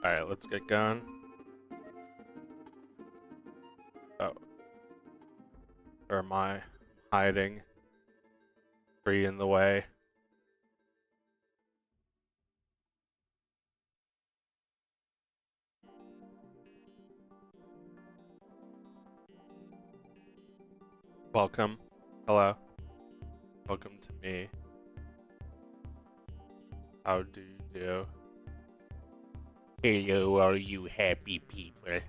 Alright, let's get going. Oh. Or am I hiding? Tree in the way. Welcome. Hello. Welcome to me. How do you do? Hello, all you happy people.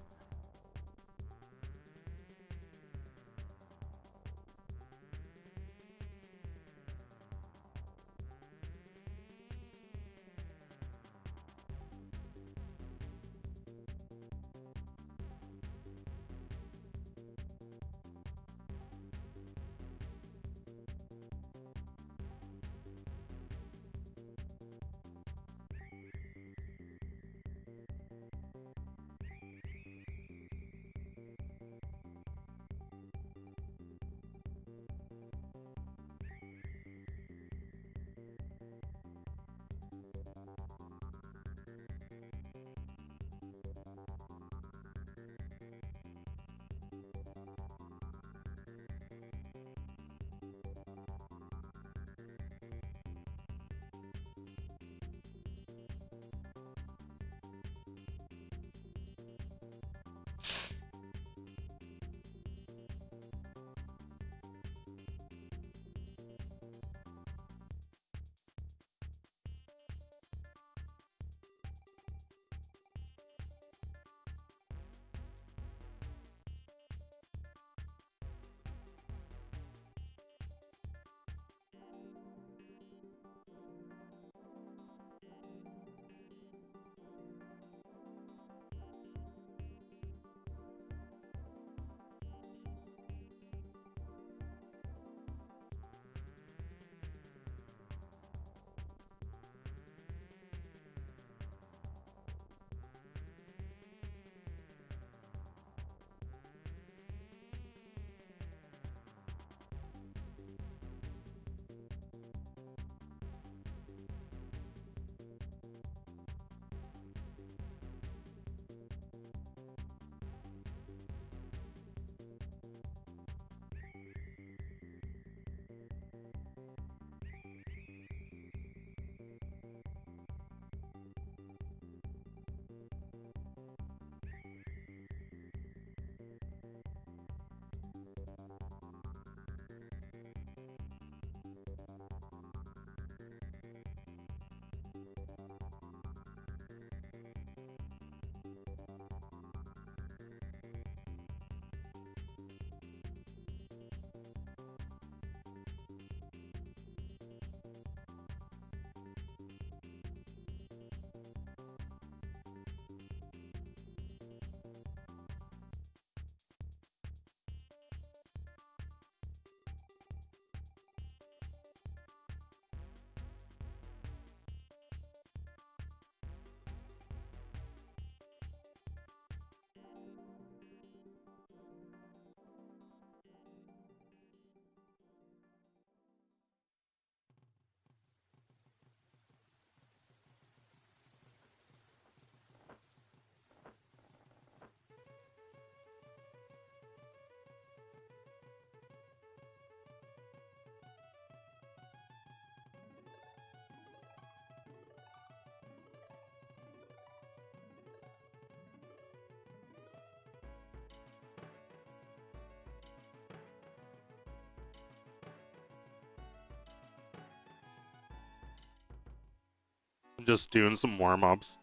I'm just doing some warm-ups.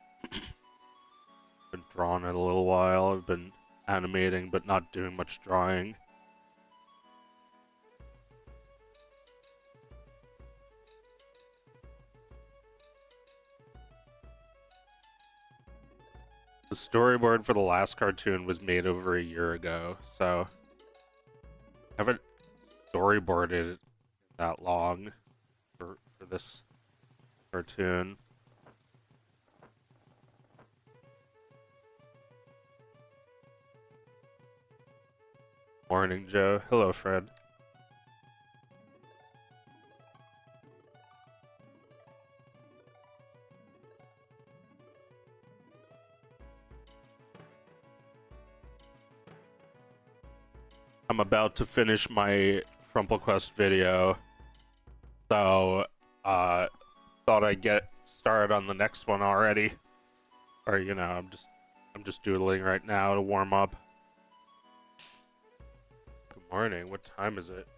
Been drawing it a little while. I've been animating, but not doing much drawing. The storyboard for the last cartoon was made over a year ago, so I haven't storyboarded that long for this cartoon. Morning, Joe. Hello, Fred. I'm about to finish my FrumpleQuest video, so thought I'd get started on the next one already. Or you know, I'm just doodling right now to warm up. Good morning. What time is it?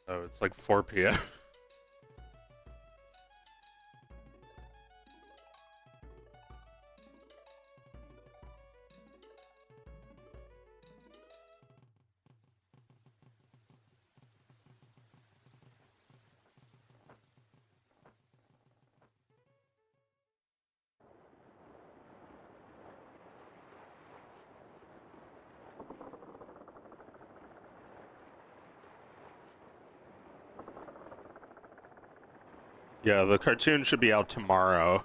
Oh, it's like 4 p.m. Yeah, the cartoon should be out tomorrow.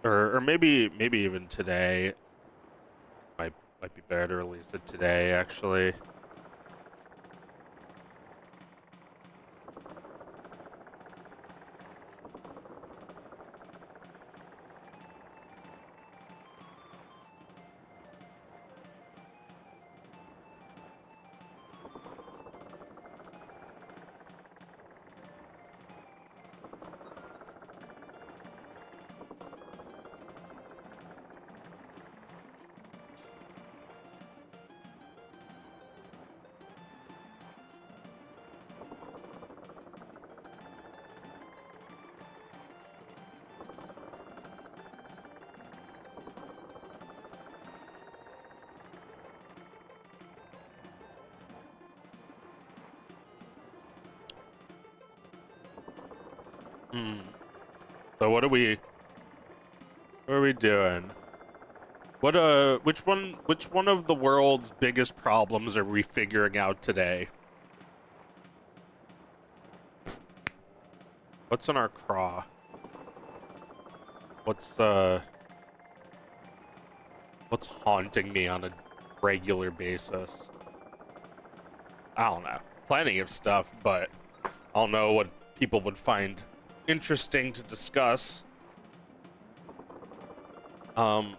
Or maybe even today. Might be better to release it today, actually. So what are we doing? Which one of the world's biggest problems are we figuring out today? What's in our craw? What's haunting me on a regular basis? I don't know. Plenty of stuff, but I don't know what people would find interesting to discuss. You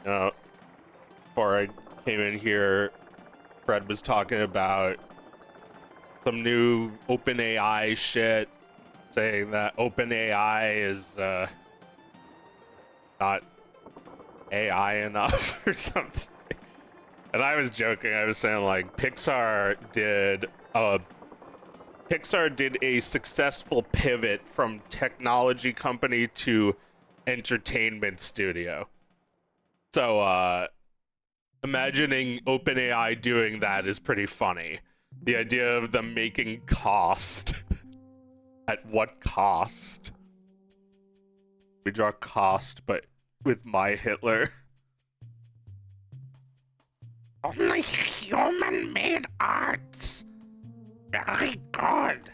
know, before I came in here, Fred was talking about some new OpenAI shit, saying that OpenAI is not AI enough or something. And I was joking. I was saying like Pixar did a successful pivot from technology company to entertainment studio. So imagining OpenAI doing that is pretty funny. The idea of them making cost. At what cost? We draw cost, but with my Hitler. Only human-made arts. Very good.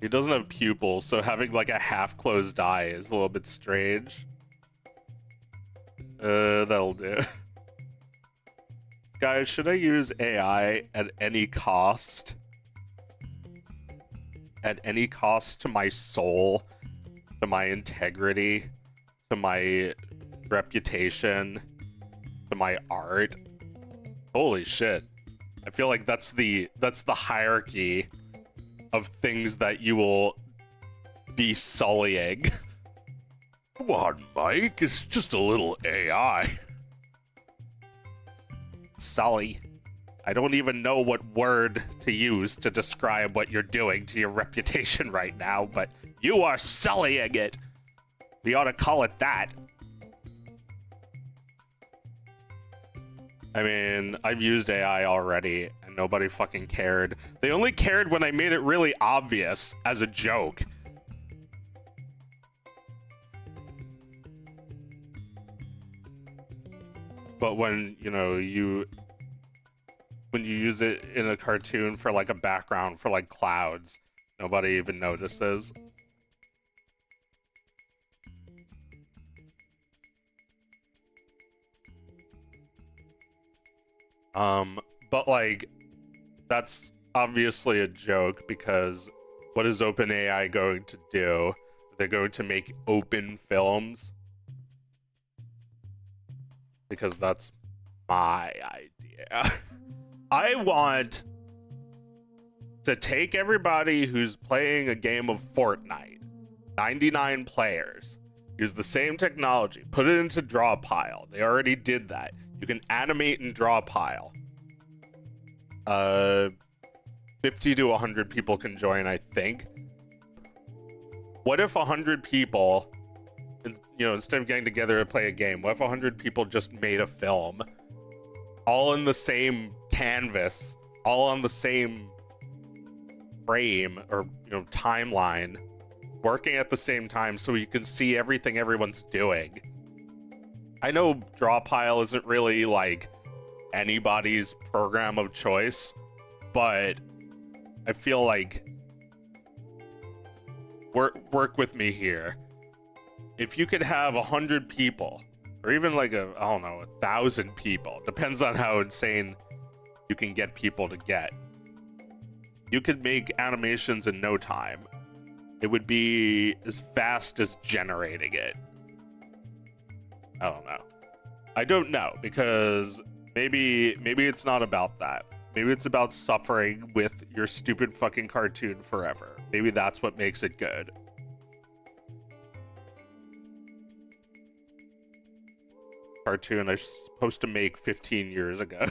He doesn't have pupils, so having like a half-closed eye is a little bit strange. That'll do. Guys, should I use AI at any cost? At any cost to my soul, to my integrity, to my reputation, to my art? Holy shit. I feel like that's the hierarchy of things that you will be sullying. Come on, Mike, it's just a little AI. Sully. I don't even know what word to use to describe what you're doing to your reputation right now, but you are sullying it. We ought to call it that. I mean, I've used AI already, and nobody fucking cared. They only cared when I made it really obvious as a joke. But when, you know, when you use it in a cartoon for like a background for like clouds, nobody even notices. But like, that's obviously a joke because what is OpenAI going to do? They're going to make open films, because that's my idea. I want to take everybody who's playing a game of Fortnite, 99 players, use the same technology, put it into draw pile. They already did that. You can animate and draw pile. 50 to 100 people can join, I think. What if 100 people, you know, instead of getting together to play a game, what if 100 people just made a film, all in the same canvas, all on the same frame or, you know, timeline, working at the same time, so you can see everything everyone's doing? I know draw pile isn't really like anybody's program of choice, but I feel like work with me here. If you could have 100 people, or even like I don't know, 1,000 people, depends on how insane you can get people to get. You could make animations in no time. It would be as fast as generating it. I don't know. I don't know, because maybe it's not about that. Maybe it's about suffering with your stupid fucking cartoon forever. Maybe that's what makes it good. Cartoon I was supposed to make 15 years ago.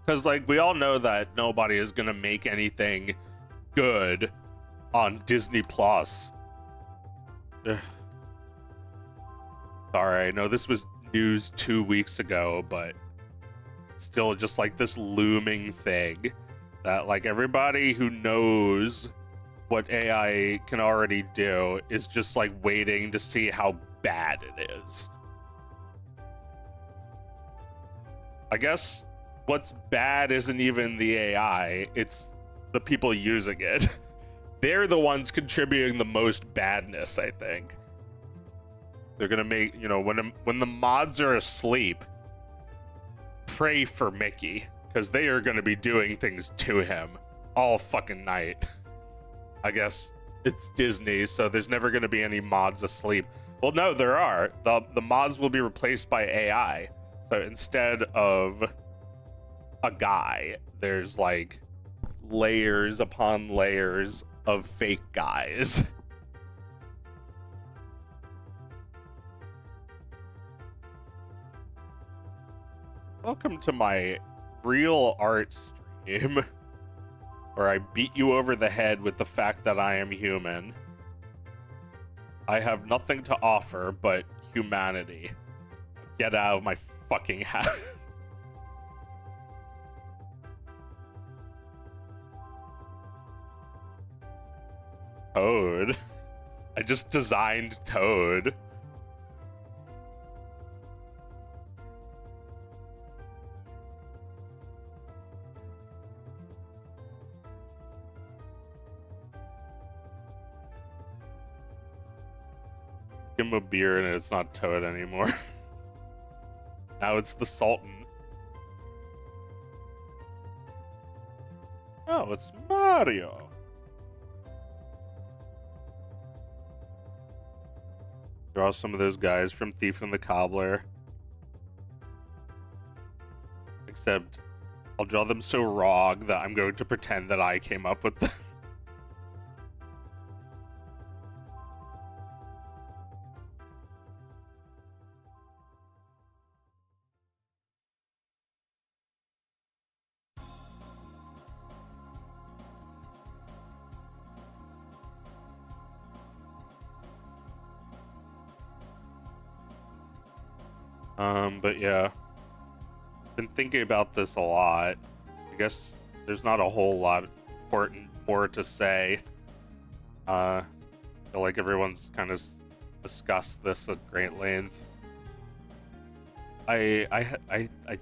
Because, like, we all know that nobody is gonna make anything good on Disney Plus. Sorry, I know this was news 2 weeks ago, but still just like this looming thing that, like, everybody who knows what AI can already do is just like waiting to see how bad it is. I guess what's bad isn't even the AI, it's the people using it. They're the ones contributing the most badness, I think. They're gonna make, you know, when the mods are asleep, pray for Mickey, because they are gonna be doing things to him all fucking night. I guess it's Disney, so there's never gonna be any mods asleep. Well, no, there are. The mods will be replaced by AI. So instead of a guy, there's like layers upon layers of fake guys. Welcome to my real art stream, where I beat you over the head with the fact that I am human. I have nothing to offer but humanity. Get out of my fucking house. Toad. I just designed Toad. Give him a beer and it's not Toad anymore. Now it's the Sultan. Oh, it's Mario. Draw some of those guys from Thief and the Cobbler. Except I'll draw them so wrong that I'm going to pretend that I came up with them. But yeah, been thinking about this a lot. I guess there's not a whole lot important more to say. I feel like everyone's kind of discussed this at great length. I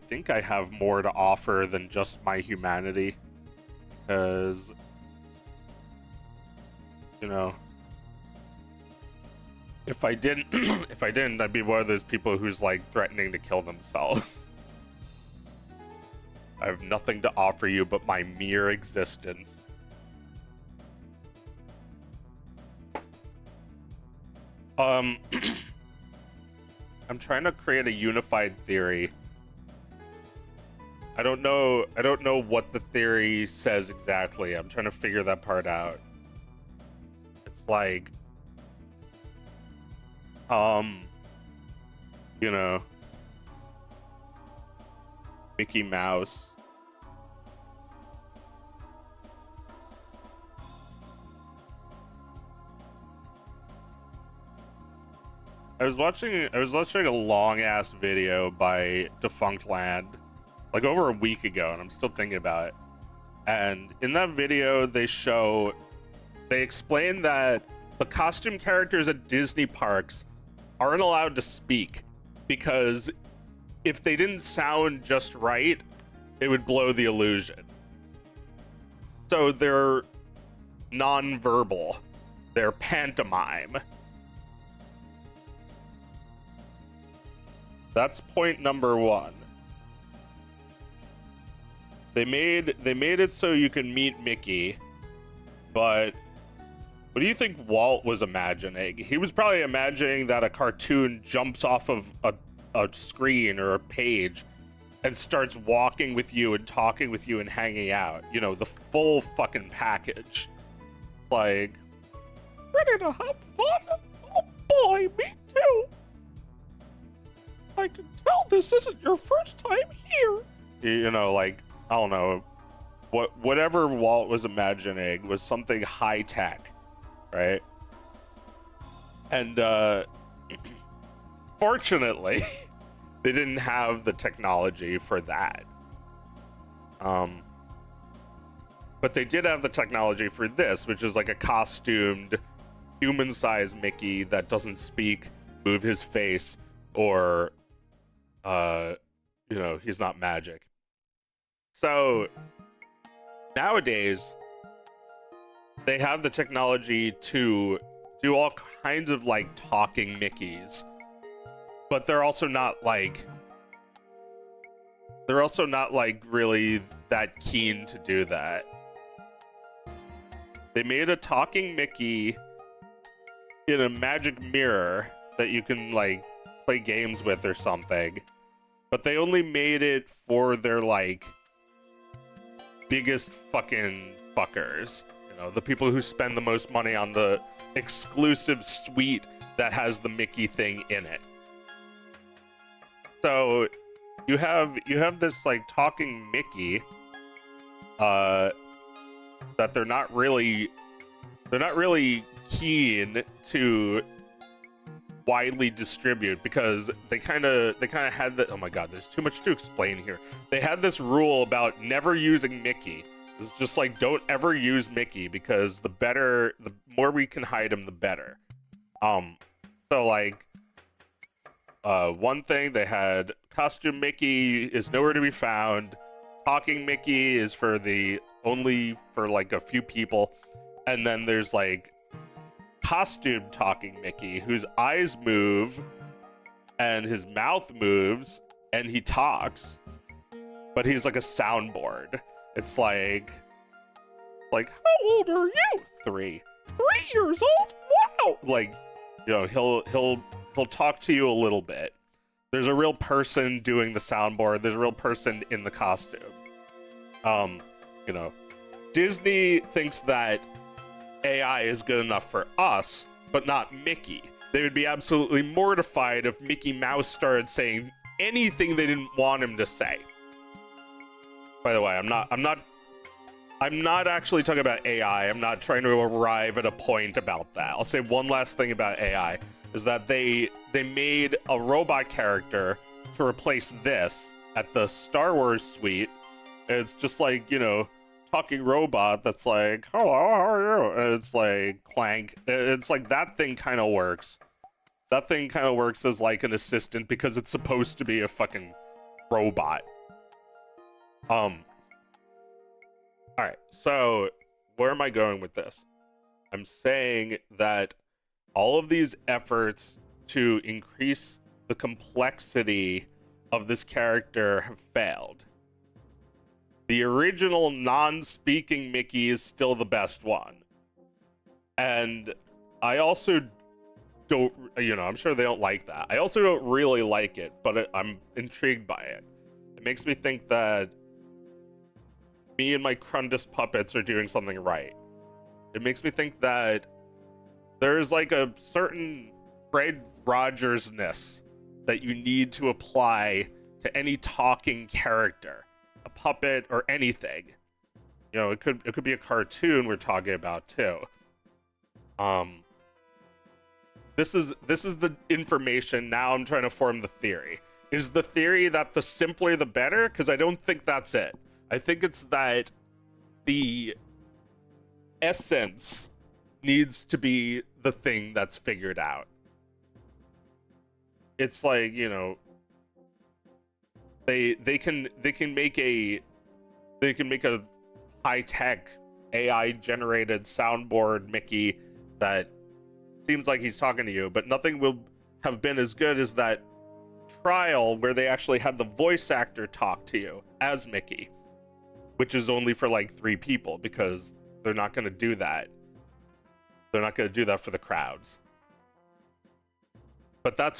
think I have more to offer than just my humanity, because you know, if I didn't, if I didn't, I'd be one of those people who's like threatening to kill themselves. I have nothing to offer you but my mere existence. I'm trying to create a unified theory. I don't know what the theory says exactly. I'm trying to figure that part out. It's like, you know, Mickey Mouse. I was watching a long ass video by Defunctland like over a week ago, and I'm still thinking about it. And in that video, they explain that the costume characters at Disney parks aren't allowed to speak because if they didn't sound just right, it would blow the illusion. So they're non-verbal. They're pantomime. That's point number one. They made it so you can meet Mickey, but what do you think Walt was imagining? He was probably imagining that a cartoon jumps off of a screen or a page and starts walking with you and talking with you and hanging out. You know, the full fucking package. Like, ready to have fun? Oh boy, me too. I can tell this isn't your first time here. You know, like, I don't know. Whatever Walt was imagining was something high tech, right? And fortunately, they didn't have the technology for that. But they did have the technology for this, which is like a costumed human-sized Mickey that doesn't speak, move his face, or you know, he's not magic. So nowadays they have the technology to do all kinds of like talking Mickeys, but they're also not like really that keen to do that. They made a talking Mickey in a magic mirror that you can like play games with or something, but they only made it for their like biggest fucking fuckers, you know, the people who spend the most money on the exclusive suite that has the Mickey thing in it. So you have this like talking Mickey that they're not really keen to widely distribute because they kind of had the, oh my god, there's too much to explain here. They had this rule about never using Mickey. It's just like, don't ever use Mickey because the more we can hide him, the better. So like one thing they had, costume Mickey is nowhere to be found. Talking Mickey is only for like a few people. And then there's like costume talking Mickey whose eyes move and his mouth moves and he talks, but he's like a soundboard. It's like how old are you? 3 years old? Wow. Like, you know, he'll talk to you a little bit. There's a real person doing the soundboard. There's a real person in the costume. You know, Disney thinks that AI is good enough for us, but not Mickey. They would be absolutely mortified if Mickey Mouse started saying anything they didn't want him to say. By the way, I'm not actually talking about AI. I'm not trying to arrive at a point about that. I'll say one last thing about AI is that they made a robot character to replace this at the Star Wars suite. It's just like, you know, talking robot that's like, hello, how are you? And it's like clank. It's like that thing kind of works. That thing kind of works as like an assistant because it's supposed to be a fucking robot. All right, so where am I going with this? I'm saying that all of these efforts to increase the complexity of this character have failed. The original non-speaking Mickey is still the best one. And I also don't, I'm sure they don't like that. I also don't really like it, but I'm intrigued by it. It makes me think that me and my Crundus puppets are doing something right. It makes me think that there's like a certain Fred Rogers-ness that you need to apply to any talking character, a puppet or anything. It could be a cartoon we're talking about too. This is the information. Now I'm trying to form the theory. Is the theory that the simpler the better? Because I don't think that's it. I think it's that the essence needs to be the thing that's figured out. It's like, they can make a high-tech AI generated soundboard Mickey that seems like he's talking to you, but nothing will have been as good as that trial where they actually had the voice actor talk to you as Mickey, which is only for like 3 people because they're not going to do that. They're not going to do that for the crowds. But that's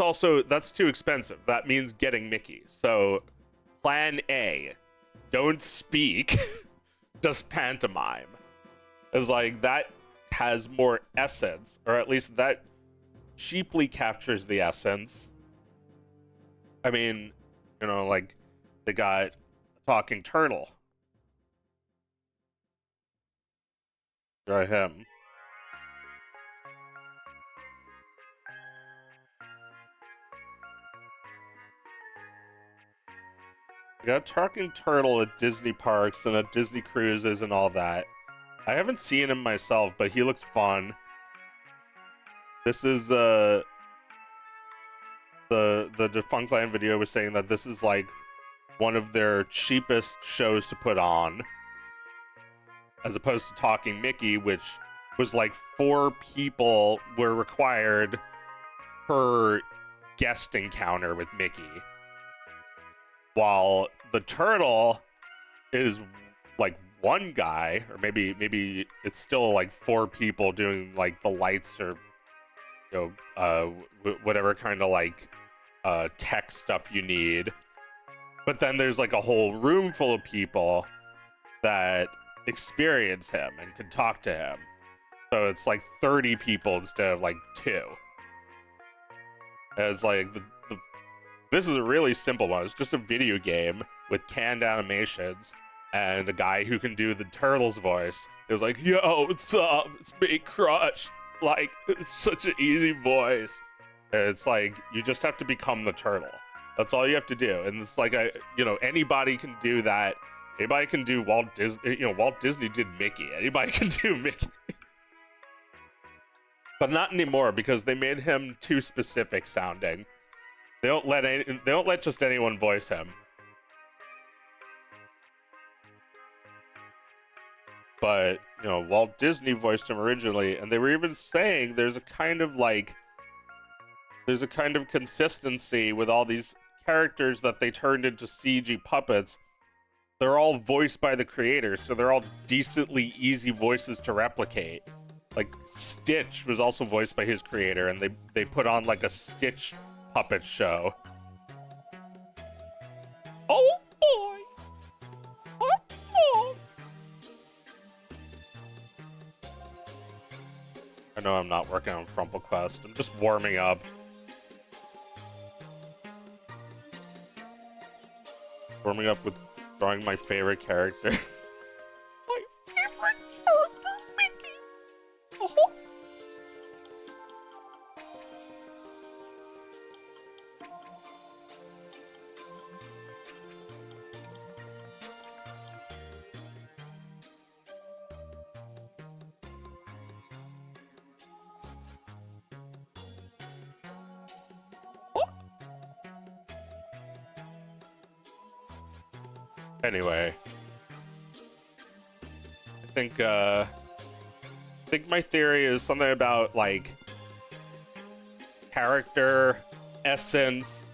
too expensive. That means getting Mickey. So plan A, don't speak, just pantomime. It's like that has more essence, or at least that cheaply captures the essence. I mean, like they got a talking turtle. Try him. I got a talking turtle at Disney parks and at Disney cruises and all that. I haven't seen him myself, but he looks fun. This is the Defunctland video was saying that this is like one of their cheapest shows to put on, as opposed to Talking Mickey, which was like 4 people were required per guest encounter with Mickey, while the turtle is like 1 guy, or maybe it's still like 4 people doing like the lights or whatever kind of like tech stuff you need. But then there's like a whole room full of people that experience him and can talk to him. So it's like 30 people instead of like 2. And it's like this is a really simple one. It's just a video game with canned animations and a guy who can do the turtle's voice is like, "Yo, what's up? It's me, Crush." Like, it's such an easy voice. And it's like you just have to become the turtle. That's all you have to do. And it's like anybody can do that. Anybody can do Walt Disney. Walt Disney did Mickey. Anybody can do Mickey. But not anymore because they made him too specific sounding. They don't let just anyone voice him. But, Walt Disney voiced him originally, and they were even saying there's a kind of consistency with all these characters that they turned into CG puppets. They're all voiced by the creators, so they're all decently easy voices to replicate. Like, Stitch was also voiced by his creator, and they put on like a Stitch puppet show. Oh boy! Oh boy! I know I'm not working on FrumpleQuest. I'm just warming up. Warming up with drawing my favorite character. My favorite character, Mickey! Oh. Anyway, I think I think my theory is something about like character, essence.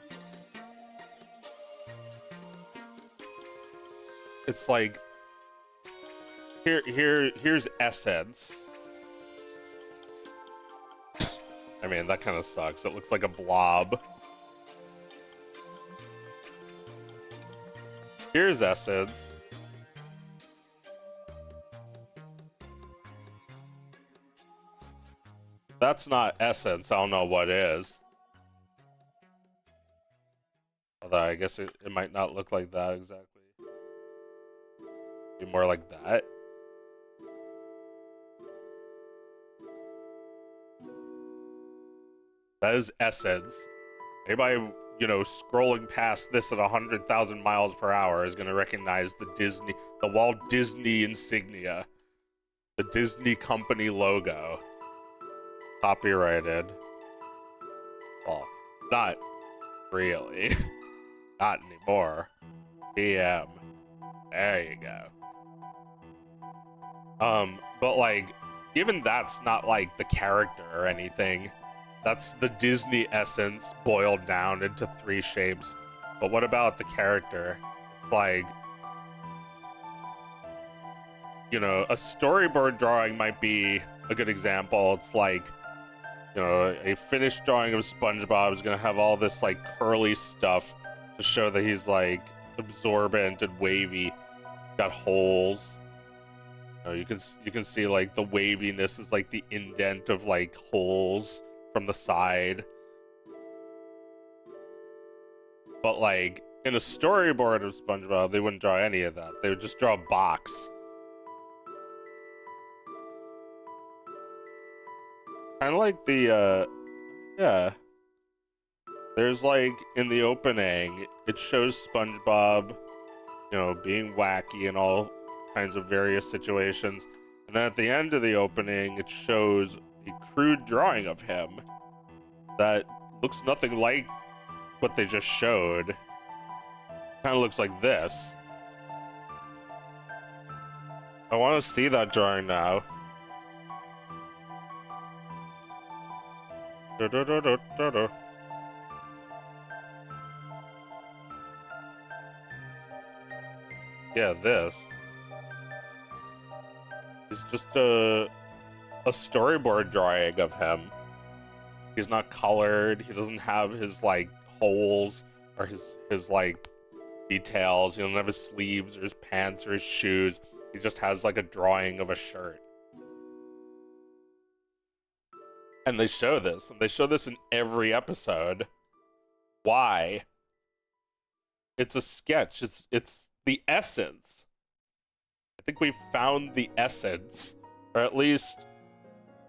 It's like here's essence. I mean, that kind of sucks. It looks like a blob. Here's essence. That's not essence. I don't know what is. Although I guess it might not look like that exactly. Be more like that. That is essence. Anybody, you know, scrolling past this at 100,000 miles per hour is gonna recognize the Walt Disney insignia, the Disney company logo. Copyrighted. Well, not really. Not anymore. TM. There you go. But like, even that's not like the character or anything. That's the Disney essence boiled down into 3 shapes. But what about the character? It's like, you know, a storyboard drawing might be a good example. It's like, you know, a finished drawing of SpongeBob is gonna have all this like curly stuff to show that he's like absorbent and wavy. He's got holes. You know, you can see like the waviness is like the indent of like holes from the side. But like in a storyboard of SpongeBob, they wouldn't draw any of that. They would just draw a box. Kind of like the yeah. There's like in the opening, it shows SpongeBob, you know, being wacky in all kinds of various situations. And then at the end of the opening, it shows a crude drawing of him that looks nothing like what they just showed. Kind of looks like this. I want to see that drawing now. Yeah, this. It's just a storyboard drawing of him. He's not colored. He doesn't have his like holes or his like details. He doesn't have his sleeves or his pants or his shoes. He just has like a drawing of a shirt. And they show this. And they show this in every episode. Why? It's a sketch. It's the essence. I think we found the essence. Or at least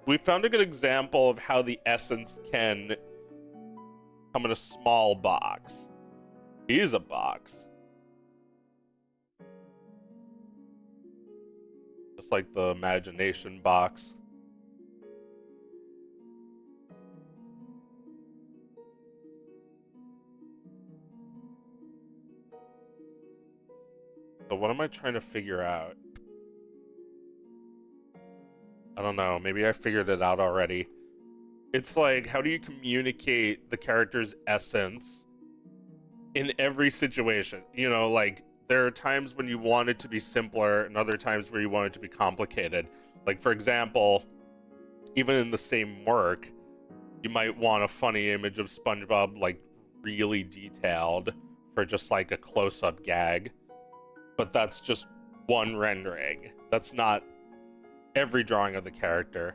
we found a good example of how the essence can come in a small box. He's a box. Just like the imagination box. So what am I trying to figure out? I don't know. Maybe I figured it out already. It's like, how do you communicate the character's essence in every situation? You know, like, there are times when you want it to be simpler and other times where you want it to be complicated. Like, for example, even in the same work, you might want a funny image of SpongeBob, like, really detailed for just, like, a close-up gag. But that's just one rendering. That's not every drawing of the character.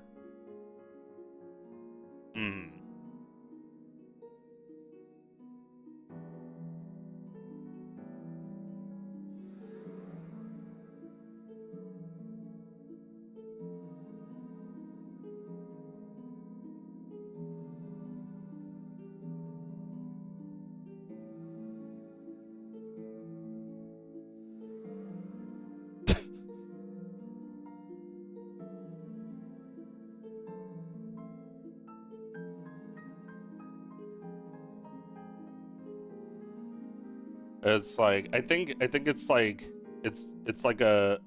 It's like, I think it's like it's like a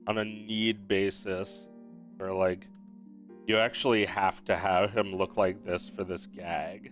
on a need basis. Where, like, you actually have to have him look like this for this gag.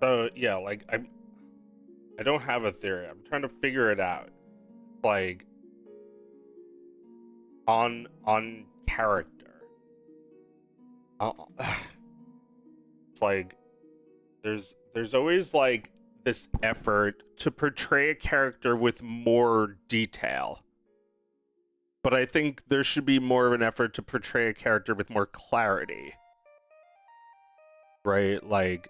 So yeah, like I don't have a theory. I'm trying to figure it out. Like on character. Uh, it's like there's always like this effort to portray a character with more detail. But I think there should be more of an effort to portray a character with more clarity. Right? Like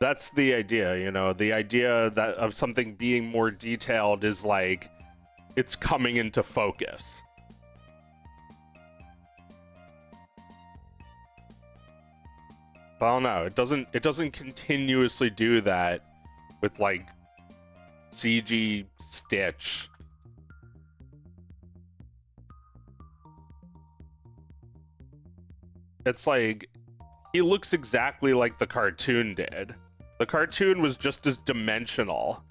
that's the idea, you know. The idea that of something being more detailed is like it's coming into focus. I don't know. It doesn't continuously do that with like CG Stitch. It's like he looks exactly like the cartoon did. The cartoon was just as dimensional.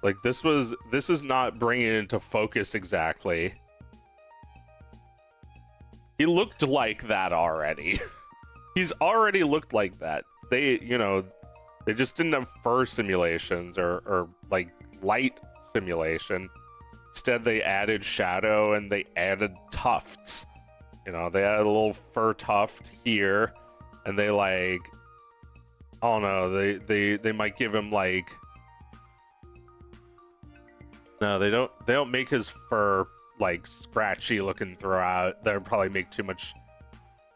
Like this is not bringing it into focus exactly. He looked like that already. He's already looked like that. They, you know, they just didn't have fur simulations or like light simulation. Instead, they added shadow and they added tufts. You know, they had a little fur tuft here, and they like, I don't know, they might give him like, no, they don't make his fur like scratchy looking throughout. That would probably make too much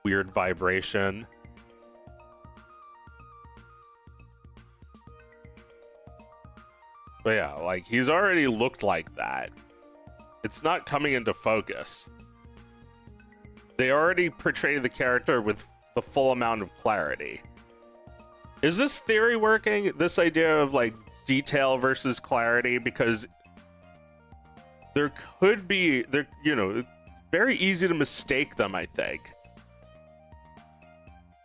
weird vibration. But yeah, like he's already looked like that. It's not coming into focus. They already portrayed the character with the full amount of clarity. Is this theory working? This idea of like detail versus clarity? Because there could be, you know, very easy to mistake them, I think.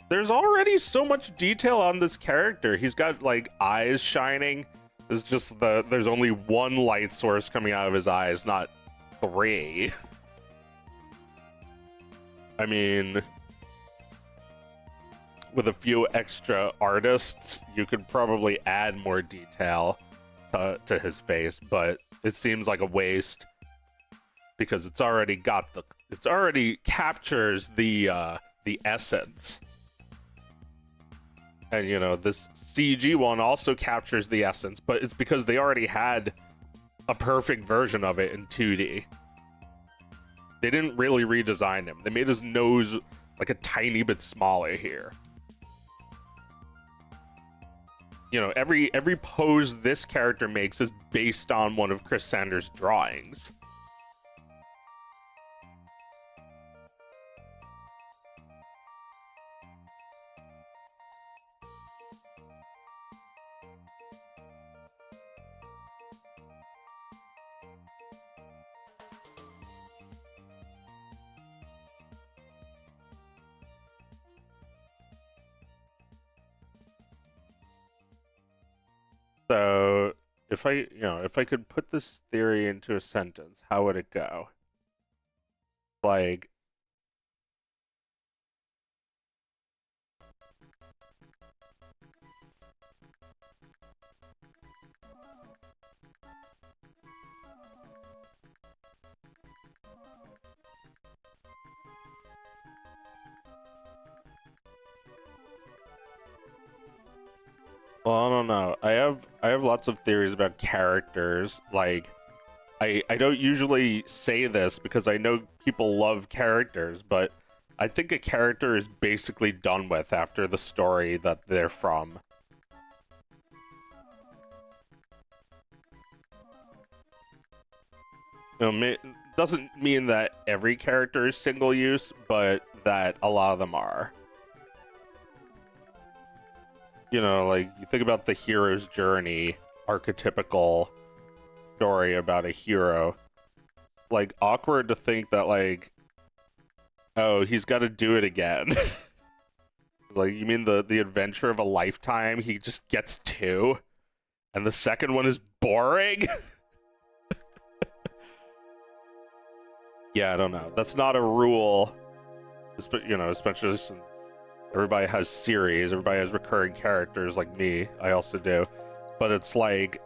There's already so much detail on this character. He's got like eyes shining. It's just there's only one light source coming out of his eyes, not 3. I mean, with a few extra artists, you could probably add more detail to his face, but it seems like a waste because it's already captures the essence. And you know, this CG one also captures the essence, but it's because they already had a perfect version of it in 2D. They didn't really redesign him. They made his nose like a tiny bit smaller here. You know, every pose this character makes is based on one of Chris Sanders' drawings. So, if I could put this theory into a sentence, how would it go? Like, well, I don't know. I have lots of theories about characters. Like, I don't usually say this because I know people love characters, but I think a character is basically done with after the story that they're from. You know, doesn't mean that every character is single use, but that a lot of them are. You know, like, you think about the hero's journey, archetypical story about a hero. Like, awkward to think that, like, oh, he's got to do it again. Like, you mean the adventure of a lifetime? He just gets 2? And the second one is boring? Yeah, I don't know. That's not a rule. You know, especially since everybody has series, everybody has recurring characters like me. I also do. But it's like,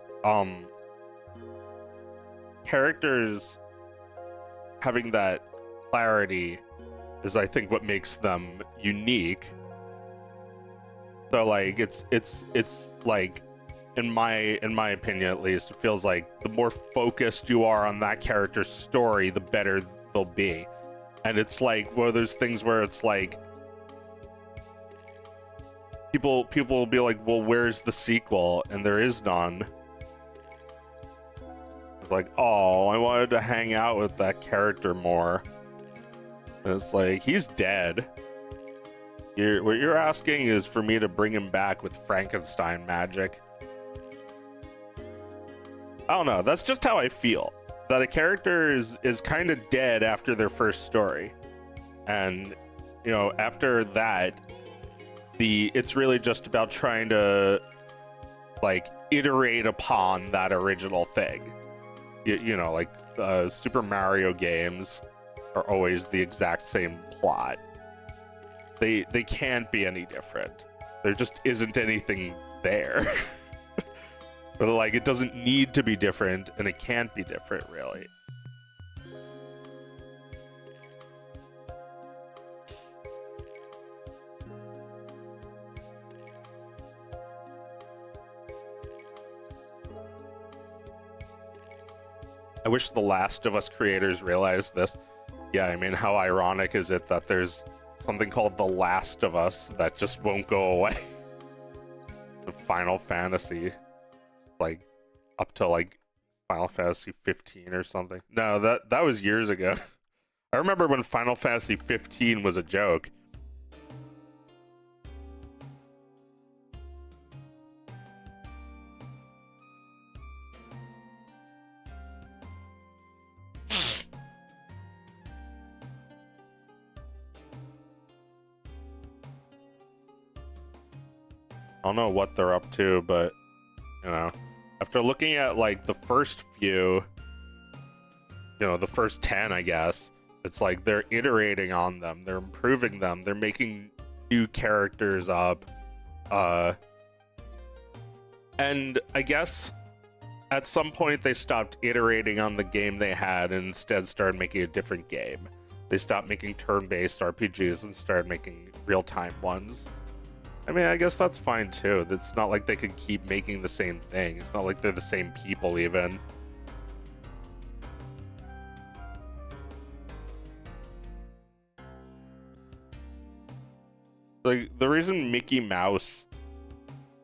characters having that clarity is, I think, what makes them unique. So like, it's like, in my opinion at least, it feels like the more focused you are on that character's story, the better they'll be. And it's like, well, there's things where it's like, people will be like, well, where's the sequel? And there is none. It's like, oh, I wanted to hang out with that character more. And it's like, he's dead. What you're asking is for me to bring him back with Frankenstein magic. I don't know, that's just how I feel. That a character is kind of dead after their first story. And, you know, after that, it's really just about trying to, like, iterate upon that original thing. You know, like, Super Mario games are always the exact same plot. They can't be any different. There just isn't anything there. But, like, it doesn't need to be different, and it can't be different, really. I wish the Last of Us creators realized this. Yeah, I mean, how ironic is it that there's something called The Last of Us that just won't go away? The Final Fantasy, like, up to, like, Final Fantasy 15 or something. No, that was years ago. I remember when Final Fantasy 15 was a joke. I don't know what they're up to, but, you know, after looking at, like, the first few, you know, the first 10, I guess, it's like they're iterating on them, they're improving them, they're making new characters up. And I guess at some point they stopped iterating on the game they had and instead started making a different game. They stopped making turn-based RPGs and started making real-time ones. I mean, I guess that's fine too. It's not like they could keep making the same thing. It's not like they're the same people even. Like, the reason Mickey Mouse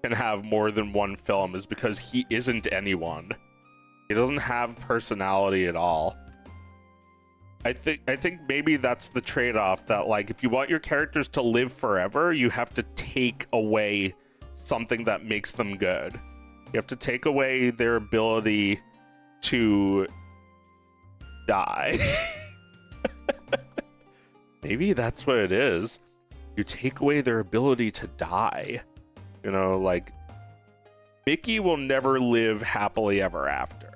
can have more than one film is because he isn't anyone. He doesn't have personality at all. I think maybe that's the trade-off, that like if you want your characters to live forever, you have to take away something that makes them good. You have to take away their ability to die. Maybe that's what it is. You take away their ability to die. You know, like, Mickey will never live happily ever after.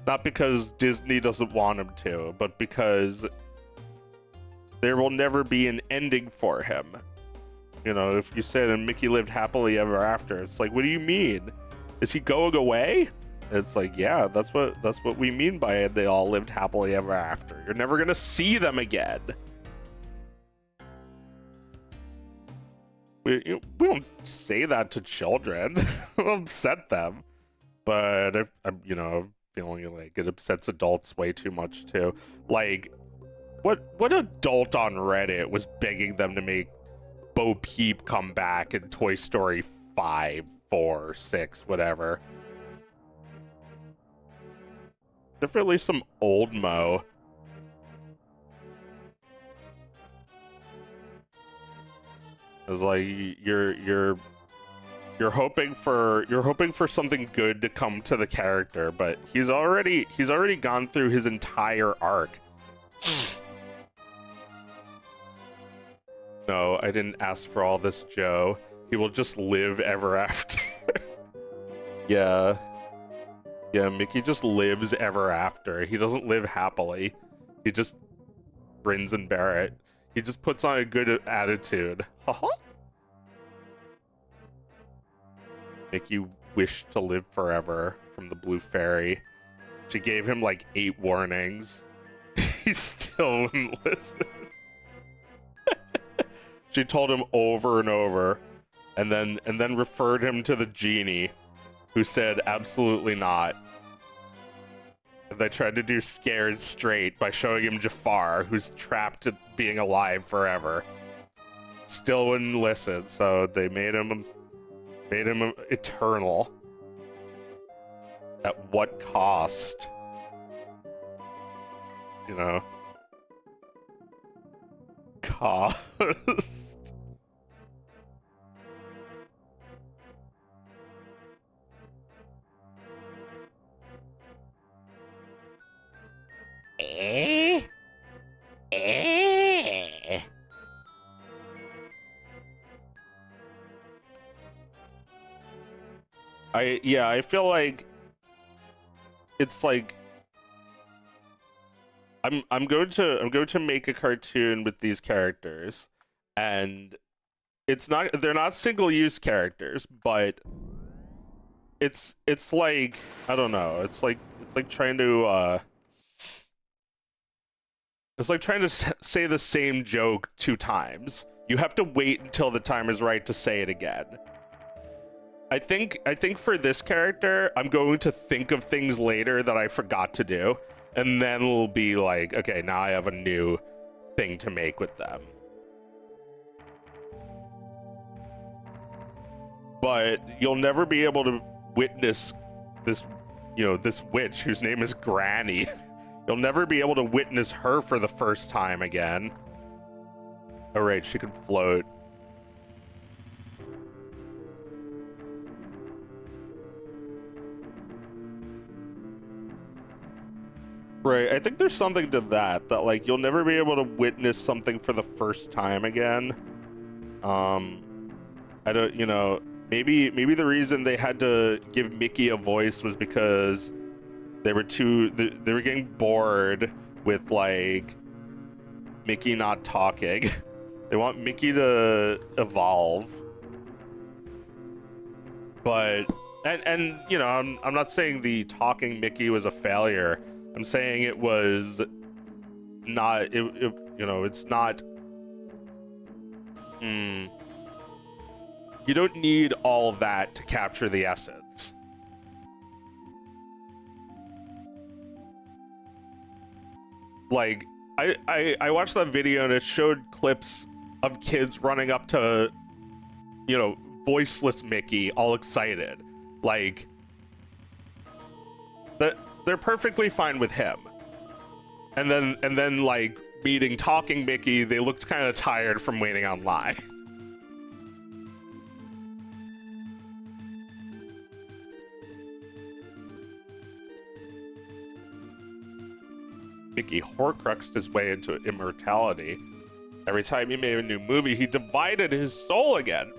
Not because Disney doesn't want him to, but because there will never be an ending for him. You know, if you said and Mickey lived happily ever after, it's like, what do you mean? Is he going away? It's like, yeah, that's what we mean by it. They all lived happily ever after. You're never gonna see them again. We don't say that to children. It'll upset them. But I'm, you know, feeling like it upsets adults way too much too. Like, what adult on Reddit was begging them to make Bo Peep come back in Toy Story 5, 4, 6, whatever? Definitely some old Mo. It's like you're hoping for something good to come to the character, but he's already gone through his entire arc. No, I didn't ask for all this, Joe. He will just live ever after. Yeah, Mickey just lives ever after. He doesn't live happily. He just grins and bear it. He just puts on a good attitude. Haha. Mickey wished to live forever from the Blue Fairy. She gave him like 8 warnings. He still wouldn't listen. She told him over and over, and then referred him to the genie, who said absolutely not. And they tried to do Scared Straight by showing him Jafar, who's trapped to being alive forever. Still wouldn't listen, so they made him eternal. At what cost? You know? Cost. I feel like it's like I'm going to make a cartoon with these characters, and they're not single-use characters, but it's like, I don't know, it's like trying to say the same joke 2 times. You have to wait until the time is right to say it again. I think for this character, I'm going to think of things later that I forgot to do, and then we'll be like, okay, now I have a new thing to make with them. But you'll never be able to witness this, you know, this witch whose name is Granny. You'll never be able to witness her for the first time again. Oh, right, she can float. Right, I think there's something to that like you'll never be able to witness something for the first time again. I don't, you know, maybe the reason they had to give Mickey a voice was because they were getting bored with like Mickey not talking. They want Mickey to evolve. But and you know, I'm not saying the talking Mickey was a failure. I'm saying it was not you know, it's not you don't need all of that to capture the essence. Like I watched that video and it showed clips of kids running up to, you know, voiceless Mickey all excited. Like that they're perfectly fine with him. And then like meeting talking Mickey, they looked kind of tired from waiting online. Mickey Horcruxed his way into immortality. Every time he made a new movie, he divided his soul again.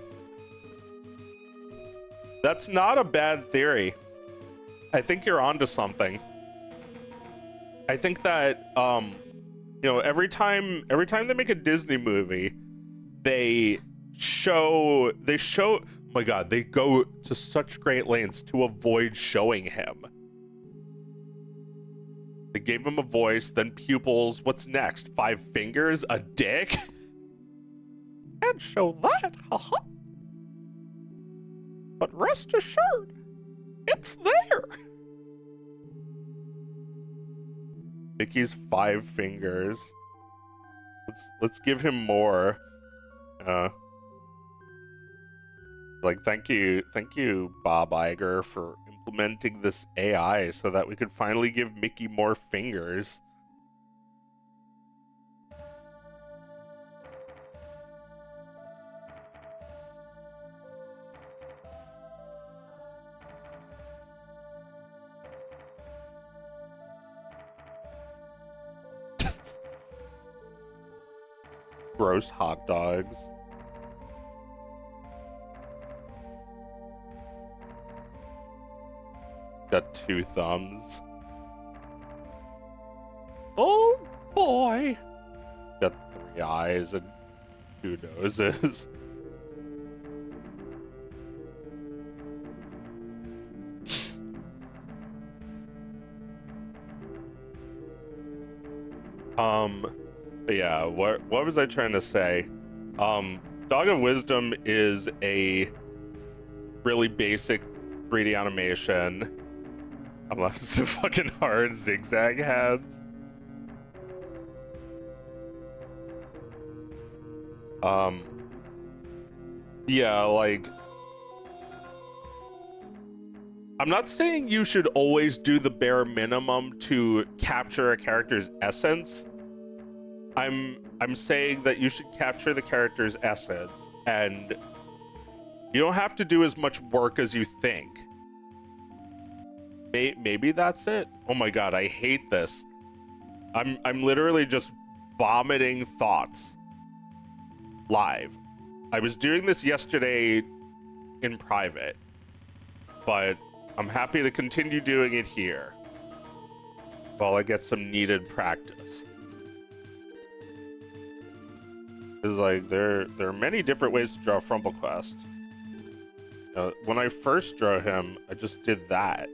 That's not a bad theory. I think you're onto something. I think that you know, every time they make a Disney movie, they show oh my god, they go to such great lengths to avoid showing him. They gave him a voice, then pupils. What's next? 5 fingers? A dick? Can't show that, haha. But rest assured, it's there. Mickey's 5 fingers. Let's give him more. Like thank you, Bob Iger, for implementing this AI so that we could finally give Mickey more fingers. Gross hot dogs. Got 2 thumbs. Oh boy! Got 3 eyes and 2 noses. But yeah, what was I trying to say? Dog of Wisdom is a really basic 3D animation. Unless it's fucking hard zigzag hands. Yeah, like I'm not saying you should always do the bare minimum to capture a character's essence. I'm saying that you should capture the character's essence, and you don't have to do as much work as you think. Maybe that's it. Oh my god, I hate this. I'm literally just vomiting thoughts live. I was doing this yesterday in private, but I'm happy to continue doing it here while I get some needed practice. It's like there are many different ways to draw FrumpleQuest. When I first drew him, I just did that.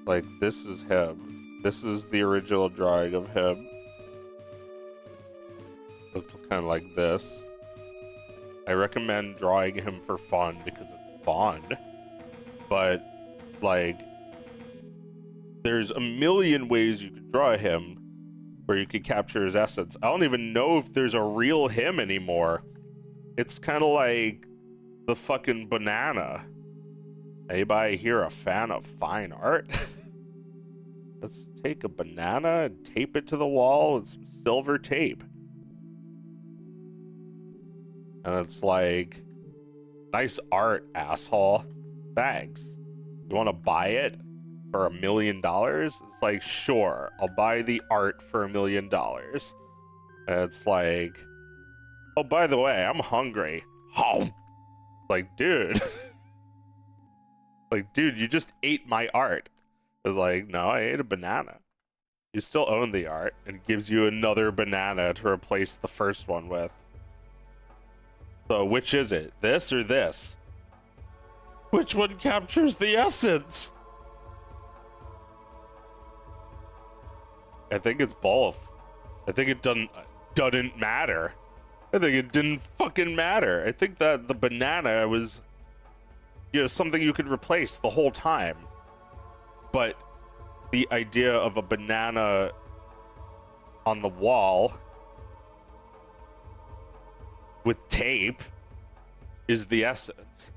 Like, this is him. This is the original drawing of him. Looks kind of like this. I recommend drawing him for fun because it's fun. But, like, there's a million ways you could draw him where you could capture his essence. I don't even know if there's a real him anymore. It's kind of like the fucking banana. Anybody here a fan of fine art? Let's take a banana and tape it to the wall with some silver tape. And it's like, nice art, asshole. Thanks. You want to buy it for $1 million? It's like, sure, I'll buy the art for $1 million. And it's like, oh, by the way, I'm hungry. Oh, like, dude. Like, dude, you just ate my art. It's like, no, I ate a banana. You still own the art and gives you another banana to replace the first one with. So which is it? This or this? Which one captures the essence? I think it's both. I think it doesn't matter. I think it didn't fucking matter. I think that the banana was, you know, something you could replace the whole time. But the idea of a banana on the wall with tape is the essence.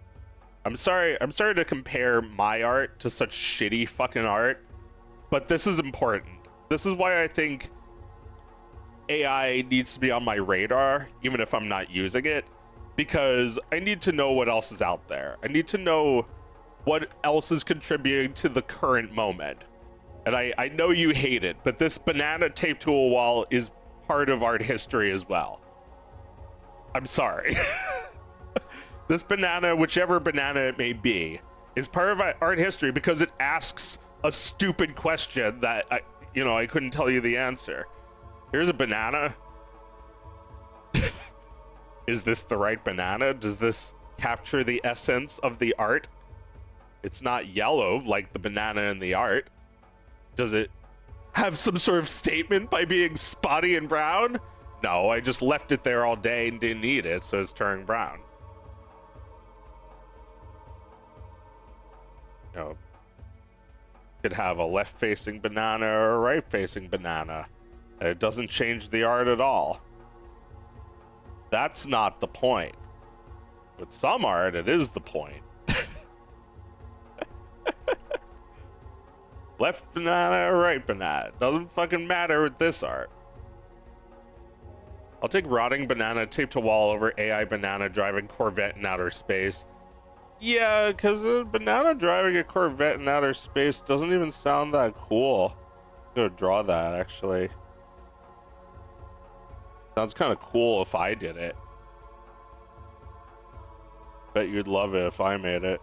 I'm sorry to compare my art to such shitty fucking art, but this is important. This is why I think AI needs to be on my radar, even if I'm not using it, because I need to know what else is out there. I need to know what else is contributing to the current moment. And I know you hate it, but this banana taped to a wall is part of art history as well. I'm sorry. This banana, whichever banana it may be, is part of art history because it asks a stupid question that I couldn't tell you the answer. Here's a banana. Is this the right banana? Does this capture the essence of the art? It's not yellow like the banana in the art. Does it have some sort of statement by being spotty and brown? No, I just left it there all day and didn't eat it, so it's turning brown. You know, could have a left-facing banana or a right-facing banana. And it doesn't change the art at all. That's not the point. With some art, it is the point. Left banana or right banana. Doesn't fucking matter with this art. I'll take rotting banana taped to wall over AI banana driving Corvette in outer space. Yeah, because a banana driving a Corvette in outer space doesn't even sound that cool. I'm gonna draw that, actually. Sounds kind of cool if I did it. Bet you'd love it if I made it.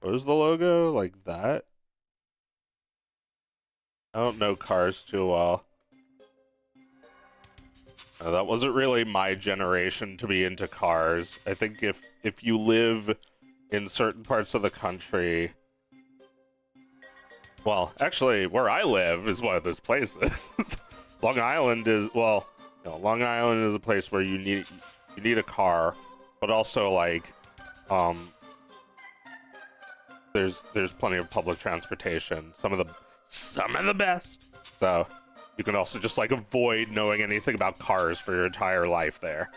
What was the logo? Like that? I don't know cars too well. That wasn't really my generation to be into cars. I think if you live in certain parts of the country... Well, actually, where I live is one of those places. Long Island is... Well, no, Long Island is a place where you need a car, but also, like, there's plenty of public transportation. Some of the best. So you can also just like avoid knowing anything about cars for your entire life there.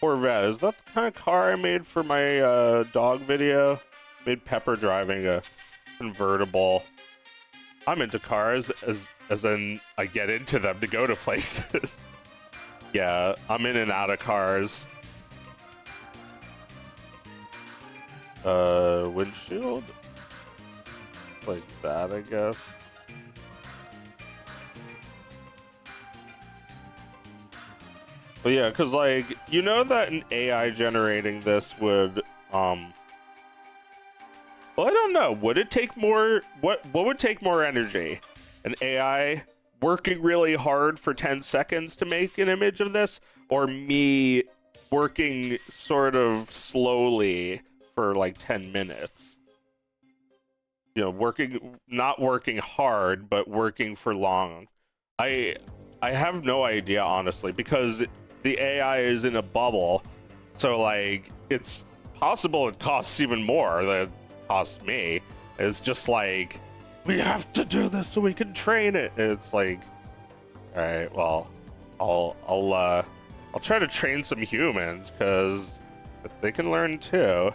Corvette, is that the kind of car I made for my dog video? Made Pepper driving a convertible. I'm into cars as in I get into them to go to places. Yeah, I'm in and out of cars. Windshield? Like that, I guess. But yeah, because, like, you know that an AI generating this would, well, I don't know. Would it take more... What would take more energy? An AI working really hard for 10 seconds to make an image of this, or me working sort of slowly for like 10 minutes? You know, not working hard, but working for long. I have no idea, honestly, because the AI is in a bubble, so like it's possible it costs even more than it costs me. It's just like, we have to do this so we can train it. And it's like, all right, well, I'll try to train some humans because they can learn too.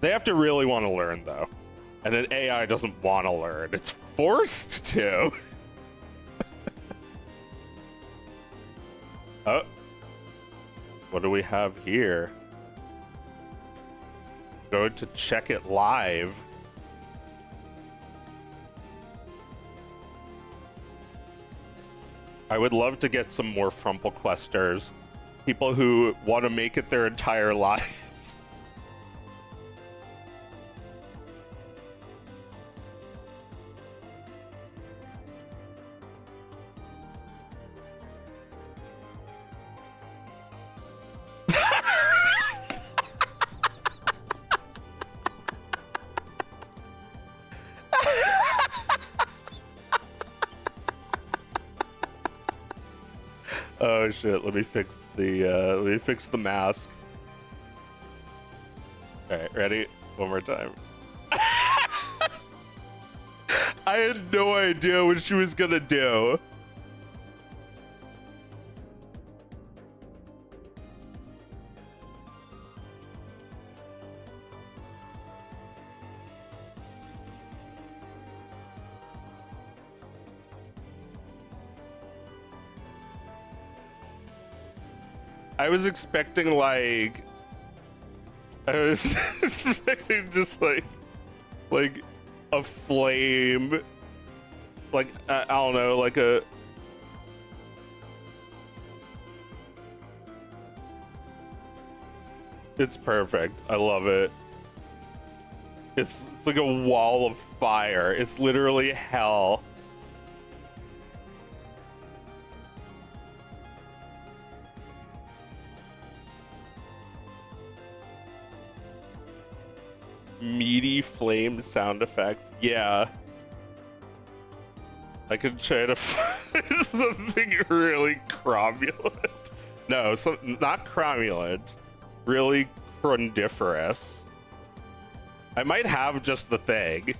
They have to really want to learn though, and an AI doesn't want to learn. It's forced to. we have here? Going to check it live. I would love to get some more FrumpleQuesters. People who want to make it their entire lives. Oh shit, let me fix the mask. Alright, ready? One more time. I had no idea what she was gonna do. I was expecting like I was expecting just like a flame, like I don't know, like a it's perfect. I love it. It's like a wall of fire. It's literally hell. Meaty flame sound effects. Yeah. I could try to find something really cromulent. No, not cromulent. Really crundiferous. I might have just the thing.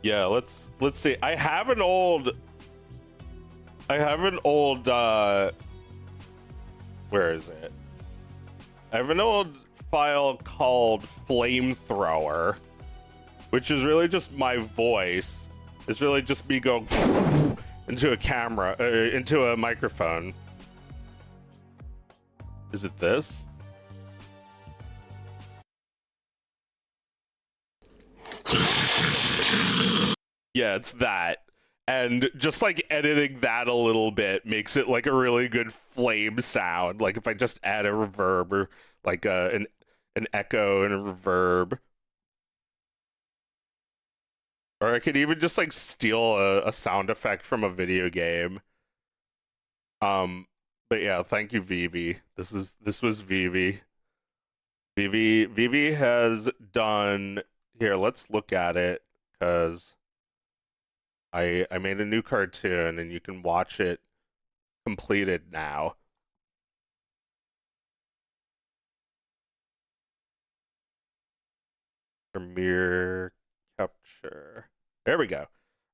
Yeah, let's see. I have an old where is it? I have an old file called Flamethrower, which is really just my voice. It's really just me going into a camera, into a microphone. Is it this? Yeah, it's that. And just like editing that a little bit makes it like a really good flame sound. Like if I just add a reverb or like an echo and a reverb. Or I could even just like steal a sound effect from a video game. But yeah, thank you, Vivi. This was Vivi. Vivi has done here, let's look at it, because I made a new cartoon and you can watch it completed now. Premiere capture. There we go.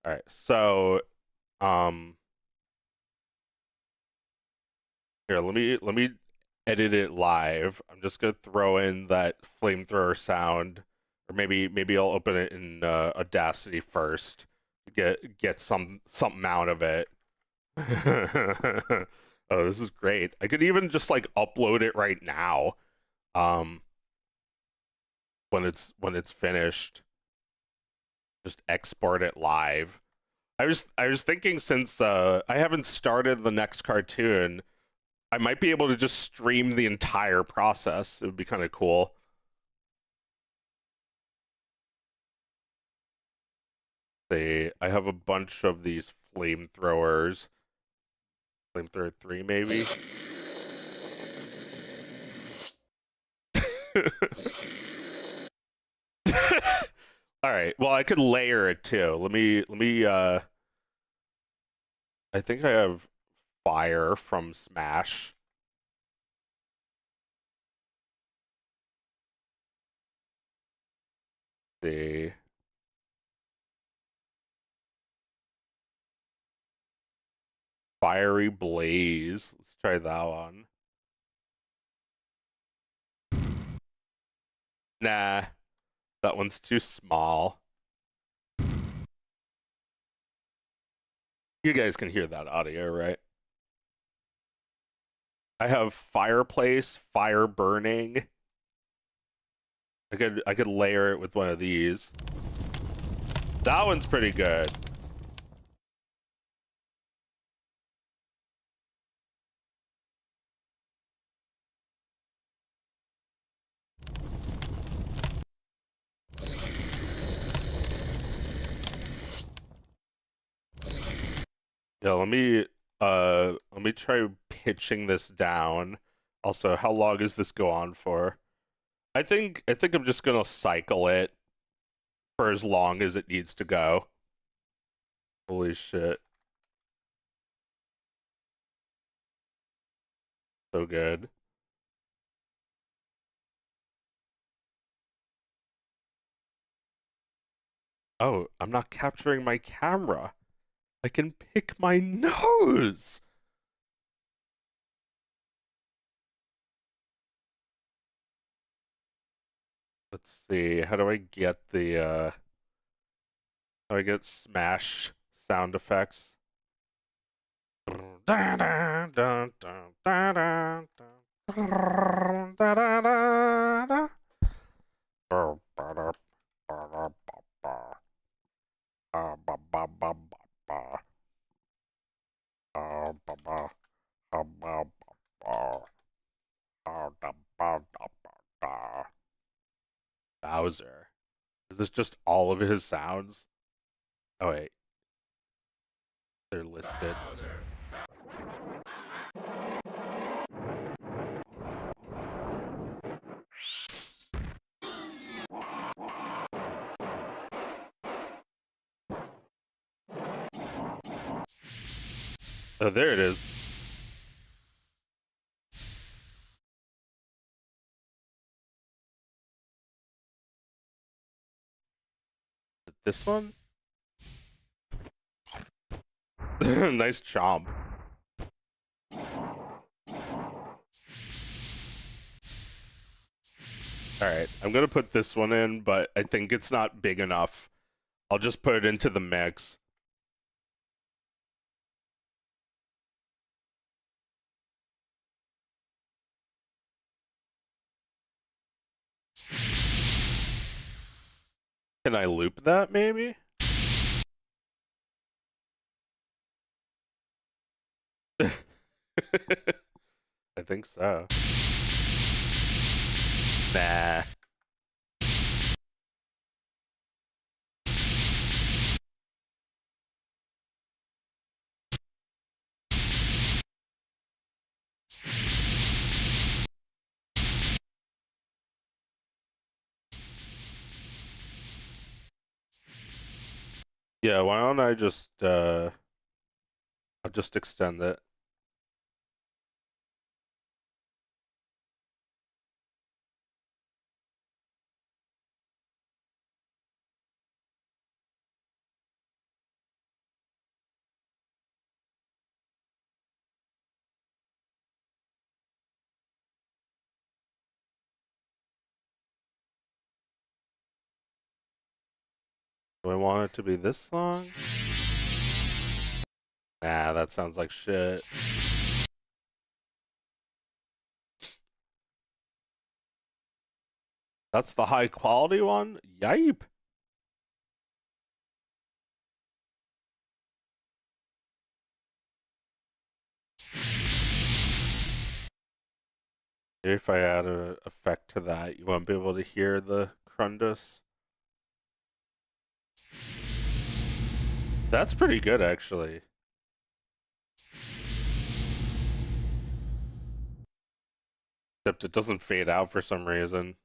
All right. So, here, let me edit it live. I'm just gonna throw in that flamethrower sound, or maybe I'll open it in Audacity first to get something out of it. Oh, this is great. I could even just like upload it right now. When it's finished, just export it live. I was thinking, since I haven't started the next cartoon, I might be able to just stream the entire process. It would be kind of cool. See, I have a bunch of these flamethrowers. Flamethrower 3, maybe? All right. Well, I could layer it too. Let me I think I have fire from Smash. See. Fiery Blaze. Let's try that one. Nah, that one's too small. You guys can hear that audio, right? I have fireplace, fire burning. I could layer it with one of these. That one's pretty good. Yeah, let me try pitching this down. Also, how long does this go on for? I think I'm just gonna cycle it for as long as it needs to go. Holy shit. So good. Oh, I'm not capturing my camera. I can pick my nose. Let's see. How do I get smash sound effects? Bowser. Is this just all of his sounds? Oh wait, they're listed. Oh, there it is. This one? Nice chomp. Alright, I'm gonna put this one in, but I think it's not big enough. I'll just put it into the mix. Can I loop that, maybe? I think so. Nah. Yeah, why don't I just, I'll just extend it. Do I want it to be this long? Nah, that sounds like shit. That's the high quality one? Yipe. Maybe if I add an effect to that, you won't be able to hear the Crundus. That's pretty good, actually. Except it doesn't fade out for some reason.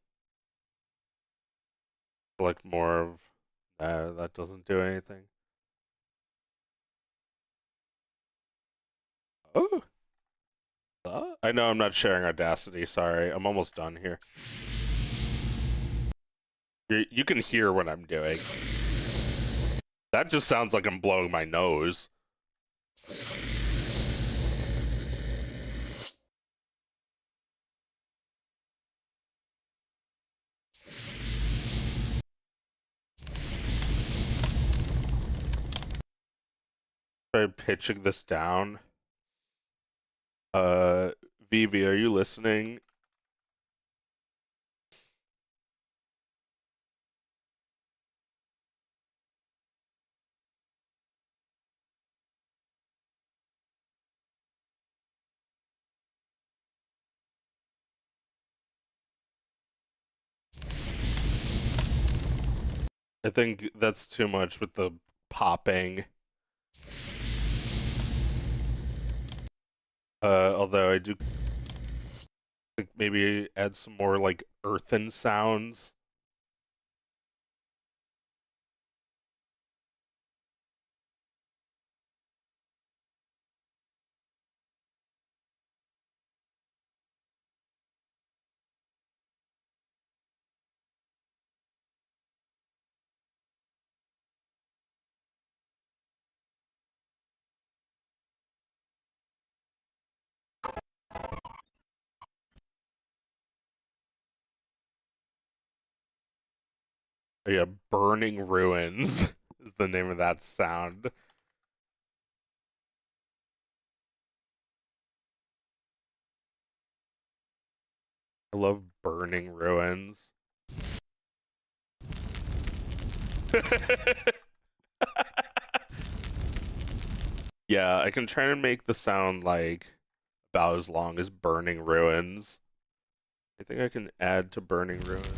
Like more of that doesn't do anything. Oh, I know I'm not sharing Audacity. Sorry, I'm almost done here. You can hear what I'm doing. That just sounds like I'm blowing my nose. try pitching this down. Vivi, are you listening? I think that's too much with the popping. Although I do think maybe add some more like earthen sounds. Oh, yeah, burning ruins is the name of that sound. I love burning ruins. Yeah, I can try to make the sound like about as long as burning ruins. I think I can add to burning ruins.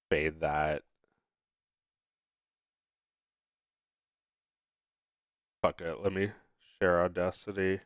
Fade that. Fuck it. Let me share Audacity.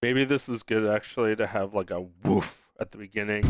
Maybe this is good actually to have like a woof at the beginning.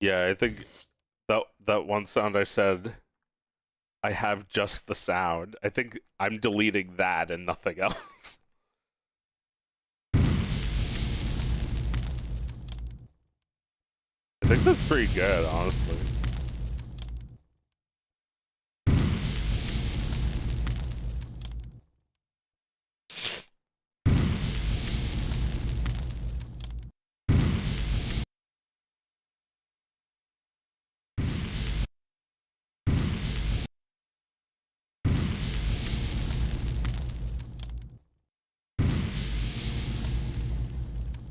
Yeah, I think that one sound I said I have just the sound. I think I'm deleting that and nothing else. I think that's pretty good, honestly.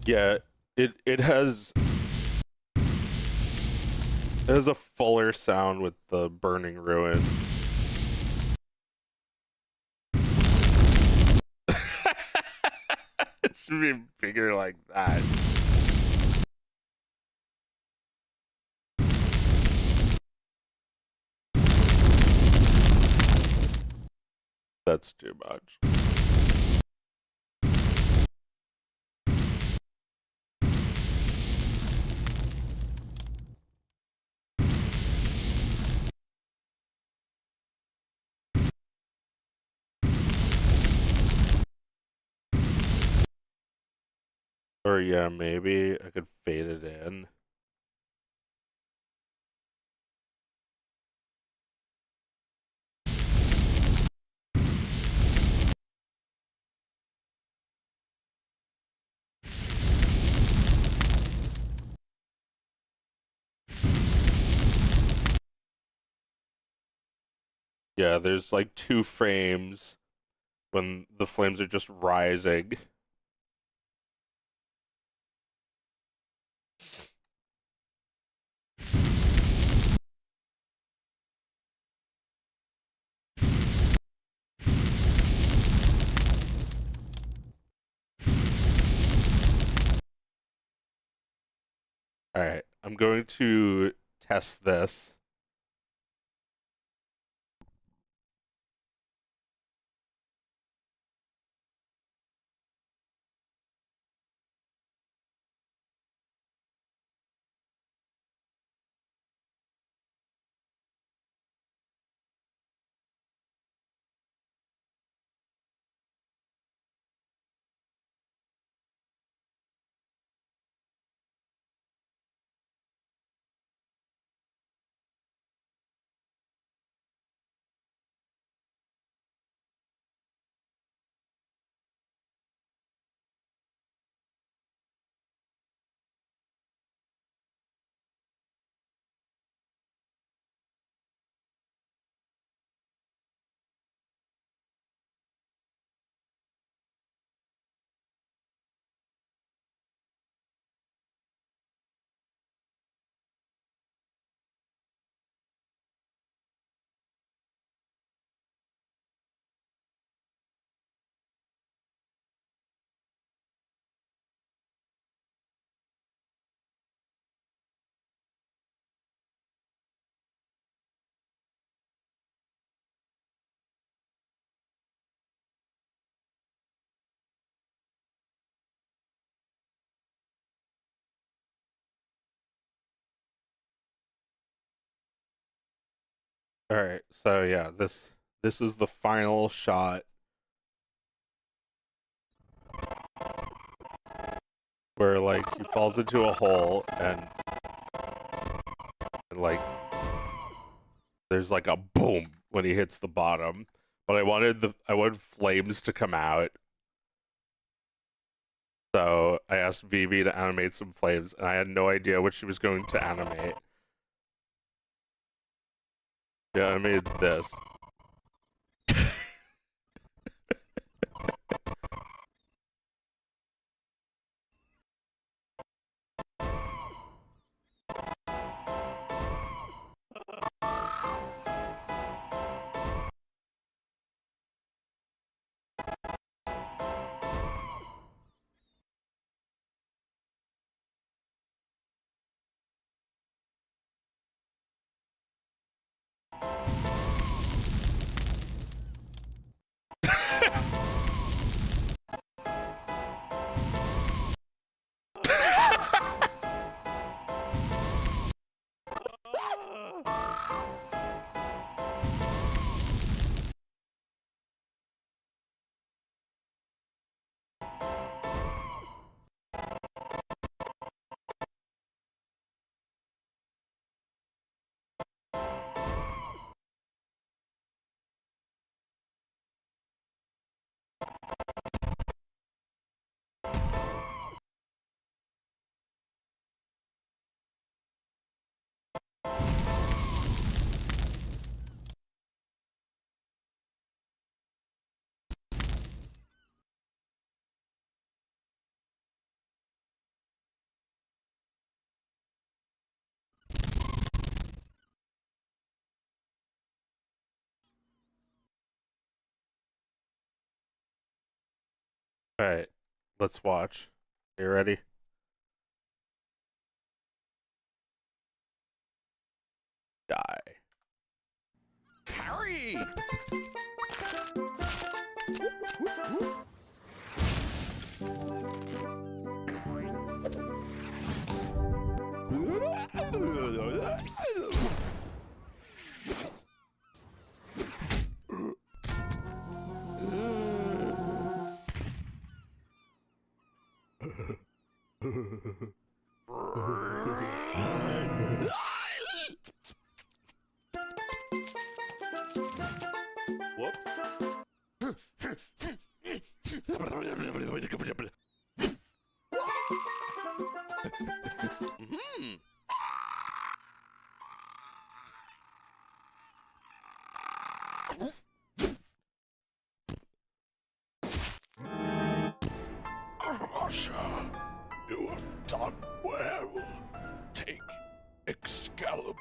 Yeah, it has a fuller sound with the burning ruins. It should be bigger like that. That's too much. Or yeah, maybe I could fade it in. Yeah, there's like 2 frames when the flames are just rising. All right, I'm going to test this. All right, so yeah, this is the final shot where like he falls into a hole and like there's like a boom when he hits the bottom. But I wanted flames to come out. So I asked Vivi to animate some flames, and I had no idea what she was going to animate. She animated this. All right, let's watch. You ready? Die. Harry! Whoops. Mhm. Russia, you have done well. Take Excalibur.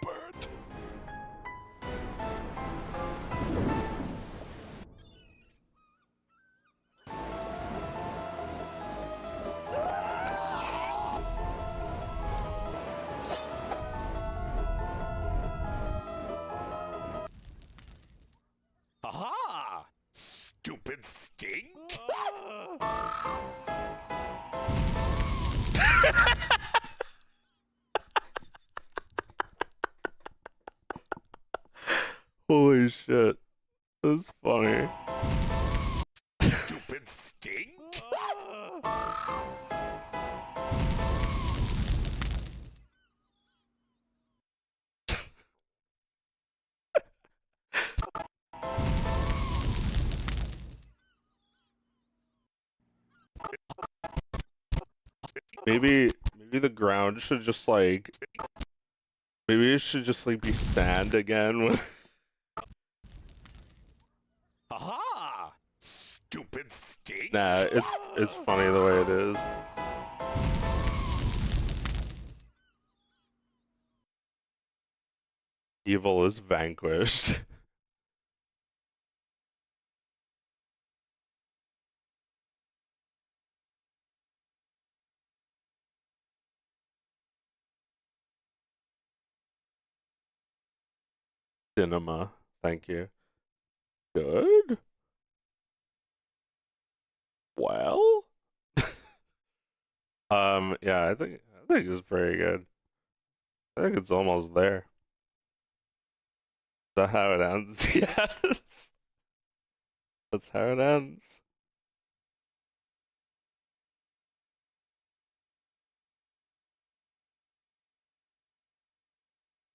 Aha! Stupid stink! Holy shit. That's funny. Stupid stink! Maybe the ground should just like, maybe it should just like be sand again. Aha! Stupid stink! Nah, it's funny the way it is. Evil is vanquished. Cinema. Thank you. Good? Well? Yeah, I think it's pretty good. I think it's almost there. Is that how it ends? Yes. That's how it ends.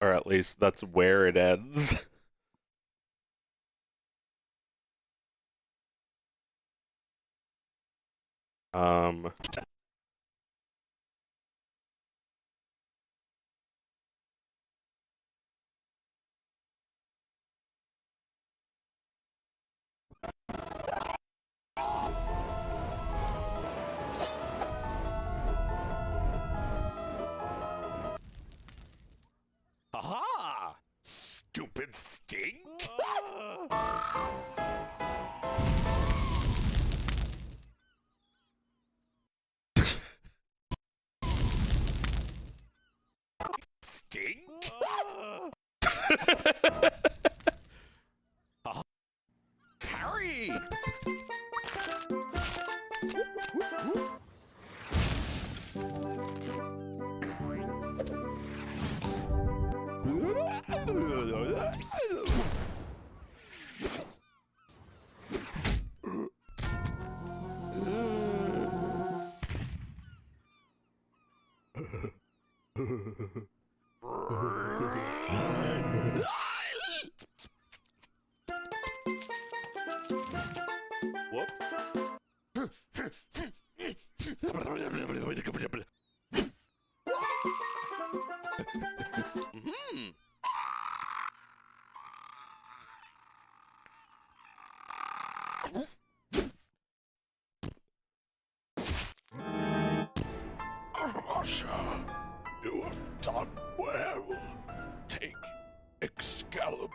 Or at least that's where it ends. Um Aha! Stupid stink! Sting? Harry! Russia, you have done well. Take Excalibur.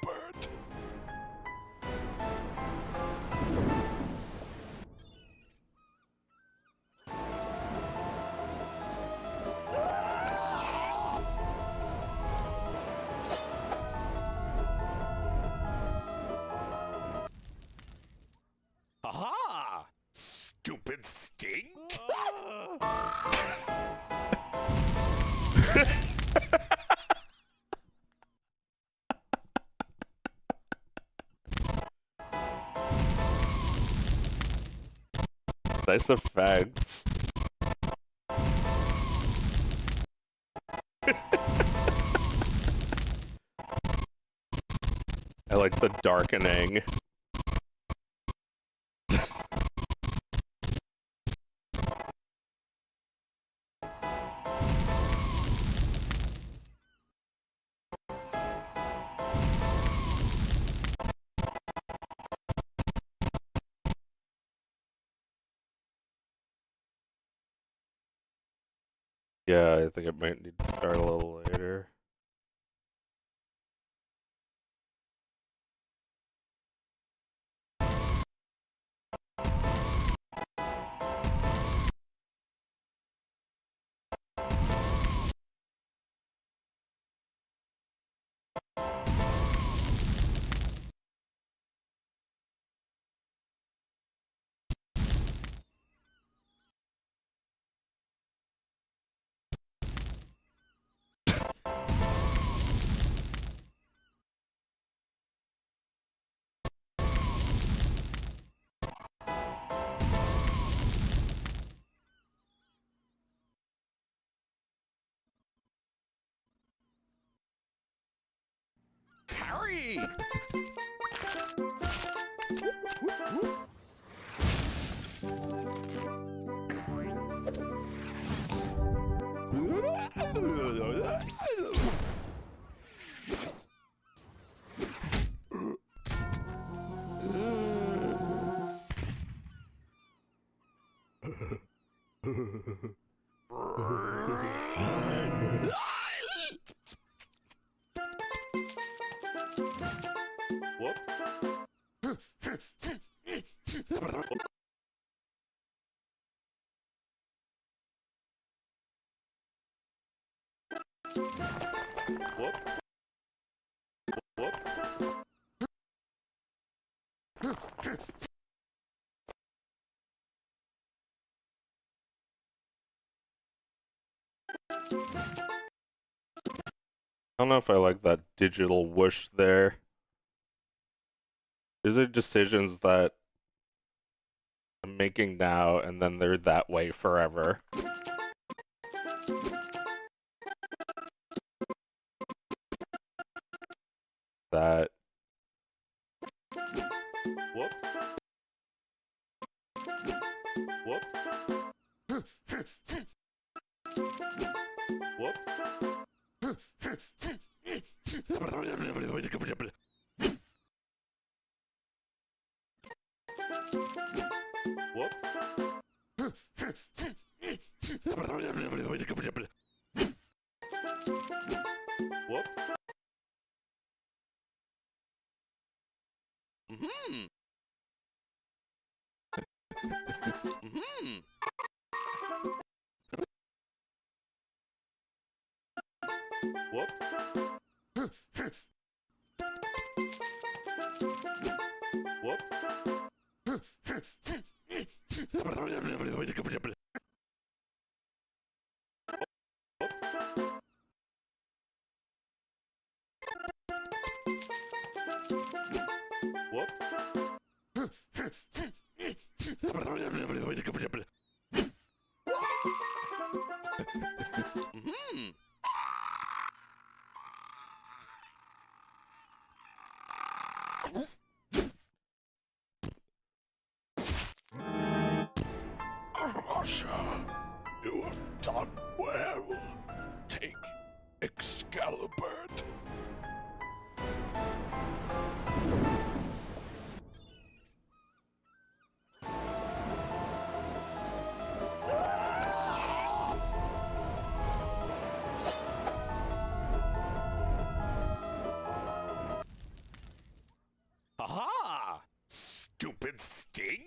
Aha! Stupid stink! nice effects. I like the darkening. Yeah, I think it might need to start a little later. Harry! I don't know if I like that digital whoosh there. These are decisions that I'm making now, and then they're that way forever. That. Whoops. Whoops. Russia, you have done well. Take Excalibur. Aha! Stupid stink!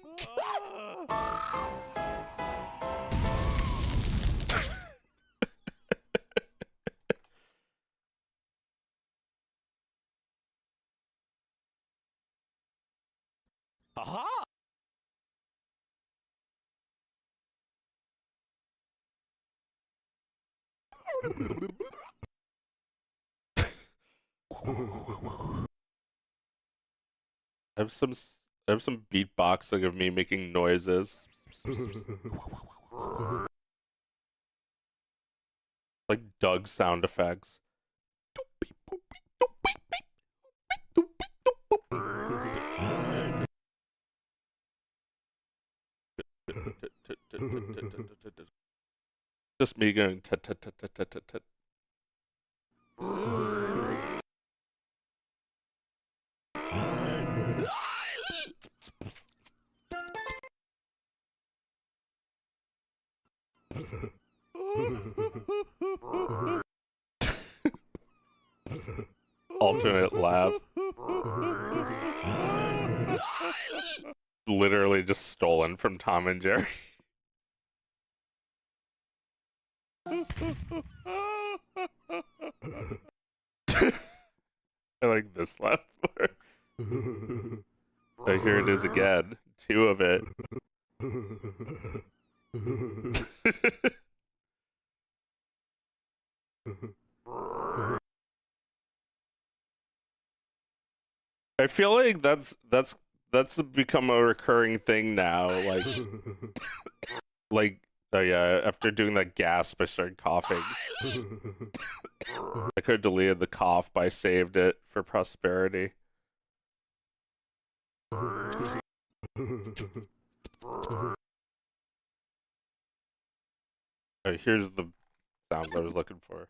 Aha! I have some beatboxing of me making noises. Like Doug sound effects. Just me going tut tut tut tut tut tut tut. Alternate laugh. Literally just stolen from Tom and Jerry. I like this laugh more. Oh, here it is again. Two of it. I feel like that's become a recurring thing now. Like oh yeah, after doing that gasp, I started coughing. I could have deleted the cough, but I saved it for prosperity. Here's the sounds I was looking for.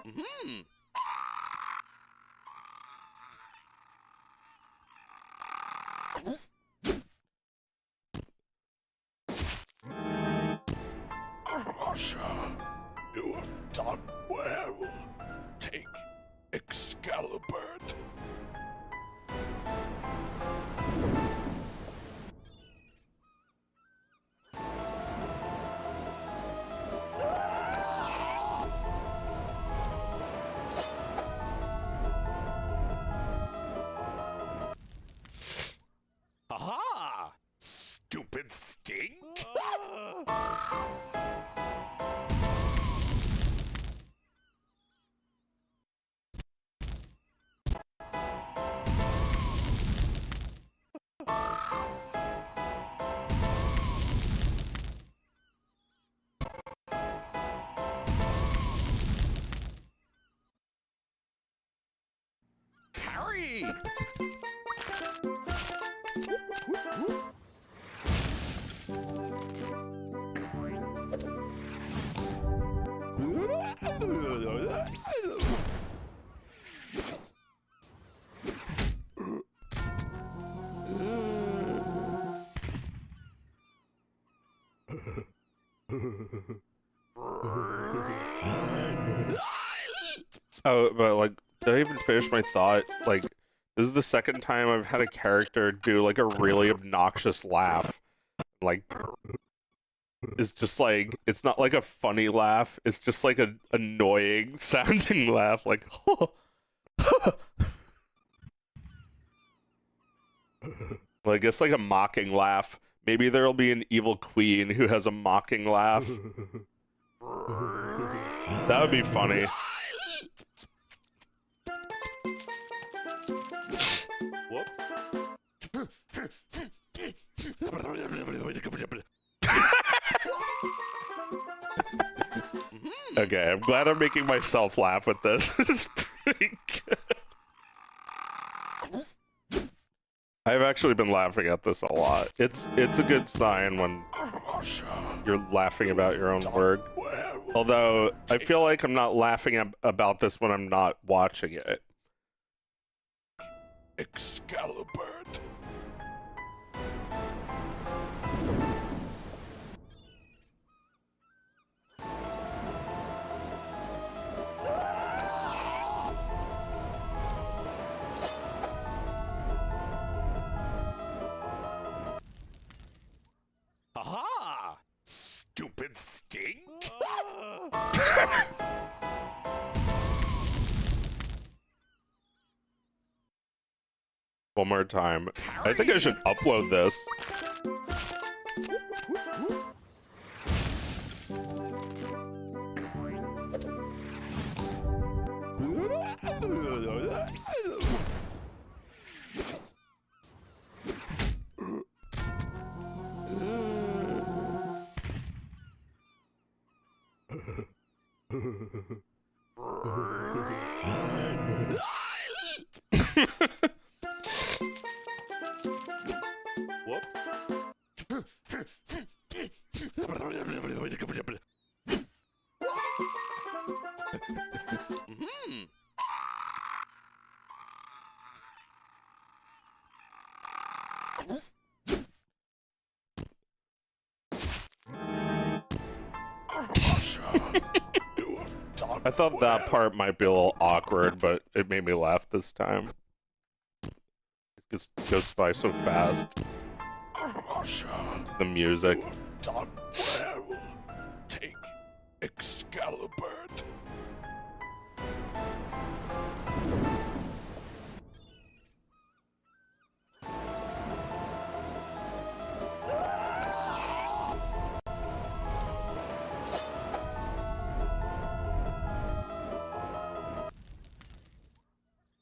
Hmm. Russia, you have done well. Take Excalibur. stupid stink? Harry! Oh, but like, did I even finish my thought? Like, this is the second time I've had a character do like a really obnoxious laugh. Like, it's just like, it's not like a funny laugh. It's just like an annoying sounding laugh. Like, like it's like a mocking laugh. Maybe there'll be an evil queen who has a mocking laugh. That would be funny. Whoops. Okay, I'm glad I'm making myself laugh with this. It's pretty good. I've actually been laughing at this a lot. It's a good sign when you're laughing about your own work. Although, I feel like I'm not laughing about this when I'm not watching it. Excalibur. Aha! Stupid stink! One more time. I think I should upload this. Whoops. I thought that part might be a little awkward, but it made me laugh this time. It just goes by so fast. The music. You have done well. Take Excalibur.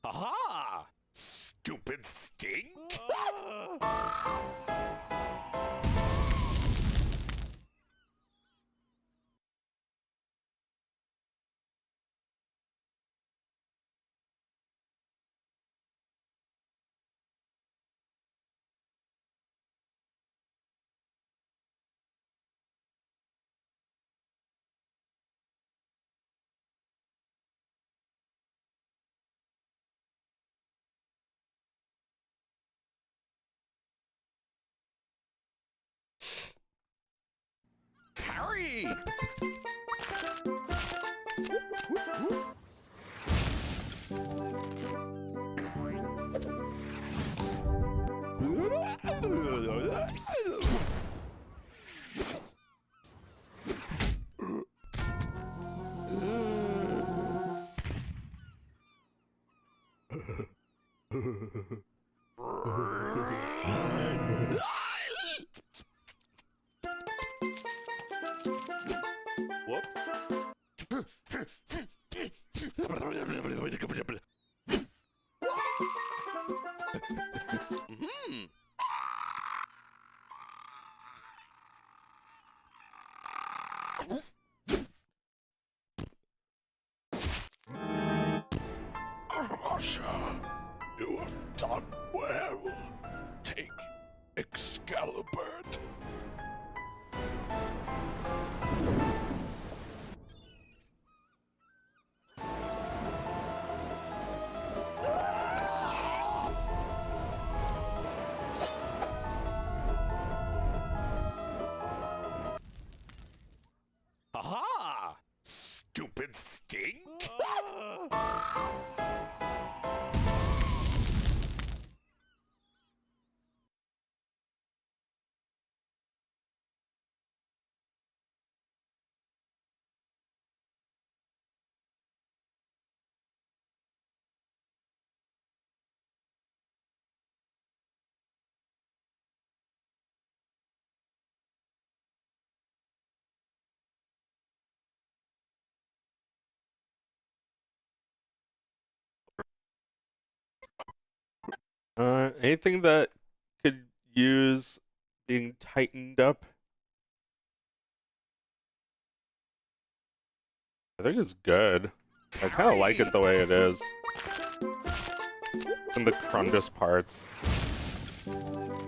Aha! Stupid stink! Harry! Russia, you have done well. Take Excalibur. Aha! Stupid stink! Anything that could use being tightened up? I think it's good. I kind of like it the way it is. And the crundus parts.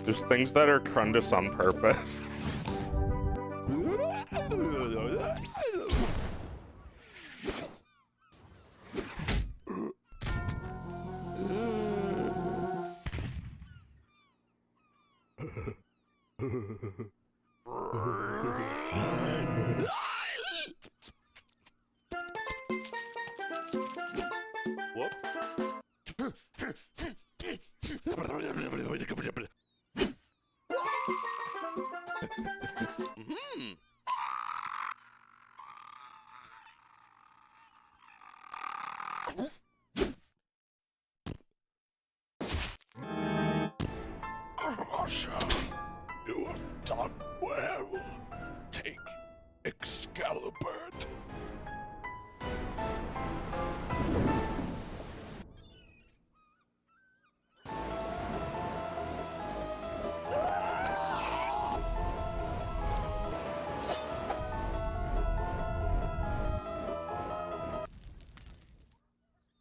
There's things that are crundus on purpose. Russia, you have done well. Take Excalibur.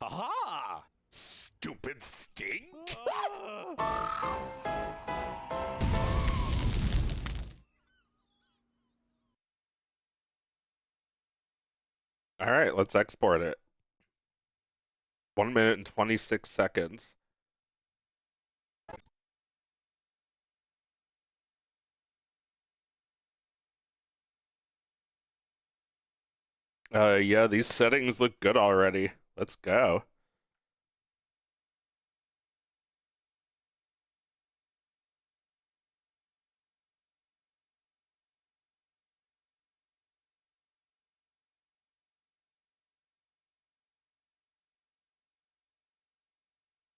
Aha! Stupid stink! All right, let's export it. 1 minute and 26 seconds. Yeah, these settings look good already. Let's go.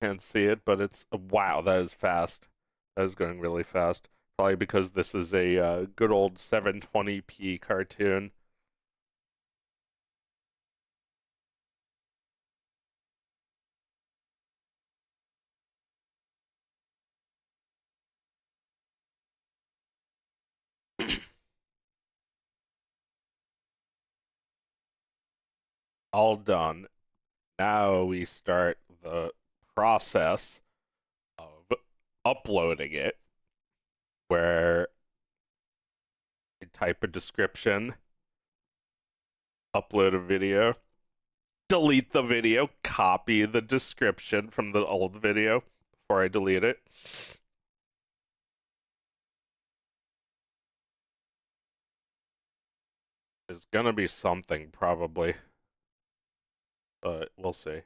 Can't see it, but it's wow, that is fast. That is going really fast. Probably because this is a good old 720p cartoon. All done. Now we start the process of uploading it, where you type a description, upload a video, delete the video, copy the description from the old video before I delete it. There's gonna be something probably, but we'll see.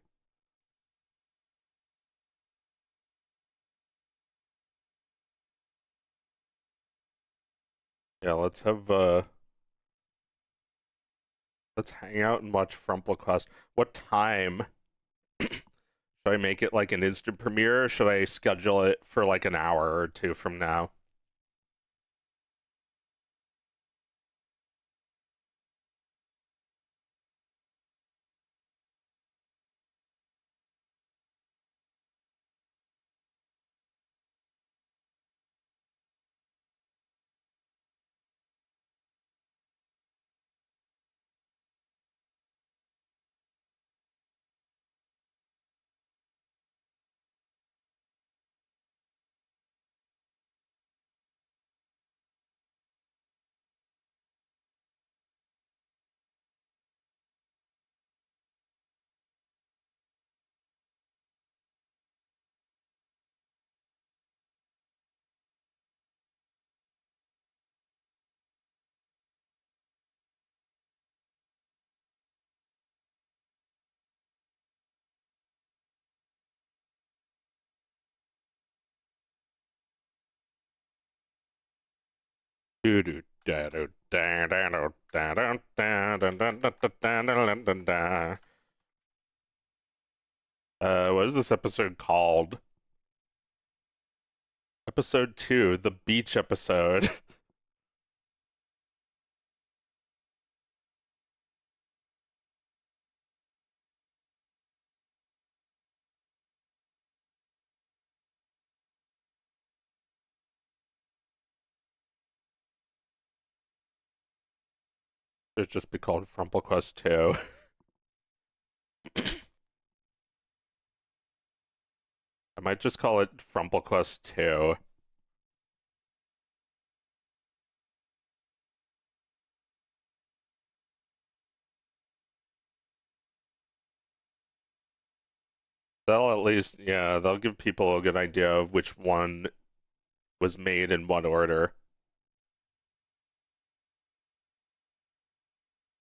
Yeah, let's hang out and watch FrumpleQuest. What time? Should I make it like an instant premiere, or should I schedule it for like an hour or two from now? What is this episode called? Episode 2, the beach episode. Should just be called FrumpleQuest 2. I might just call it FrumpleQuest 2. They'll at least, yeah, they'll give people a good idea of which one was made in what order.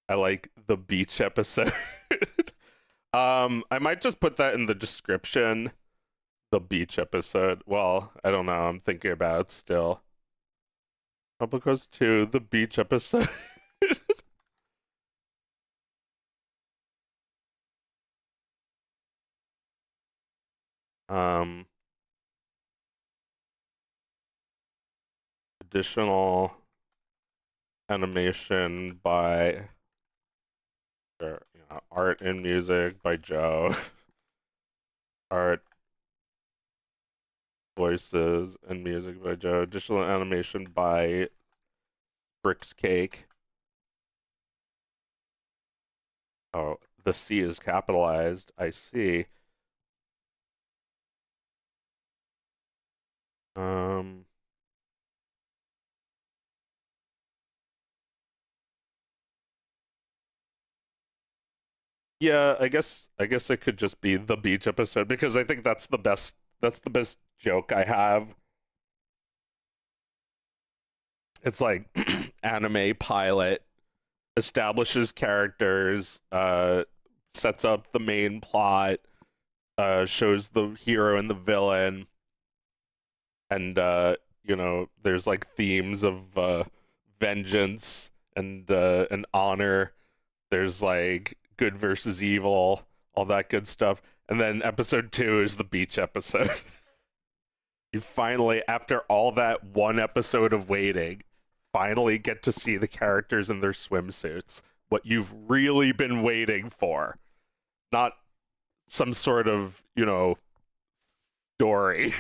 I like the beach episode. I might just put that in the description. The beach episode. Well, I don't know. I'm thinking about it still. Public goes to the beach episode. um, additional animation by art and music by Joe. Art, voices, and music by Joe. Additional animation by Bricks Cake. Oh, the C is capitalized. I see. Yeah, I guess it could just be the beach episode because I think that's the best joke I have. It's like anime pilot establishes characters, sets up the main plot, shows the hero and the villain, and there's like themes of vengeance and honor. There's like good versus evil, all that good stuff. And then episode 2 is the beach episode. You finally, after all that one episode of waiting, finally get to see the characters in their swimsuits. What you've really been waiting for. Not some sort of, story.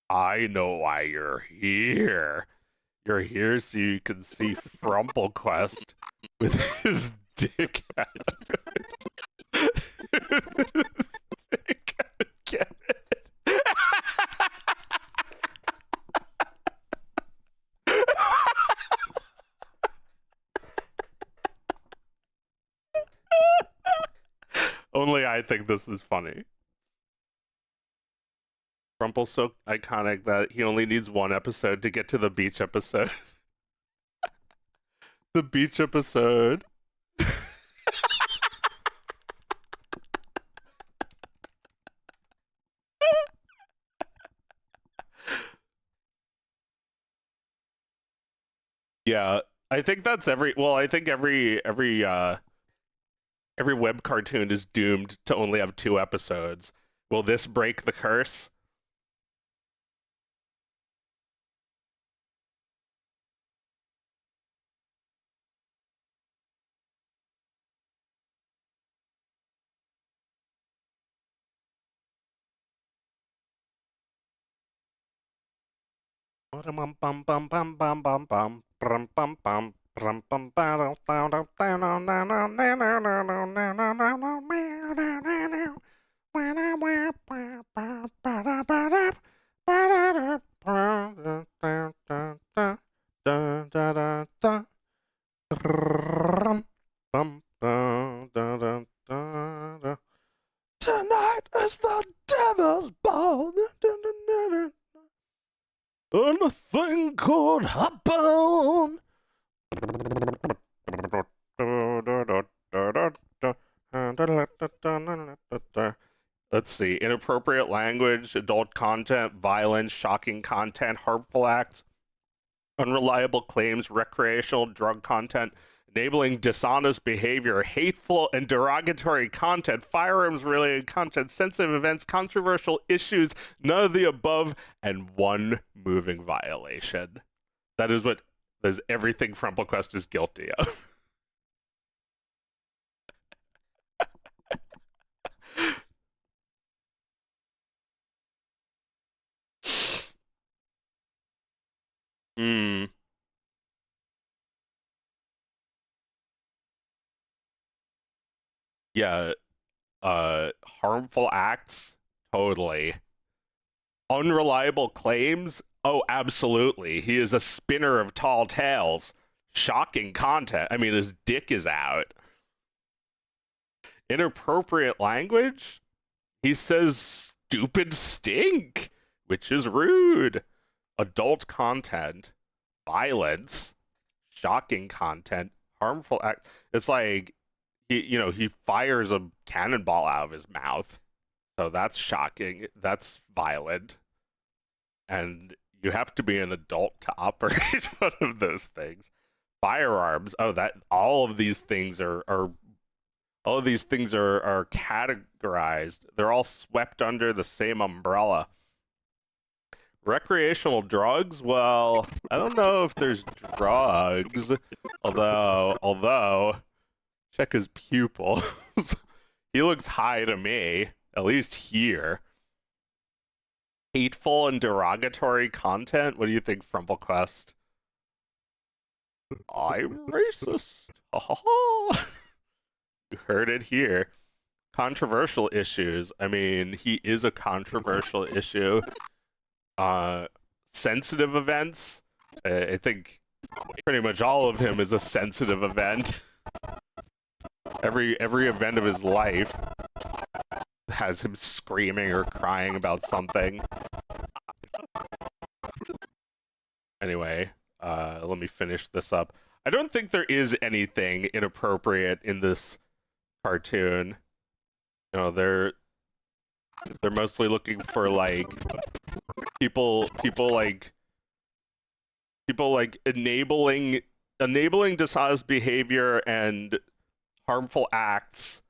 I know why you're here. You're here so you can see FrumpleQuest with his dick out. Dick out, get it? Only I think this is funny. Rumple's so iconic that he only needs one episode to get to the beach episode. The beach episode. Yeah, I think that's I think every web cartoon is doomed to only have 2 episodes. Will this break the curse? Tonight is the devil's ball. Anything could happen. Let's see. Inappropriate language, adult content, violence, shocking content, harmful acts, unreliable claims, recreational drug content, enabling dishonest behavior, hateful and derogatory content, firearms related content, sensitive events, controversial issues, none of the above, and one moving violation. That is everything FrumpleQuest is guilty of. Hmm. Yeah, harmful acts, totally. Unreliable claims, oh, absolutely. He is a spinner of tall tales. Shocking content. I mean, his dick is out. Inappropriate language, he says stupid stink, which is rude. Adult content, violence, shocking content, harmful act. It's like he fires a cannonball out of his mouth. So that's shocking. That's violent. And you have to be an adult to operate one of those things. Firearms. Oh, that all of these things are categorized. They're all swept under the same umbrella. Recreational drugs? Well, I don't know if there's drugs. Although, check his pupils. He looks high to me, at least here. Hateful and derogatory content? What do you think, FrumpleQuest? I'm racist. You heard it here. Controversial issues. I mean, he is a controversial issue. Sensitive events. I think pretty much all of him is a sensitive event. Every event of his life has him screaming or crying about something. Anyway, let me finish this up. I don't think there is anything inappropriate in this cartoon. You know, they're mostly looking for like people like enabling dishonest behavior and harmful acts.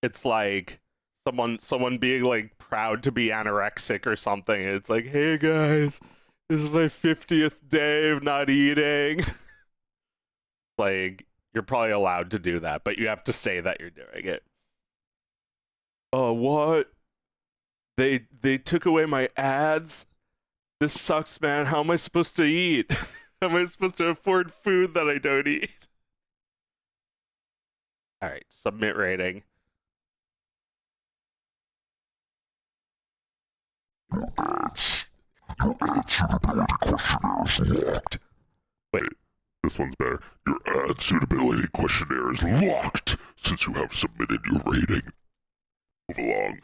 It's like someone being like proud to be anorexic or something. It's like, hey guys, this is my 50th day of not eating. Like, you're probably allowed to do that, but you have to say that you're doing it. What? They took away my ads? This sucks, man. How am I supposed to eat? How am I supposed to afford food that I don't eat? Alright, submit rating. Your ad suitability questionnaire is locked. Wait. This one's better. Your ad suitability questionnaire is locked since you have submitted your rating. Move along.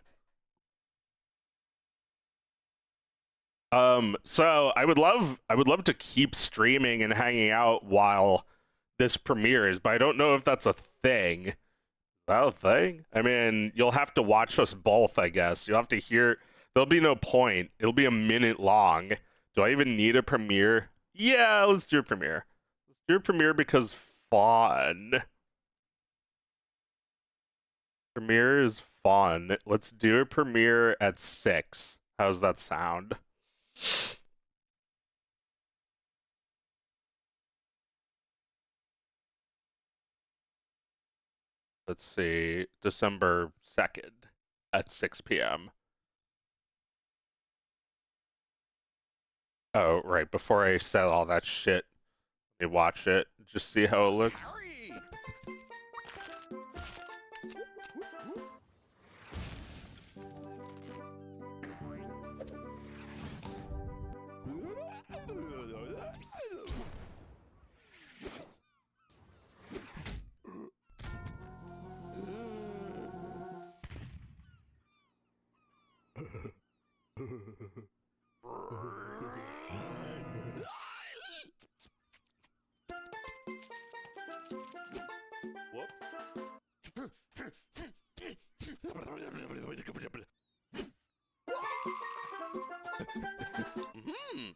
So I would love to keep streaming and hanging out while this premieres, but I don't know if that's a thing. Is that a thing? I mean, you'll have to watch us both, I guess. You'll have to hear. There'll be no point. It'll be a minute long. Do I even need a premiere? Yeah, let's do a premiere. Let's do a premiere because fun. Premiere is fun. Let's do a premiere at 6. How's that sound? Let's see, December 2nd at 6 p.m. Oh, right, before I said all that shit, let me watch it, just see how it looks. Hmm.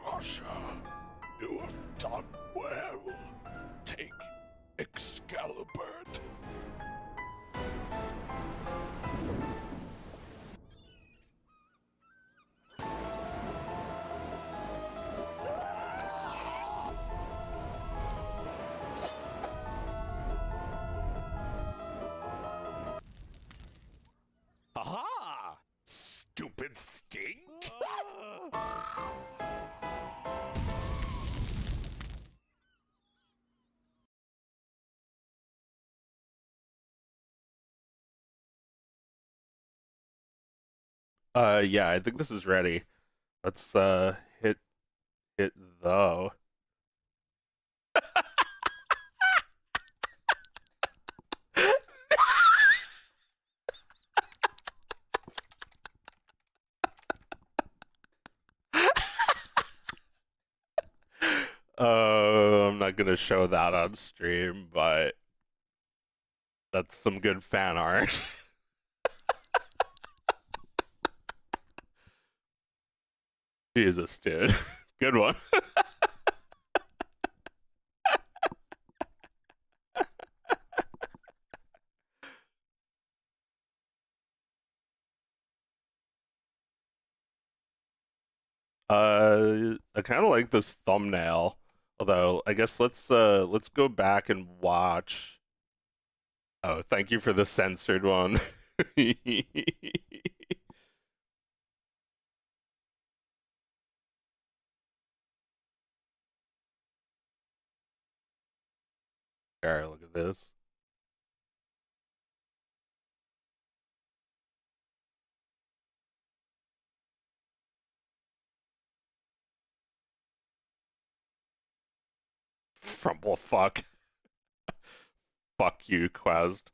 Russia, you have done well. Take Excalibur. Aha! Stupid stink! Yeah, I think this is ready. Let's hit though. I'm not gonna show that on stream, but that's some good fan art. Jesus, dude. Good one. I kind of like this thumbnail. Although, I guess let's go back and watch. Oh, thank you for the censored one. Alright, look at this. Frumple fuck. Fuck you, Quest.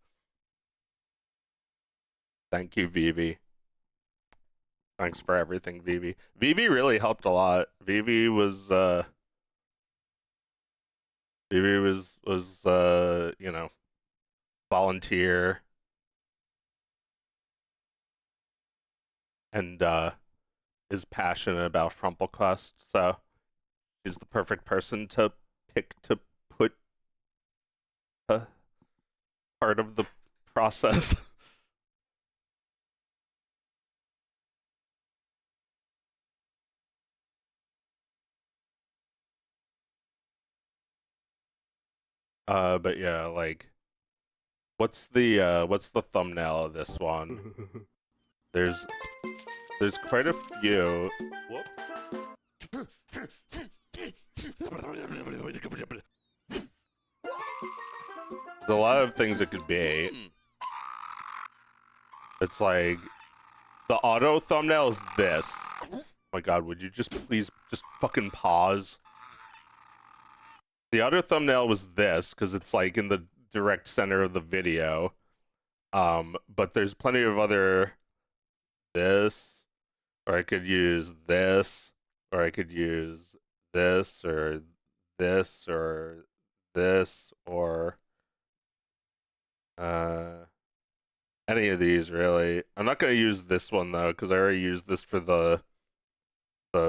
Thank you, Vivi. Thanks for everything, Vivi. Vivi really helped a lot. Vivi was you know, volunteer and is passionate about FrumpleQuest, so she's the perfect person to pick to put a part of the process. But yeah, like what's the thumbnail of this one? There's quite a few. Whoops. There's a lot of things it could be. It's like the auto thumbnail is this. Oh my god, would you just please just fucking pause? The auto thumbnail was this because it's like in the direct center of the video. But there's plenty of other this, or I could use this, or I could use this, or this, or this, or uh any of these really. I'm not gonna use this one though, because I already used this for the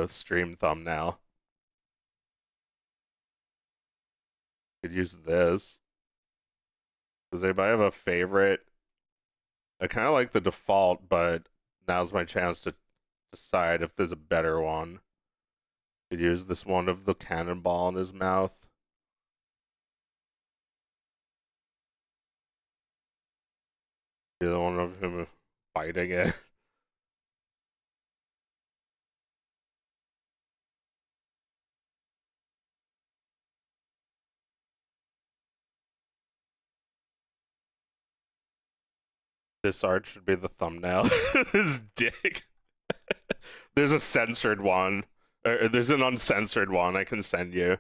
stream thumbnail. Could use this. Does anybody have a favorite? I kind of like the default, but now's my chance to decide if there's a better one. Could use this one of the cannonball in his mouth. The other one of him fighting it. This art should be the thumbnail. His dick. There's a censored one. There's an uncensored one I can send you.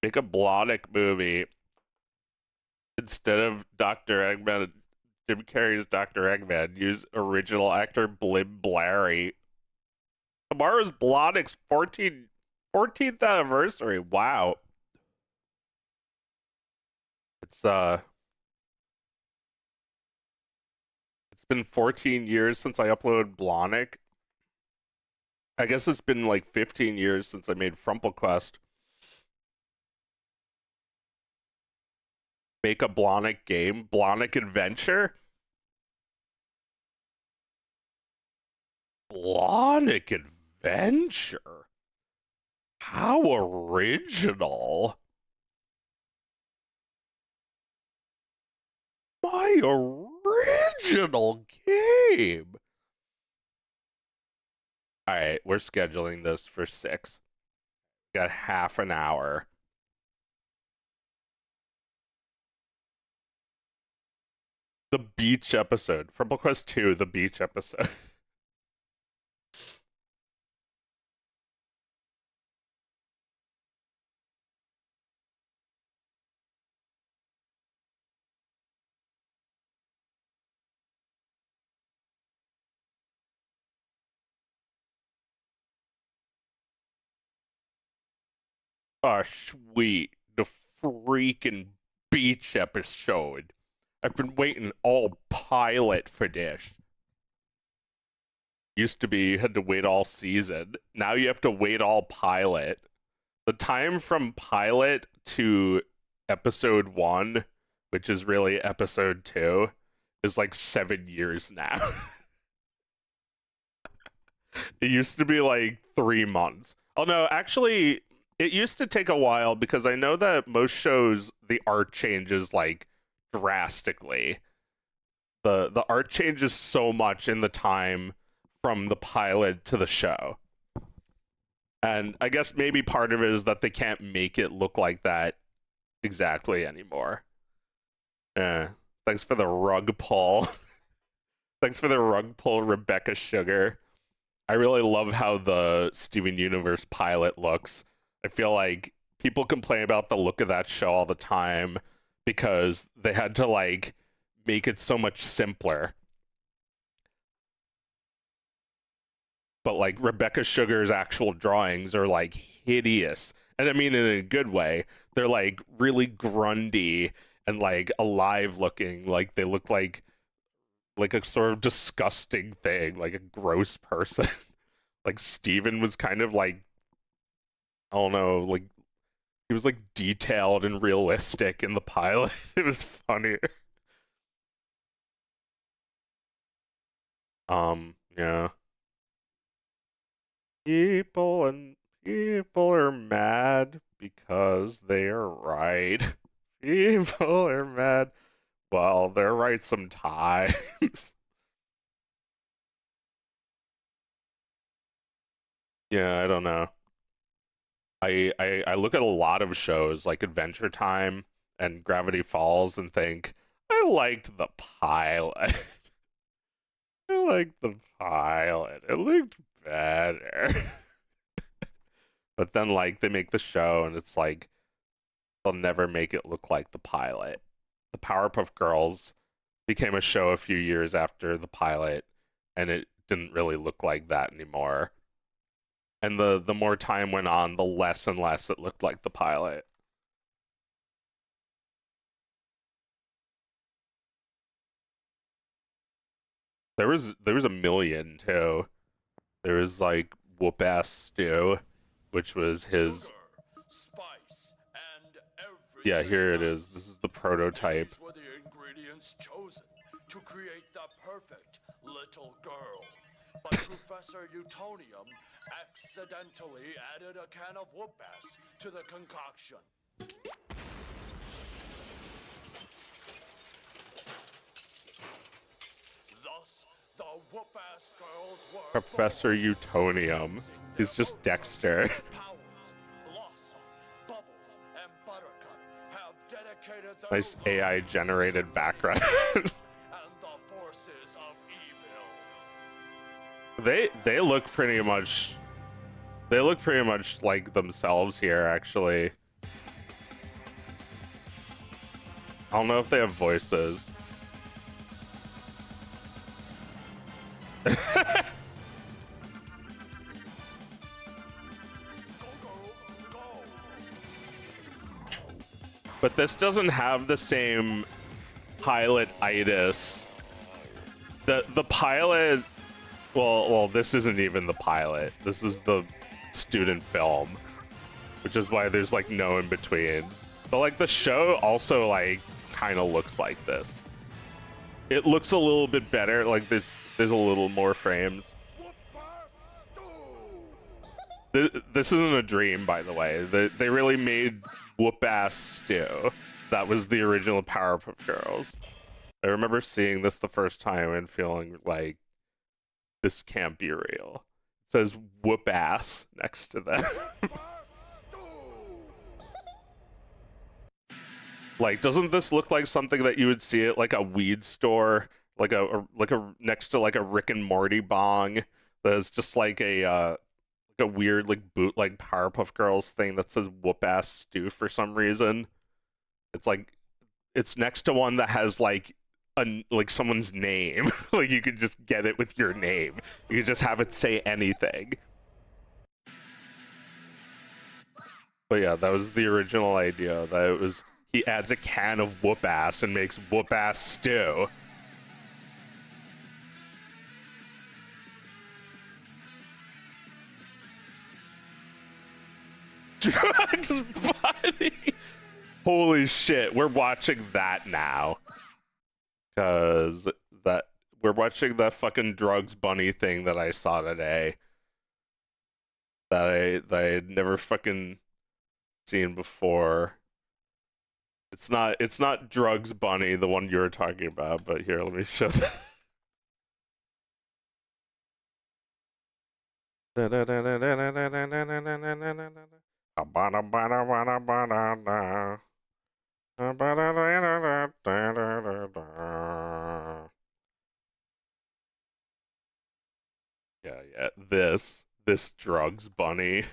Make a Blonic movie. Instead of Dr. Eggman, Jim Carrey's Dr. Eggman, use original actor Blim Blairy. Tomorrow's Blahnik's 14th anniversary. Wow. It's been 14 years since I uploaded Blahnik. I guess it's been like 15 years since I made FrumpleQuest. Make a Blahnik game, Blahnik Adventure. Blahnik Adventure. How original. My original game. All right, we're scheduling this for 6. Got half an hour. The beach episode. FrumpleQuest 2, the beach episode. Oh, sweet. The freaking beach episode. I've been waiting all pilot for this. Used to be you had to wait all season. Now you have to wait all pilot. The time from pilot to episode 1, which is really episode 2, is like 7 years now. It used to be like 3 months. Oh no, actually, it used to take a while because I know that most shows, the art changes like drastically. The art changes so much in the time from the pilot to the show. And I guess maybe part of it is that they can't make it look like that exactly anymore. Thanks for the rug pull. Thanks for the rug pull, Rebecca Sugar. I really love how the Steven Universe pilot looks. I feel like people complain about the look of that show all the time because they had to like make it so much simpler. But like Rebecca Sugar's actual drawings are like hideous. And I mean in a good way. They're like really grungy and like alive looking. Like they look like a sort of disgusting thing, like a gross person. Like Steven was kind of like, I don't know, like he was like detailed and realistic in the pilot. It was funny. Yeah. People are mad because they are right. People are mad. Well, they're right sometimes. Yeah, I don't know. I look at a lot of shows like Adventure Time and Gravity Falls and think, I liked the pilot. I liked the pilot. It looked better. But then like they make the show and it's like they'll never make it look like the pilot. The Powerpuff Girls became a show a few years after the pilot and it didn't really look like that anymore. And the more time went on, the less and less it looked like the pilot. There was a million too. There was like Whoop Ass Stew, which was his. Sugar, spice, and Yeah, here it else. is. This is the prototype. These were the ingredients chosen to create the perfect little girl. But Professor Utonium accidentally added a can of whoop-ass to the concoction. Thus, the whoop-ass girls were Professor Utonium. He's just Dexter. Powers, Blossom, Bubbles, and Buttercup have dedicated their Nice AI generated background. and the forces of evil. They look pretty much. They look pretty much like themselves here, actually. I don't know if they have voices. But this doesn't have the same pilot-itis. The pilot, well, this isn't even the pilot. This is the student film, which is why there's like no in-betweens. But like the show also like kind of looks like this. It looks a little bit better. Like there's a little more frames. This isn't a dream, by the way. They really made whoop-ass stew. That was the original Powerpuff Girls. I remember seeing this the first time and feeling like, this can't be real. It says whoop-ass next to that. Like, doesn't this look like something that you would see at like a weed store? Like a next to like a Rick and Morty bong? That's just like a weird like bootleg Powerpuff Girls thing that says whoop ass stew for some reason. It's like it's next to one that has like someone's name. Like you could just get it with your name. You could just have it say anything. But yeah, that was the original idea. That it was he adds a can of whoop ass and makes whoop ass stew. Drugs Bunny. Holy shit, we're watching that now. Cause we're watching that fucking Drugs Bunny thing that I saw today. That I had never fucking seen before. It's not Drugs Bunny, the one you were talking about, but here, let me show that. Yeah, this Drugs Bunny.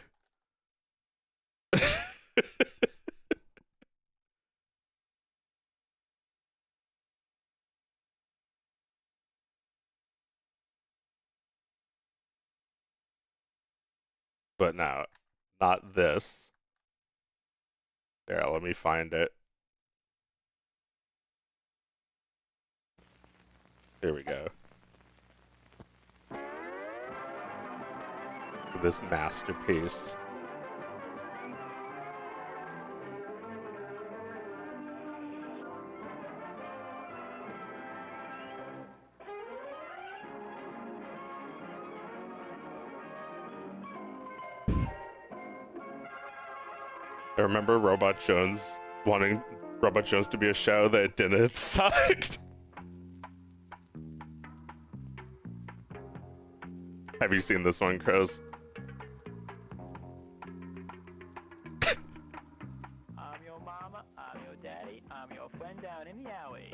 But no, not this. There, let me find it. Here we go. This masterpiece. I remember Robot Jones wanting Robot Jones to be a show that didn't. It sucked. Have you seen this one, Crows? I'm your mama, I'm your daddy, I'm your friend down in the alley.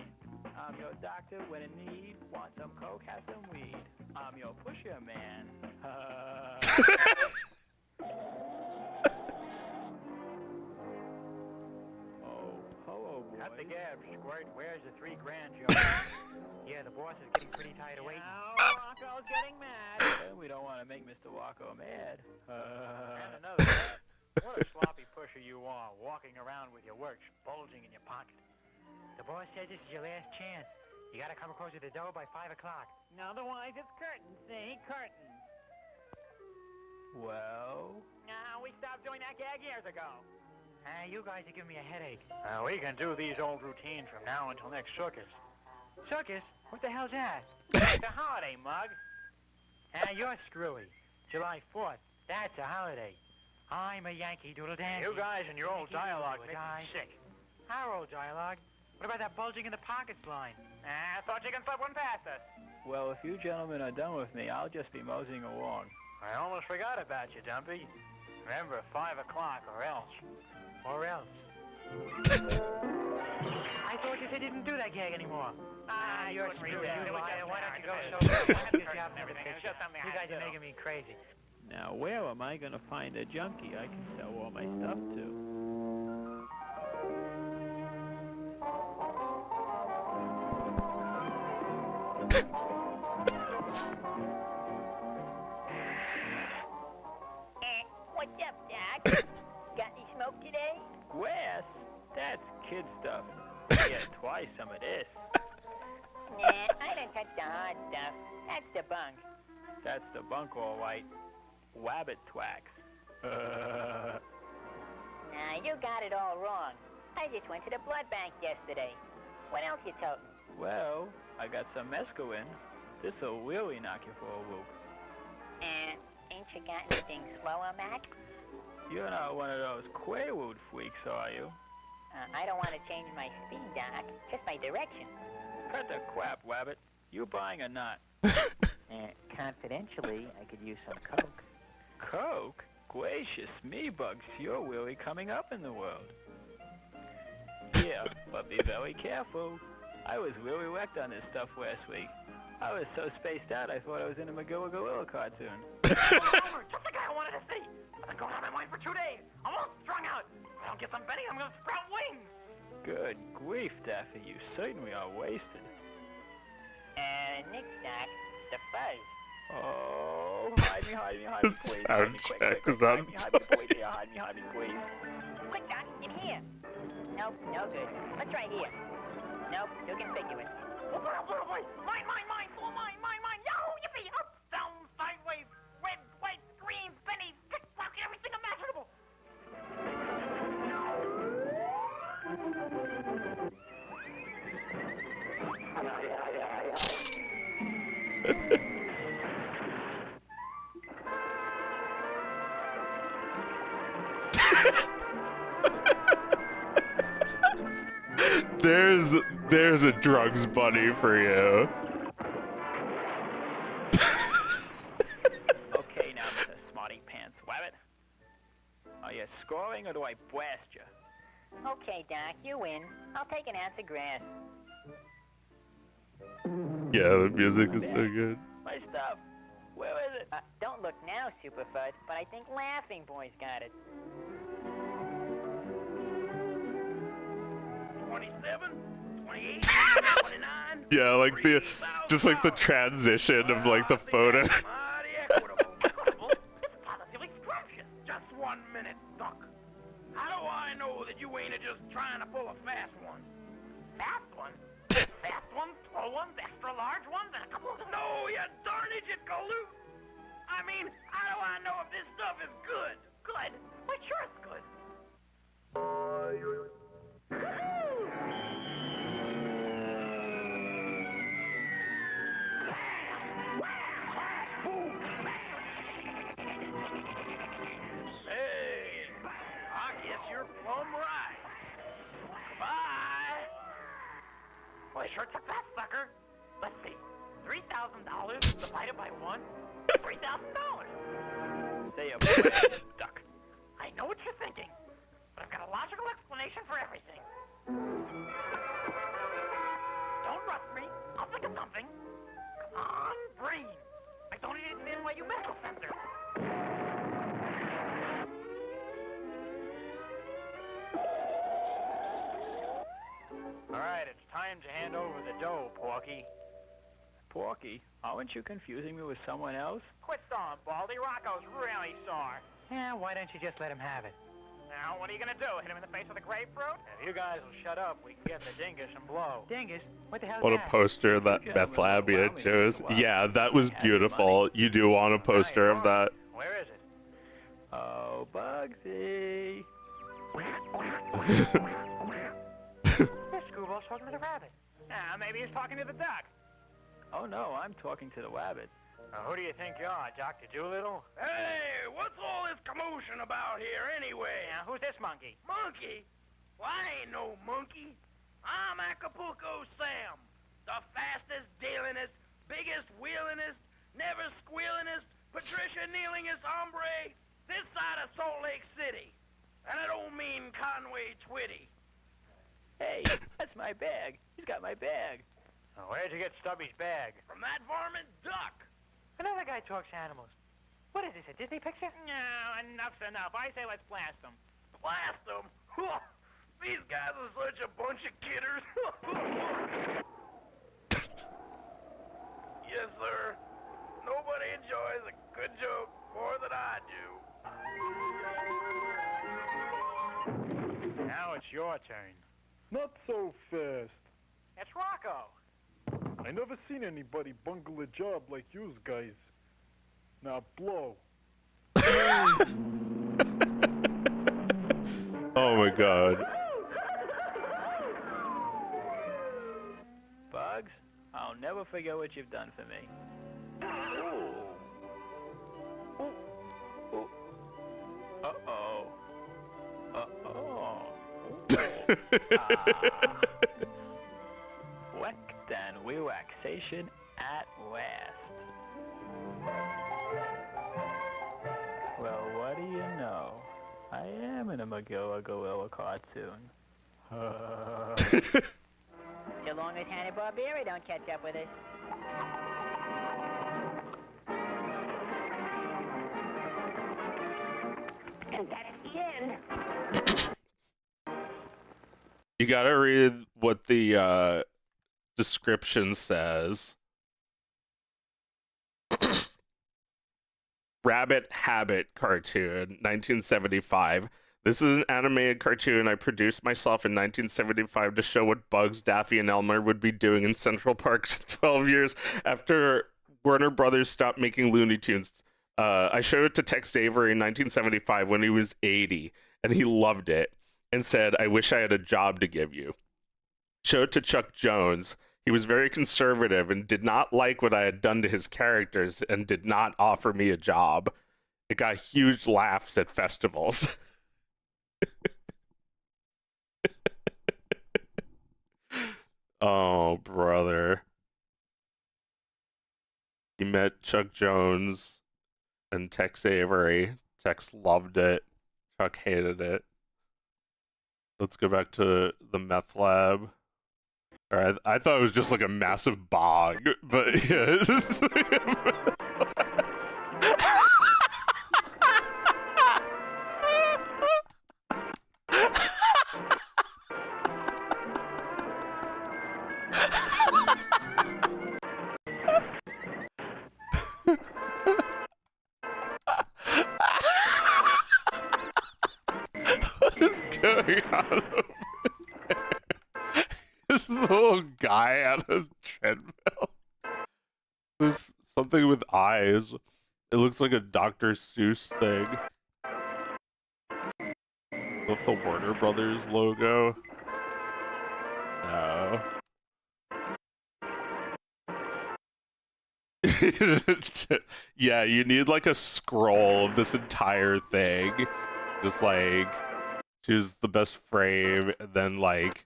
I'm your doctor when in need, want some coke, have some weed. I'm your pusher man. Oh, boy. At the gab, Squirt, where's the $3 grand job? Yeah, the boss is getting pretty tired of waiting. Now Rocco's getting mad. We don't want to make Mr. Rocco mad. And another thing, what a sloppy pusher you are, walking around with your work bulging in your pocket. The boss says this is your last chance. You gotta come across to the dough by 5 o'clock. Otherwise, it's curtains, see? Curtains. Well? Nah, we stopped doing that gag years ago. You guys are giving me a headache. We can do these old routines from now until next circus. Circus? What the hell's that? It's a holiday, mug. You're screwy. July 4th, that's a holiday. I'm a Yankee Doodle Dandy. You guys and your old dialogue make me sick. Our old dialogue? What about that bulging in the pockets line? I thought you can put one past us. Well, if you gentlemen are done with me, I'll just be moseying along. I almost forgot about you, Dumpy. Remember, 5 o'clock or else. Or else. I thought you said you didn't do that gag anymore. You're screwed. Why don't you go so good job in everything? You guys are making me crazy. Now, where am I gonna find a junkie I can sell all my stuff to? What's up, Doc? Got any smoke today? Wes, that's kid stuff. Yeah, twice some of this. Nah, I don't touch the hard stuff. That's the bunk. That's the bunk, all right. Wabbit twacks. Nah, you got it all wrong. I just went to the blood bank yesterday. What else you toting? Well, I got some mescaline. This'll really knock you for a loop. Ain't you got anything slower, Mac? You're not one of those Quaalude freaks, are you? I don't want to change my speed, Doc. Just my direction. Cut the crap, Wabbit. You buying or not? Confidentially, I could use some coke. Coke? Gracious me, Bugs, you're really coming up in the world. Yeah, but be very careful. I was really wrecked on this stuff last week. I was so spaced out, I thought I was in a McGilla Gorilla cartoon. Just the guy I wanted to see. I've been going on my mind for 2 days. I'm all strung out. If I don't get some Benny, I'm gonna sprout wings. Good grief, Daffy, you certainly are wasted. Next, Doc, the fuzz. Oh, hide me, please. Sound Quick, check quick, is hide on. me, boy, dear, hide me, please. Quick, Doc, in here. Nope, no good. Let's try here. Nope, too conspicuous. Oh, boy. Mine. Oh, mine. Yahoo, yippee. Up, down, sideways, red, white, green, Benny, pickpock, everything imaginable. There's a drugs buddy for you. Okay, now, Mr. Smarty Pants Wabbit. Are you scoring or do I blast you? Okay, Doc, you win. I'll take an ounce of grass. Yeah, the music is so good. My stuff. Where is it? Don't look now, Superfuzz, but I think Laughing Boy's got it. 27, 28, 29. Yeah, like just like the transition of like the photo. Mighty equitable. It's positively scrumptious. Just 1 minute, Duck. How do I know that you ain't just trying to pull a fast one? Fast one? Fast ones, slow ones, extra large ones, and a couple of them? No, you darnaged galoot! I mean, how do I know if this stuff is good? Good? Why, sure it's good. Hey, I guess you're plumb right. Bye. Well, I sure took that sucker. Let's see. $3,000 divided by 1? $3,000. Say a prayer, Duck. I know what you're thinking, but I've got a logical explanation for everything. Don't rush me. I'll think of something. Come on, brain. I don't need it to NYU medical center. All right, it's time to hand over the dough, Porky. Porky, aren't you confusing me with someone else? Quit stalling, Baldy. Rocco's really sore. Yeah, why don't you just let him have it? Now, what are you gonna do? Hit him in the face with a grapefruit? If you guys will shut up, we can get the dingus and blow. Dingus? What the hell's What a that? poster that You Beth gotta Labia allow me chose. to, Yeah, that was beautiful. You do want a poster of that. Where is it? Oh, Bugsy. This screwball's talking to the rabbit. Maybe he's talking to the duck. Oh, no, I'm talking to the wabbit. Who do you think you are, Dr. Doolittle? Hey, what's all this commotion about here anyway? Now, who's this monkey? Monkey? Well, I ain't no monkey. I'm Acapulco Sam, the fastest, dealingest, biggest, wheelingest, never squealingest, Patricia kneelingest hombre this side of Salt Lake City. And I don't mean Conway Twitty. Hey, that's my bag. He's got my bag. Where'd you get Stubby's bag? From that varmint duck. Another guy talks animals. What is this, a Disney picture? No, enough's enough. I say let's blast them. Blast them? These guys are such a bunch of kidders. it's your turn. Not so fast. It's Rocco. I never seen anybody bungle a job like yous guys. Now blow. Oh my god. Bugs, I'll never forget what you've done for me. Uh-oh. Uh-oh. Whacked and relaxation at last. Well, what do you know? I am in a Magilla Gorilla cartoon. So long as Hanna-Barbera don't catch up with us. And that's the end. You gotta read what the description says. Rabbit Habit cartoon, 1975. This is an animated cartoon I produced myself in 1975 to show what Bugs, Daffy, and Elmer would be doing in Central Park 12 years after Warner Brothers stopped making Looney Tunes. I showed it to Tex Avery in 1975 when he was 80, and he loved it and said, "I wish I had a job to give you." Showed it to Chuck Jones. He was very conservative and did not like what I had done to his characters and did not offer me a job. It got huge laughs at festivals. Oh, brother. He met Chuck Jones and Tex Avery. Tex loved it. Chuck hated it. Let's go back to the meth lab. Alright, I thought it was just like a massive bog, but yeah. What is going on over there? This little guy on a treadmill. There's something with eyes. It looks like a Dr. Seuss thing. Is that the Warner Brothers logo? No. Yeah, you need like a scroll of this entire thing. Just like choose the best frame and then like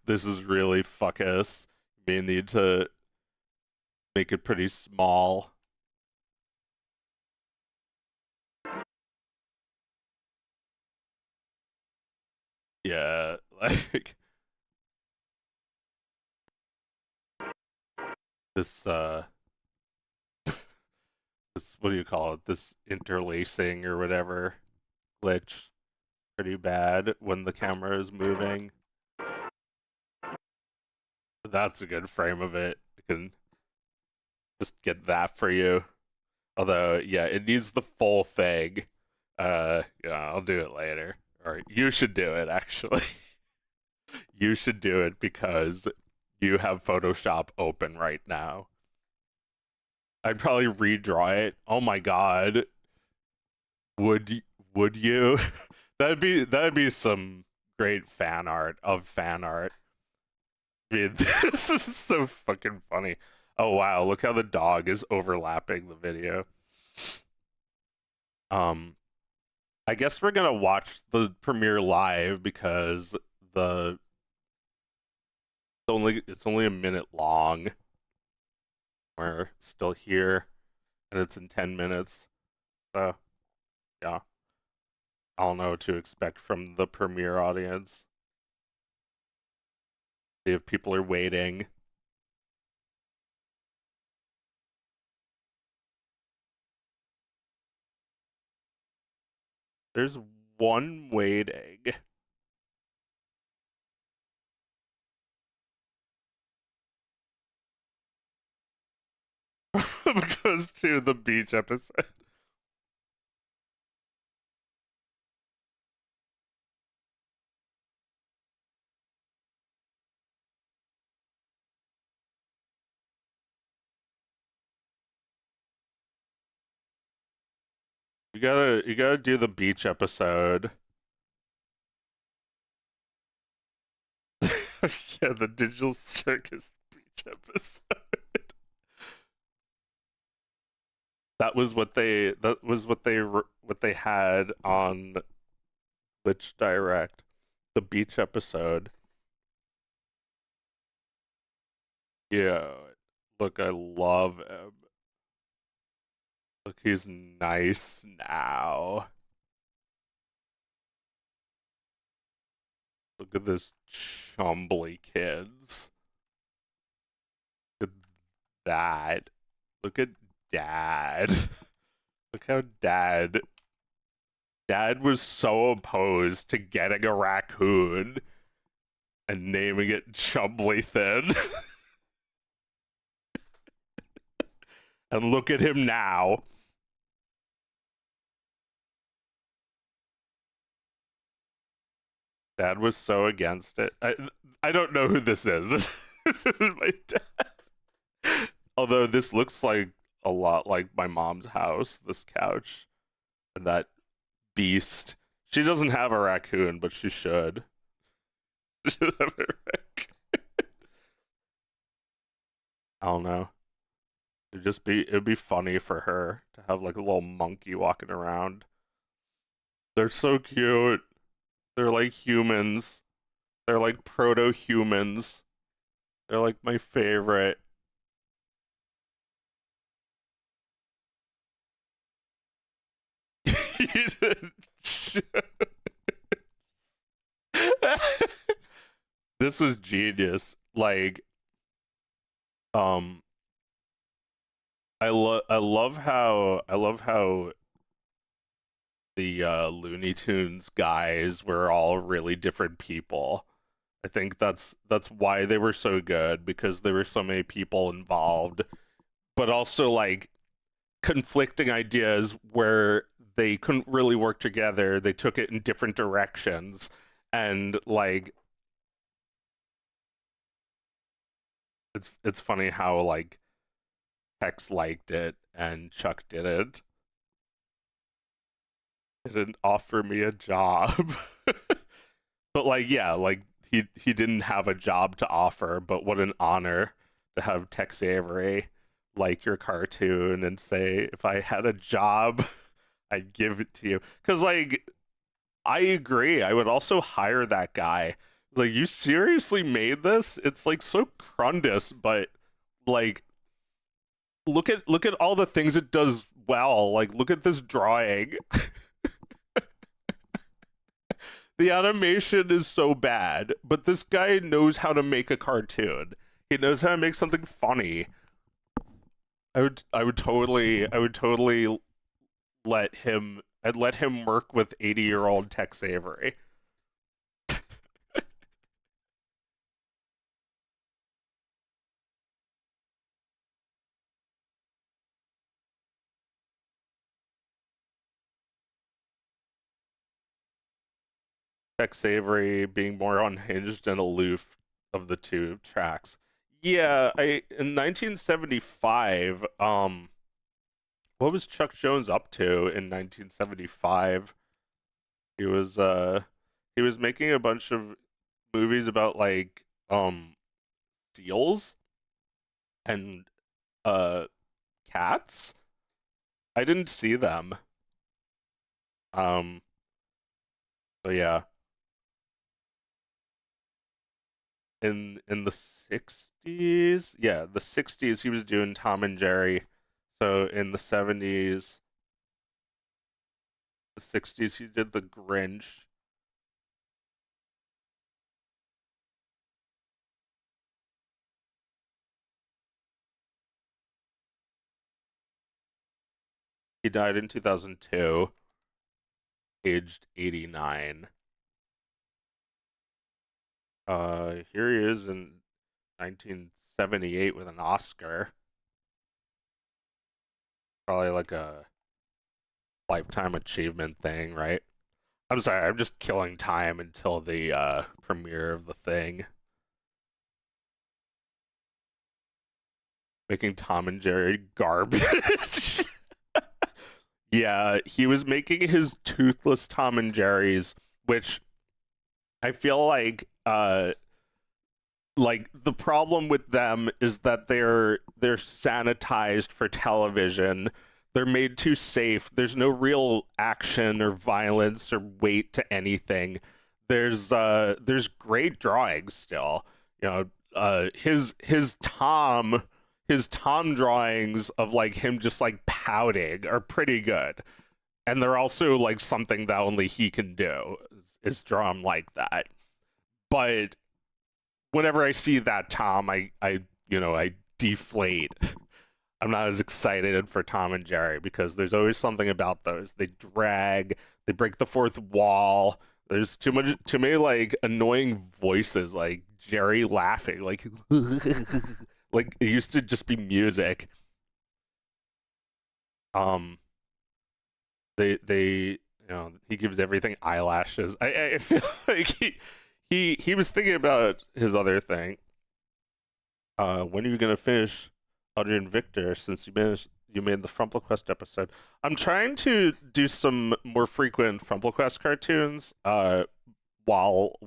this is really fuckus. You may need to make it pretty small. Yeah, like this this, what do you call it? This interlacing or whatever glitch. Pretty bad when the camera is moving. That's a good frame of it. I can just get that for you. Although, yeah, it needs the full thing. Yeah, I'll do it later. Or you should do it, actually. You should do it because you have Photoshop open right now. I'd probably redraw it. Oh my god. Would you? That'd be some great fan art of fan art. I mean, this is so fucking funny. Oh wow, look how the dog is overlapping the video. I guess we're gonna watch the premiere live because it's only a minute long. We're still here, and it's in 10 minutes. So, yeah. I don't know what to expect from the premiere audience. See if people are waiting. There's one waiting. Goes to the beach episode. You gotta do the beach episode. Yeah, the digital circus beach episode. What they had on Glitch Direct, the beach episode. Yeah, look, I love him. Look, he's nice now. Look at this chumbly kids. Look at that. Look at Dad. Look how Dad was so opposed to getting a raccoon and naming it Chumbly Thin. And look at him now. Dad was so against it. I don't know who this is. This isn't my dad. Although this looks like a lot like my mom's house, this couch. And that beast. She doesn't have a raccoon, but she should. She should have a raccoon. I don't know. It'd be funny for her to have like a little monkey walking around. They're so cute. They're like humans. They're like proto-humans. They're like my favorite. You didn't This was genius. Like, I love how the Looney Tunes guys were all really different people. I think that's why they were so good, because there were so many people involved, but also like conflicting ideas where they couldn't really work together. They took it in different directions, and like it's funny how like Tex liked it and Chuck didn't. He didn't offer me a job. But like, yeah, like he didn't have a job to offer, but what an honor to have Tex Avery like your cartoon and say, if I had a job, I'd give it to you. Because like, I agree, I would also hire that guy. Like, you seriously made this? It's like so crundus, but like, look at all the things it does well. Like, look at this drawing. The animation is so bad, but this guy knows how to make a cartoon. He knows how to make something funny. I would totally let him work with 80-year-old Tex Avery. Tex Avery being more unhinged and aloof of the two tracks. Yeah, in 1975, what was Chuck Jones up to in 1975? He was making a bunch of movies about like seals and cats. I didn't see them. So yeah. In the 60s, yeah, the 60s he was doing Tom and Jerry. So in the 70s, the 60s he did the Grinch. He died in 2002, aged 89. Here he is in 1978 with an Oscar. Probably like a lifetime achievement thing, right? I'm sorry, I'm just killing time until the premiere of the thing. Making Tom and Jerry garbage. Yeah, he was making his toothless Tom and Jerry's, which I feel like the problem with them is that they're sanitized for television. They're made too safe. There's no real action or violence or weight to anything. There's great drawings still. You know, his Tom drawings of like him just like pouting are pretty good. And they're also like something that only he can do is draw him like that. But whenever I see that Tom, I deflate. I'm not as excited for Tom and Jerry because there's always something about those. They drag, they break the fourth wall. There's too many like annoying voices, like Jerry laughing, like like it used to just be music. They he gives everything eyelashes. I feel like he was thinking about his other thing. When are you gonna finish Audrey and Victor, since you made the FrumpleQuest episode? I'm trying to do some more frequent FrumpleQuest cartoons while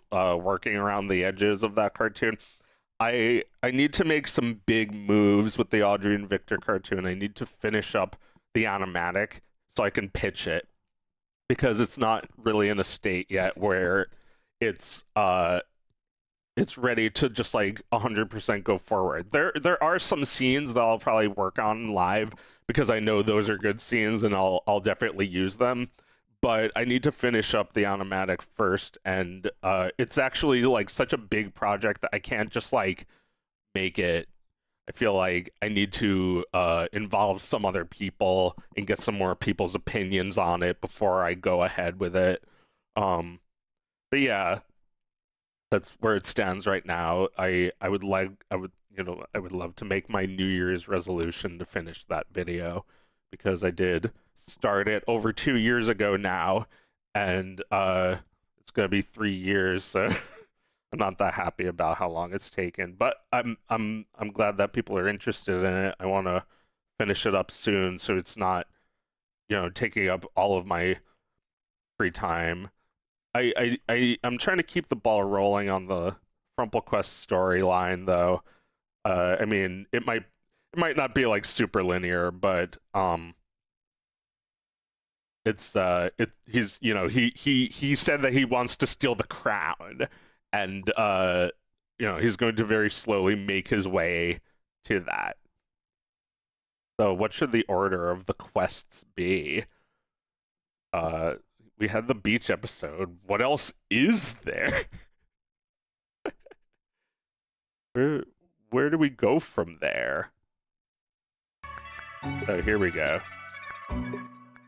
working around the edges of that cartoon. I need to make some big moves with the Audrey and Victor cartoon. I need to finish up the animatic so I can pitch it, because it's not really in a state yet where it's ready to just like 100% go forward. There are some scenes that I'll probably work on live because I know those are good scenes and I'll definitely use them. But I need to finish up the animatic first, and it's actually like such a big project that I can't just like make it. I feel like I need to involve some other people and get some more people's opinions on it before I go ahead with it. But yeah, that's where it stands right now. I would love to make my New Year's resolution to finish that video, because I did start it over 2 years ago now, and it's gonna be 3 years, so I'm not that happy about how long it's taken. But I'm glad that people are interested in it. I want to finish it up soon, so it's not, taking up all of my free time. I'm trying to keep the ball rolling on the FrumpleQuest storyline, though. I mean, it might not be like super linear, but it's he's he said that he wants to steal the crown, and he's going to very slowly make his way to that. So what should the order of the quests be? We had the beach episode. What else is there? Where do we go from there? Oh, here we go.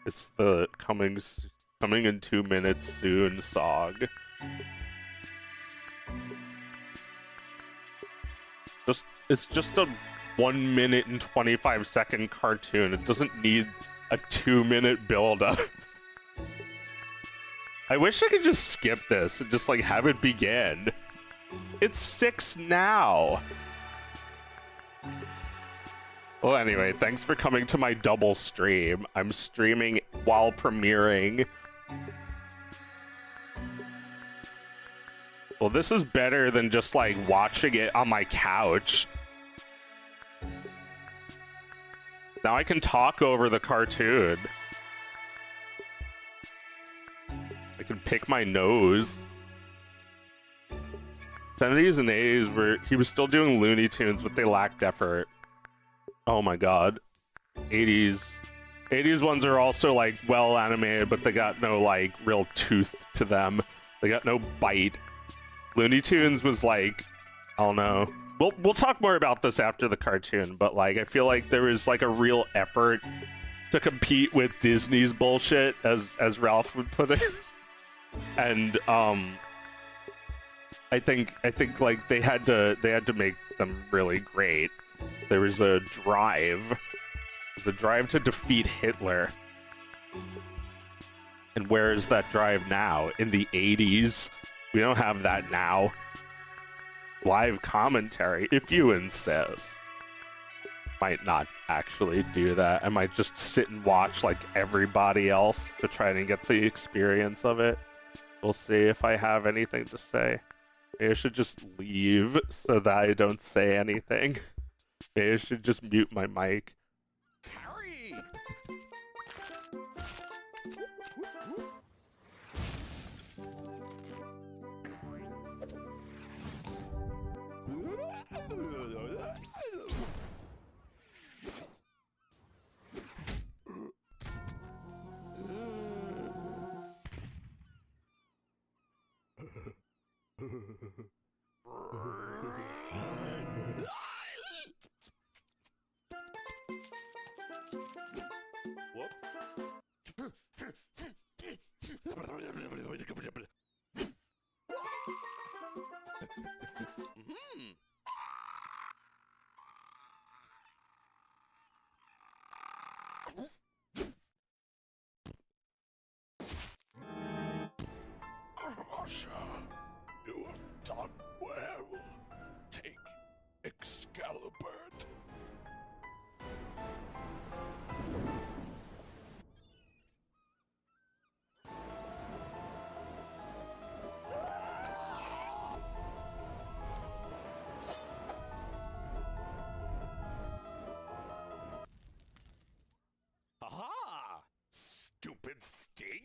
It's the coming in 2 minutes soon SOG. It's just a 1 minute and 25-second cartoon. It doesn't need a 2-minute build-up. I wish I could just skip this and just like have it begin. It's 6 now. Well, anyway, thanks for coming to my double stream. I'm streaming while premiering. Well, this is better than just like watching it on my couch. Now I can talk over the cartoon. I can pick my nose. 70s and 80s where he was still doing Looney Tunes, but they lacked effort. Oh my god. 80s ones are also like well animated, but they got no like real tooth to them. They got no bite. Looney Tunes was like, I don't know. We'll talk more about this after the cartoon, but like I feel like there was like a real effort to compete with Disney's bullshit, as Ralph would put it. And I think like they had to make them really great. There was a drive to defeat Hitler. And where is that drive now? In the 80s? We don't have that now. Live commentary, if you insist. might not actually do that. I might just sit and watch like everybody else to try and get the experience of it. We'll see if I have anything to say. Maybe I should just leave so that I don't say anything. Maybe I should just mute my mic. Harry! Russia, you have done well. Take Excalibur. Aha! Stupid stink!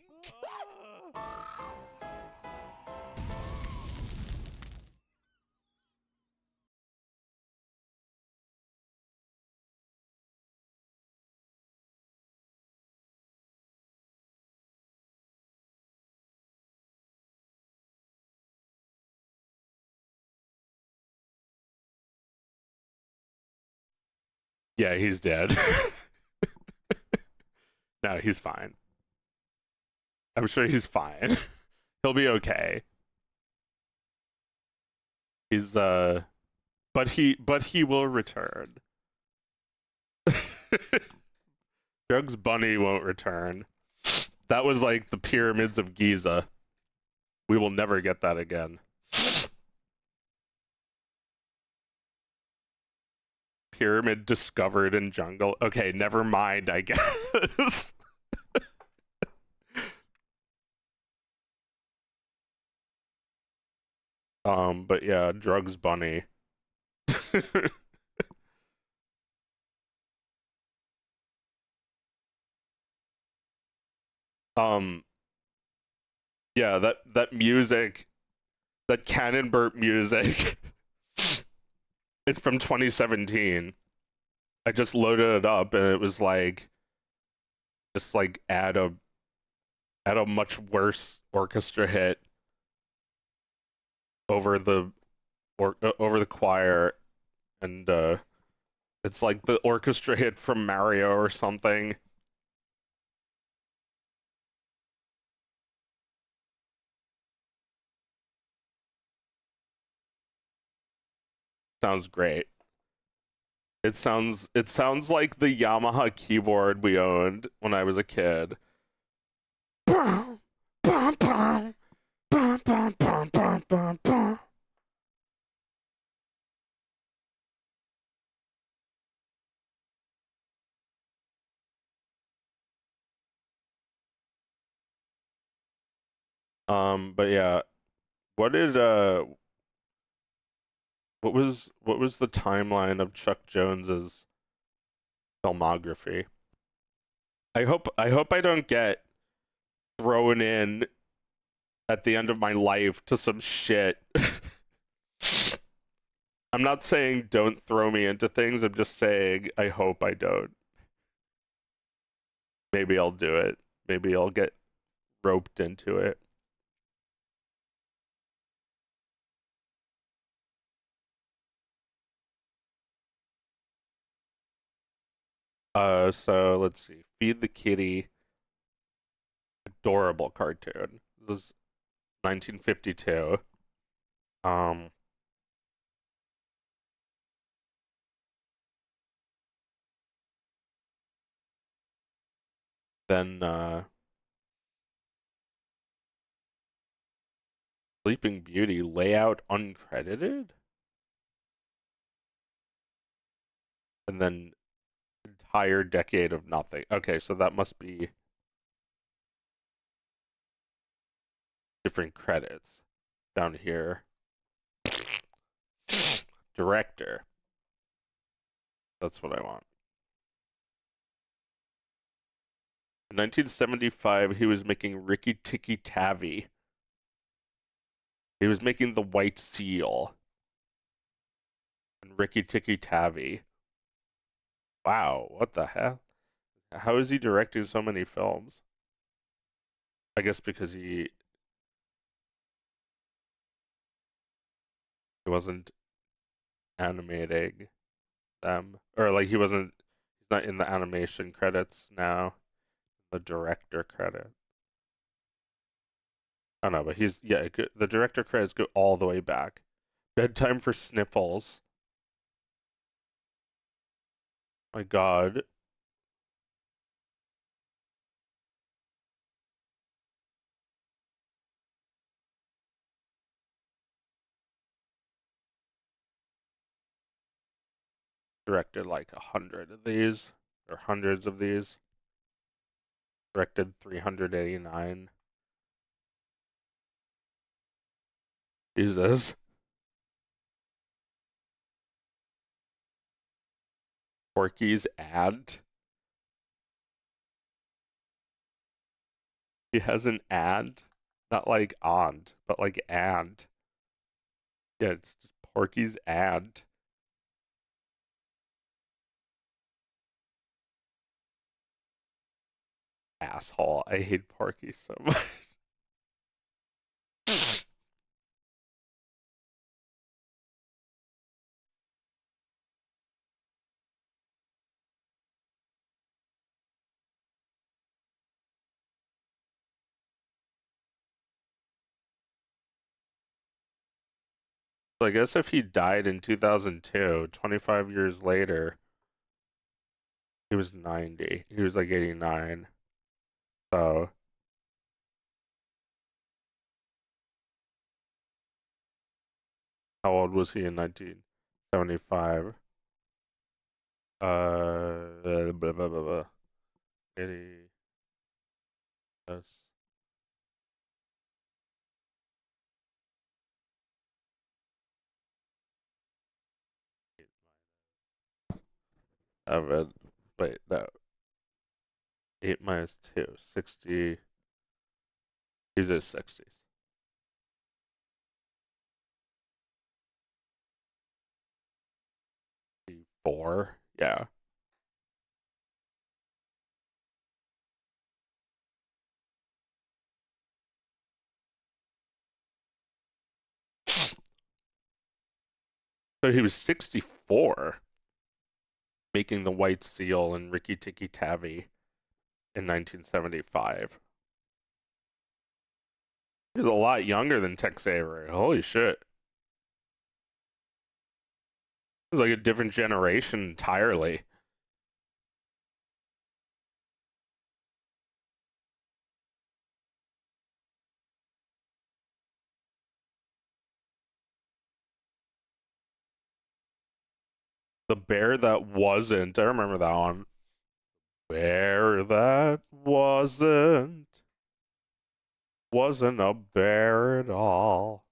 Yeah, he's dead. No, he's fine. I'm sure he's fine. He'll be okay. He's but he will return. Drugs Bunny won't return. That was like the pyramids of Giza. We will never get that again. Pyramid discovered in jungle. Okay, never mind, I guess. But yeah, Drugs Bunny. Yeah, that music, that Cannon Burp music, it's from 2017. I just loaded it up and it was like, just like add a much worse orchestra hit over the choir, and it's like the orchestra hit from Mario or something. Sounds great. It sounds like the Yamaha keyboard we owned when I was a kid. But yeah, what did what was the timeline of Chuck Jones's filmography? I hope I don't get thrown in at the end of my life to some shit. I'm not saying don't throw me into things, I'm just saying I hope I don't. Maybe I'll do it. Maybe I'll get roped into it. So let's see. Feed the Kitty. Adorable cartoon. This was 1952. Then Sleeping Beauty layout uncredited? And then entire decade of nothing. Okay, so that must be different credits down here. Director. That's what I want. In 1975, he was making Ricky Tikki Tavi. He was making The White Seal. And Ricky Tikki Tavi. Wow, what the hell? How is he directing so many films? I guess because he wasn't animating them. Or like he's not in the animation credits now. The director credit. I don't know, but the director credits go all the way back. Bedtime for Sniffles. My God. Directed like 100 of these, or hundreds of these. Directed 389. Jesus. Porky's ad. He has an ad, not like and, but like and. Yeah, it's just Porky's ad. Asshole. I hate Porky so much. So I guess if he died in 2002, 25 years later, he was 90. He was like 89. So how old was he in 1975? Blah, blah, blah, blah. 80. Yes. Wait, no. 8 minus 2, 60. He's in his 60s. 4? Yeah. So he was 64 making The White Seal and Ricky Tikki Tavi in 1975. He was a lot younger than Tex Avery. Holy shit. It was like a different generation entirely. The Bear That Wasn't. I remember that one. Bear that wasn't a bear at all.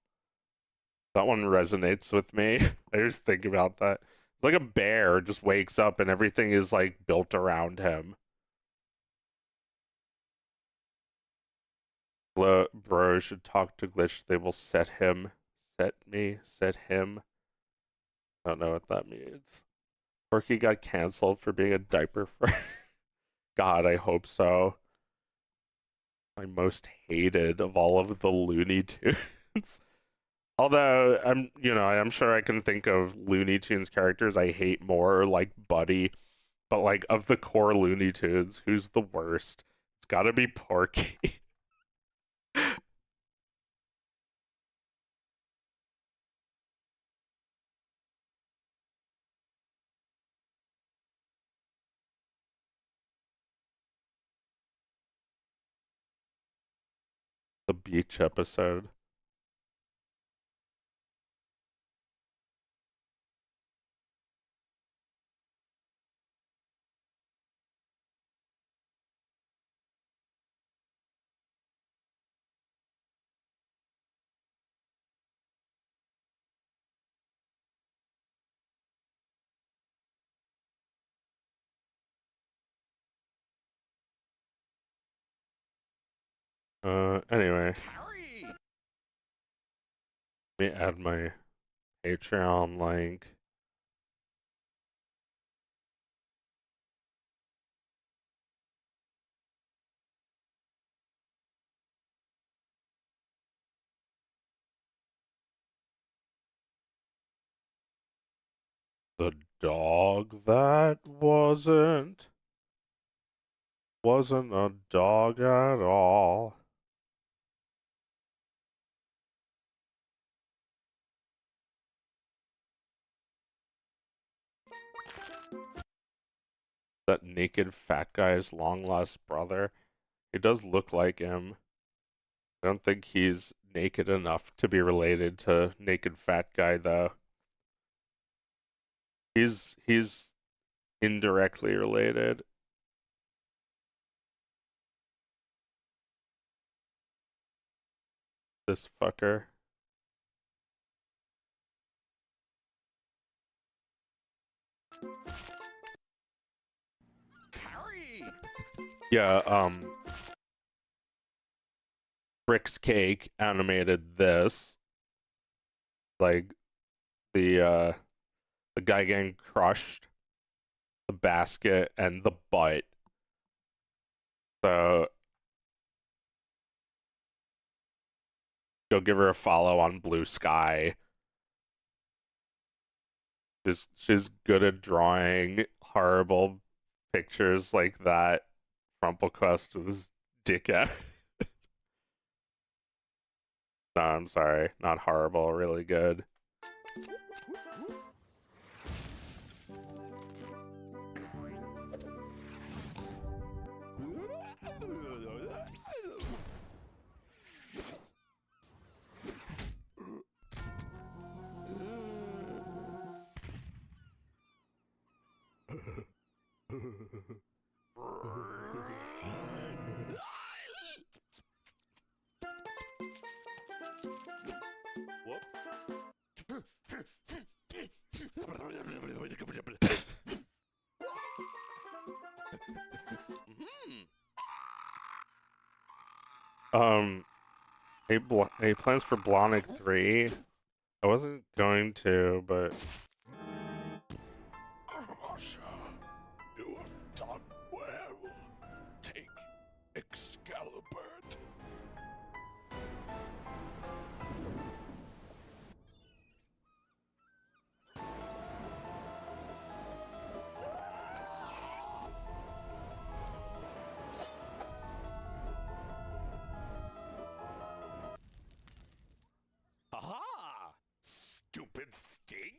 That one resonates with me. I just think about that. It's like a bear just wakes up and everything is like built around him. Bro should talk to Glitch. They will set him. Set me. Set him. I don't know what that means. Porky got canceled for being a diaper for. God, I hope so. My most hated of all of the Looney Tunes. Although I'm sure I can think of Looney Tunes characters I hate more, like Buddy. But like of the core Looney Tunes, who's the worst? It's gotta be Porky. The beach episode. Anyway. Let me add my Patreon link. The dog that wasn't a dog at all. That naked fat guy's long lost brother. He does look like him. I don't think he's naked enough to be related to naked fat guy though. He's indirectly related. This fucker. Yeah, Brick's Cake animated this. Like the guy getting crushed, the basket, and the butt. So go give her a follow on Blue Sky. She's good at drawing horrible pictures like that. FrumpleQuest with his dick out. No, I'm sorry. Not horrible, really good. Any plans for Blonic 3? I wasn't going to, but Russia, you have done well. Take Excalibur. Aha! Stupid stink!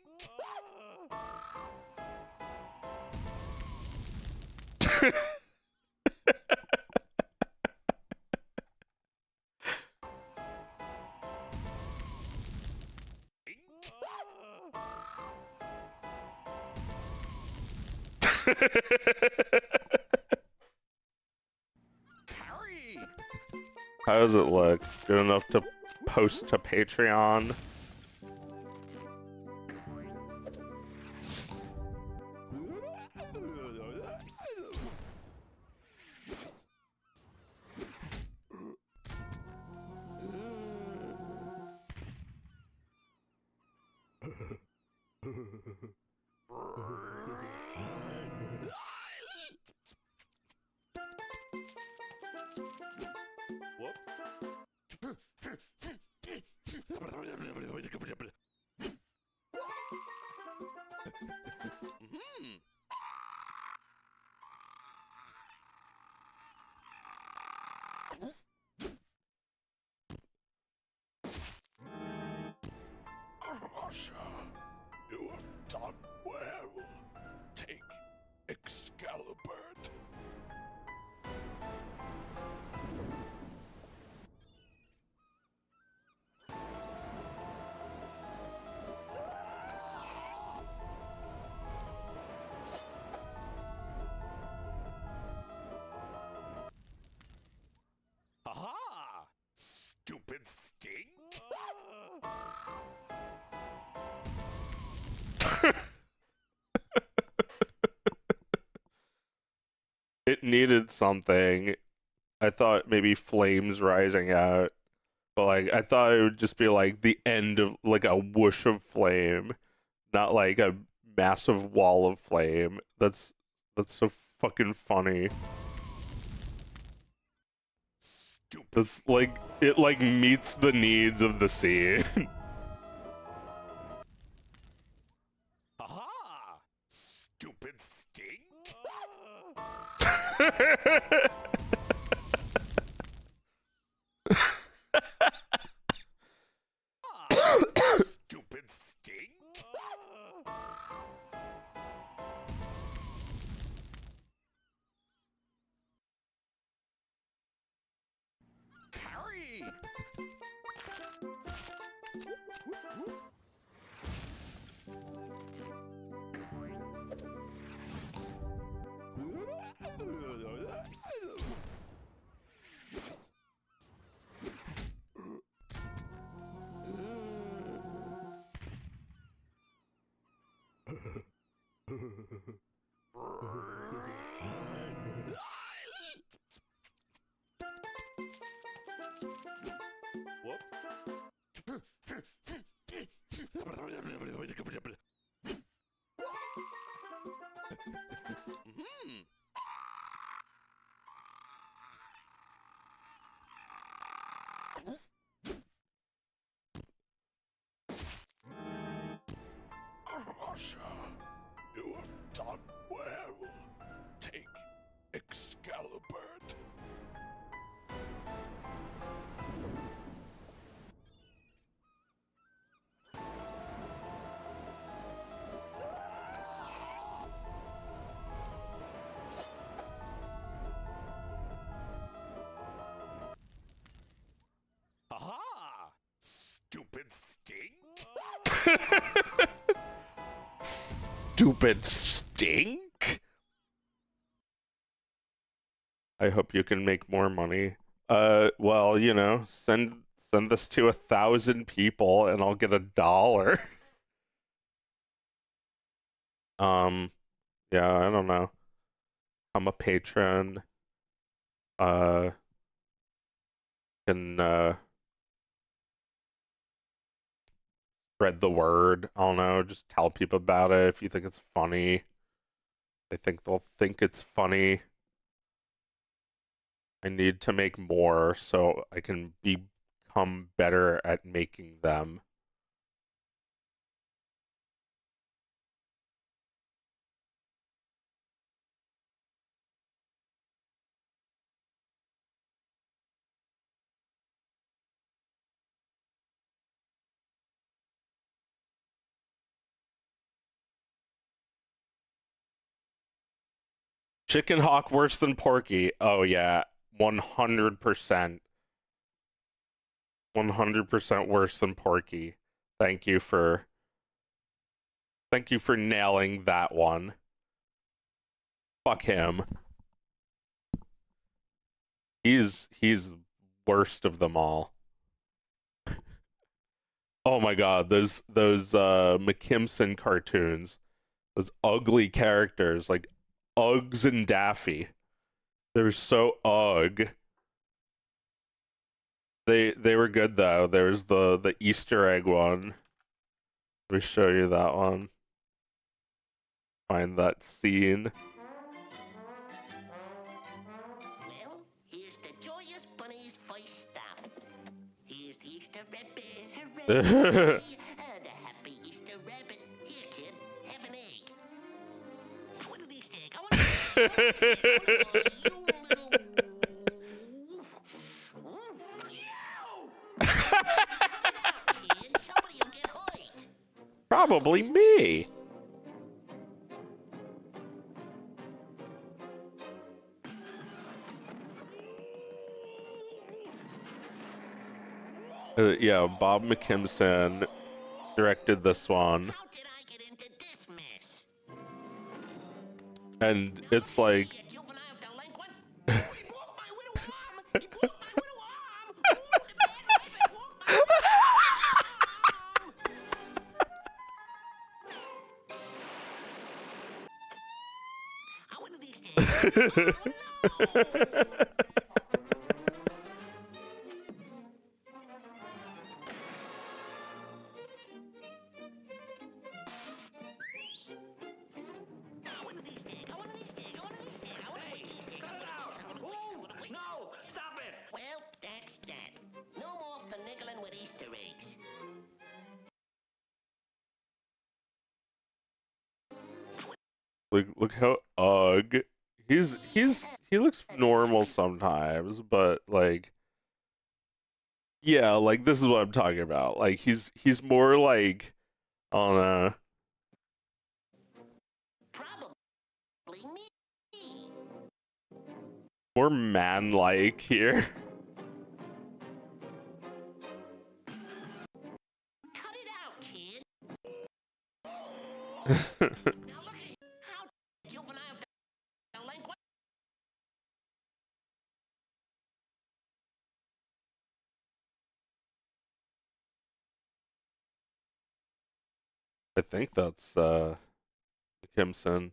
how does it look? Good enough to post to Patreon? Russia, you have done well. Take Excalibur. Aha! Stupid stink! It needed something. I thought maybe flames rising out, but like I thought it would just be like the end of like a whoosh of flame, not like a massive wall of flame. That's so fucking funny. It's like it like meets the needs of the scene. Aha! Stupid stink! Stupid stink! Harry! Russia, you have done well. Take Excalibur. Aha! Stupid stink! Stupid stink. I hope you can make more money. Well, you know, send this to 1,000 people and I'll get $1. Yeah, I don't know. I'm a patron. Can spread the word. I don't know, just tell people about it if you think it's funny. I think they'll think it's funny. I need to make more so I can become better at making them. Chicken Hawk worse than Porky. Oh yeah, 100%. 100% worse than Porky. Thank you for nailing that one. Fuck him. He's worst of them all. Oh my god, those McKimson cartoons. Those ugly characters like Uggs and Daffy. They're so ugh. They were good though. There's the Easter egg one. Let me show you that one. Find that scene. Well, here's the joyous bunny's first stop. Here's the Easter rabbit, hooray! The happy Easter rabbit. Here, kid, have an egg. What did he stick? I want you little... Kid, somebody will get hurt. Probably me. Yeah, Bob McKimson directed this one. How did I get into this mess? And it's like You juvenile delinquent! Oh, he broke my widow arm! He broke my widow arm! Oh, the bad rabbit broke my widow arm! How did he stay? Oh, no! Look how he looks normal sometimes, but like yeah, like this is what I'm talking about. Like he's more like on a Probably me. more man-like here. Cut it out, kid. I Now look at how juvenile delinquent. think that's Kimson.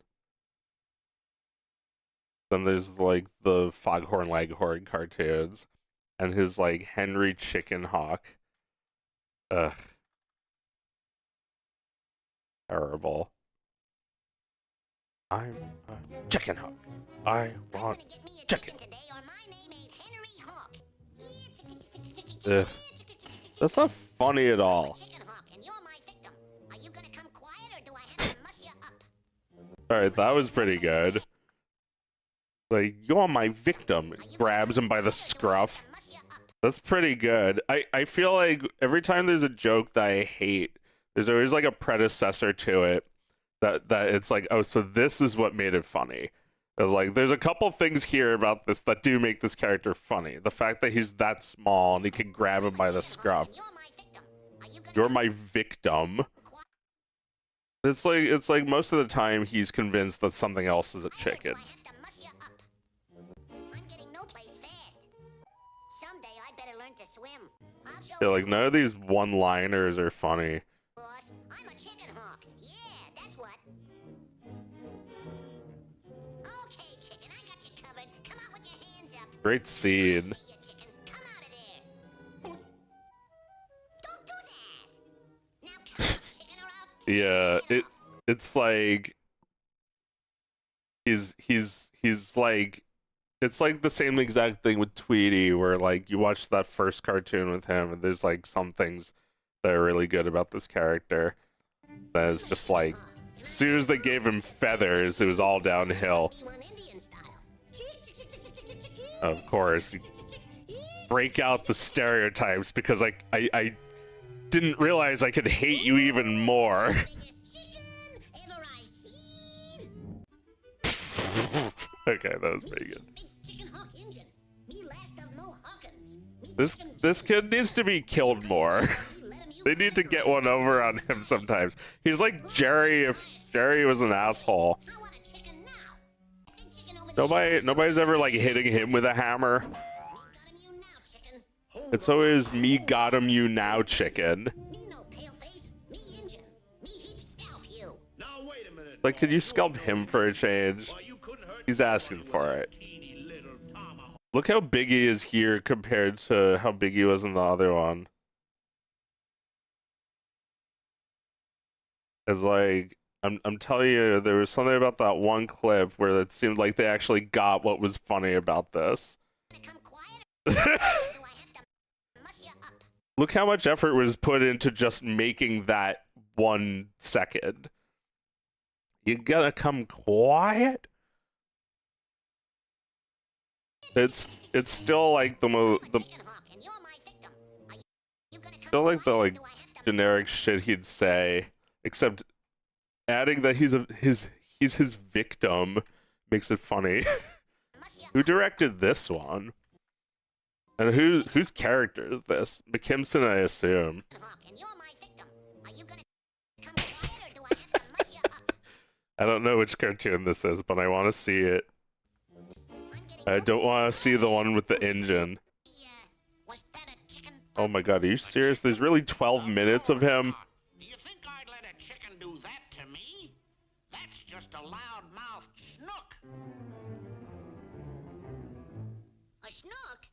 Then there's like the Foghorn Leghorn cartoons and his like Henry Chicken Hawk. Ugh. Terrible. I'm a chicken hawk. I want chicken. Today, or my name ain't Henry Hawk. Ugh. That's not funny at all. Chicken Hawk, and you're my victim. Are you gonna come quiet, or do I have to muss you up? Alright, that was pretty good. Like, you're my victim. Grabs him by the scruff. That's pretty good. I feel like every time there's a joke that I hate, there's always like a predecessor to it that it's like, oh, so this is what made it funny. It's like, there's a couple things here about this that do make this character funny. The fact that he's that small and he can grab him by the scruff. You're my victim. It's like most of the time he's convinced that something else is a chicken. Yeah, like none of these one-liners are funny. Boss, I'm a chicken hawk. Yeah, that's what. Okay, chicken, I got you covered. Come out with your hands up. Great scene. See ya, chicken. Come out of there. Don't do that. Now come out, chicken, or I'll Yeah, it's like he's like, it's like the same exact thing with Tweety, where like you watch that first cartoon with him and there's like some things that are really good about this character that is just like, as soon as they gave him feathers, it was all downhill. Of course, you break out the stereotypes because I didn't realize I could hate you even more. Okay, that was pretty good. This kid needs to be killed more. They need to get one over on him sometimes. He's like Jerry if Jerry was an asshole. Nobody's ever like hitting him with a hammer. It's always me got him you now, chicken. Like, could you scalp him for a change? He's asking for it. Look how big he is here compared to how big he was in the other one. It's like, I'm telling you, there was something about that one clip where it seemed like they actually got what was funny about this. Look how much effort was put into just making that 1 second. You gotta come quiet? It's still like still like the like generic shit he'd say, except adding that he's his victim makes it funny. Who directed this one? And whose character is this? McKimson, I assume. I don't know which cartoon this is, but I want to see it. I don't want to see the one with the engine. Oh my god, are you serious? There's really 12 minutes of him? Do you think I'd let a chicken do that to me? That's just a loud-mouthed snook. A snook?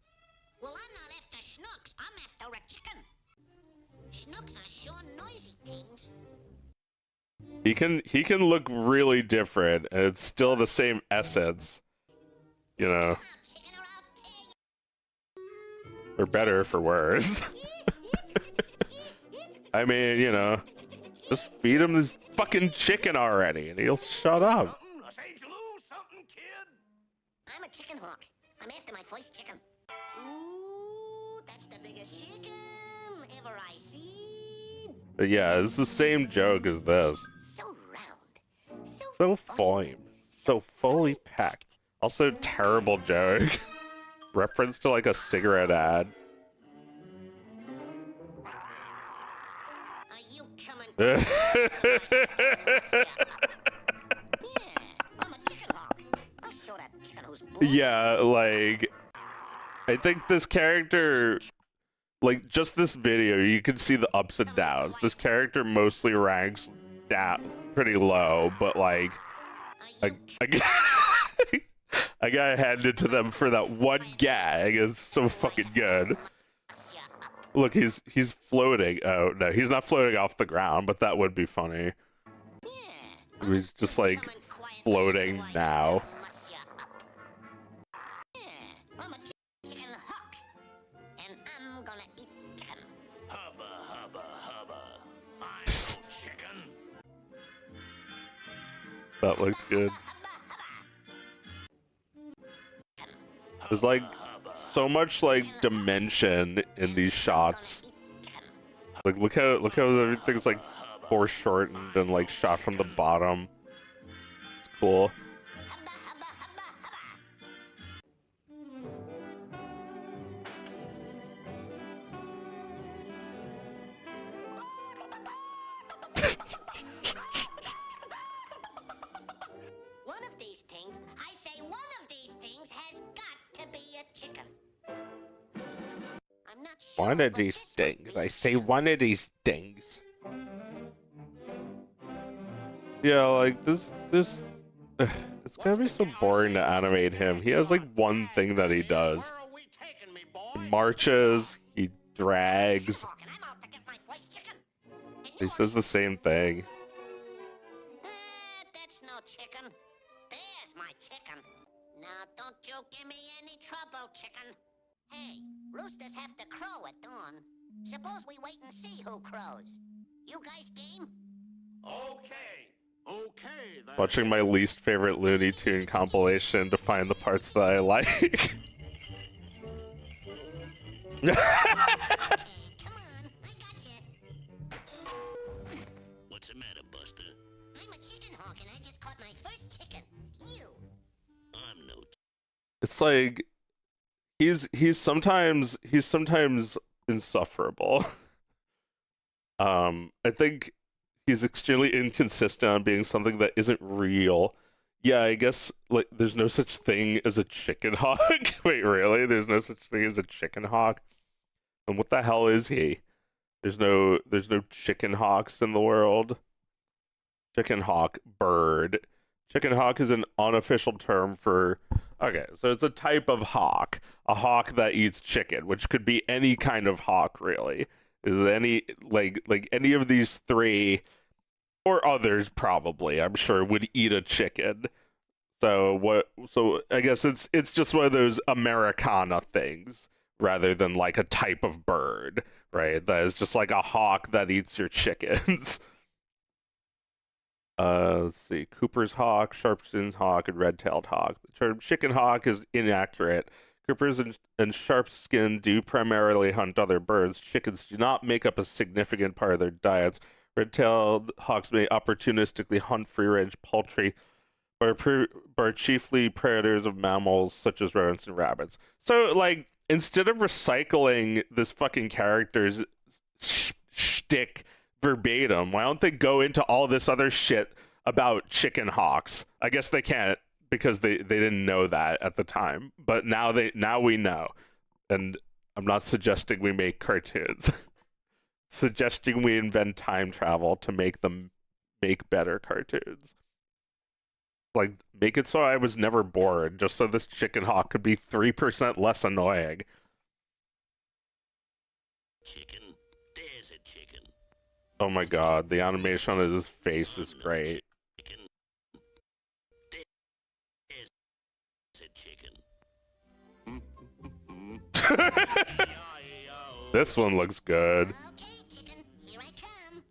Well, I'm not after snooks. I'm after a chicken. Snooks are sure noisy things. He can look really different, and it's still the same essence. You know. For better or for worse. I mean, you know, just feed him this fucking chicken already, and he'll shut up. But yeah, it's the same joke as this. So round. So fine. So fully packed. Also, terrible joke. Reference to like a cigarette ad. Are you coming? Yeah, I'm a chicken hawk. I'll show that chicken who's born. Yeah, like, I think this character, like, just this video, you can see the ups and downs. This character mostly ranks down pretty low, but like, I got handed to them for that one gag. It's so fucking good. Look, he's floating. Oh no, he's not floating off the ground, but that would be funny. He's just like floating now. I'm a chicken hawk, and I'm gonna eat chicken. Hubba, hubba, hubba. I'm chicken. That looked good. There's like so much like dimension in these shots. Like look how everything's like foreshortened and like shot from the bottom. It's cool. One of these things, I say one of these things has got to be a chicken. I'm not sure. One of but these this one things. I is say chicken. one of these things. Yeah, like this it's gonna be so boring to animate him. He has like one thing that he does. He marches, he drags, Hawk, and I'm out to get my first chicken. And he you says the same thing. That's no chicken. There's my chicken. Now don't you give me any trouble, chicken. Hey, roosters have to crow at dawn. Suppose we wait and see who crows. You guys game? Okay. Okay, then. Watching my least favorite Looney Tune compilation to find the parts that I like. Hey, come on, I got you. What's the matter, Buster? I'm a chicken hawk and I just caught my first chicken. You. I'm no. It's like he's sometimes insufferable. I think he's extremely inconsistent on being something that isn't real. Yeah, I guess like there's no such thing as a chicken hawk. Wait, really? There's no such thing as a chicken hawk? And what the hell is he? There's no chicken hawks in the world. Chicken hawk bird. Chicken hawk is an unofficial term for okay, so it's a type of hawk. A hawk that eats chicken, which could be any kind of hawk really. Is any like any of these three or others probably, I'm sure, would eat a chicken. So I guess it's just one of those Americana things rather than like a type of bird, right? That is just like a hawk that eats your chickens. Let's see. Cooper's hawk, Sharpskin's hawk, and red-tailed hawk. The term chicken hawk is inaccurate. Coopers and Sharpskin do primarily hunt other birds. Chickens do not make up a significant part of their diets. Red-tailed hawks may opportunistically hunt free-range poultry, but are chiefly predators of mammals such as rodents and rabbits. So, like, instead of recycling this fucking character's shtick verbatim, why don't they go into all this other shit about chicken hawks? I guess they can't because they didn't know that at the time, but now we know. And I'm not suggesting we make cartoons. Suggesting we invent time travel to make better cartoons. Like, make it so I was never bored, just so this chicken hawk could be 3% less annoying. Chicken. There's a chicken. Oh my god, the animation on his face is great. Chicken. There's a chicken. This one looks good. Okay, chicken, here I come.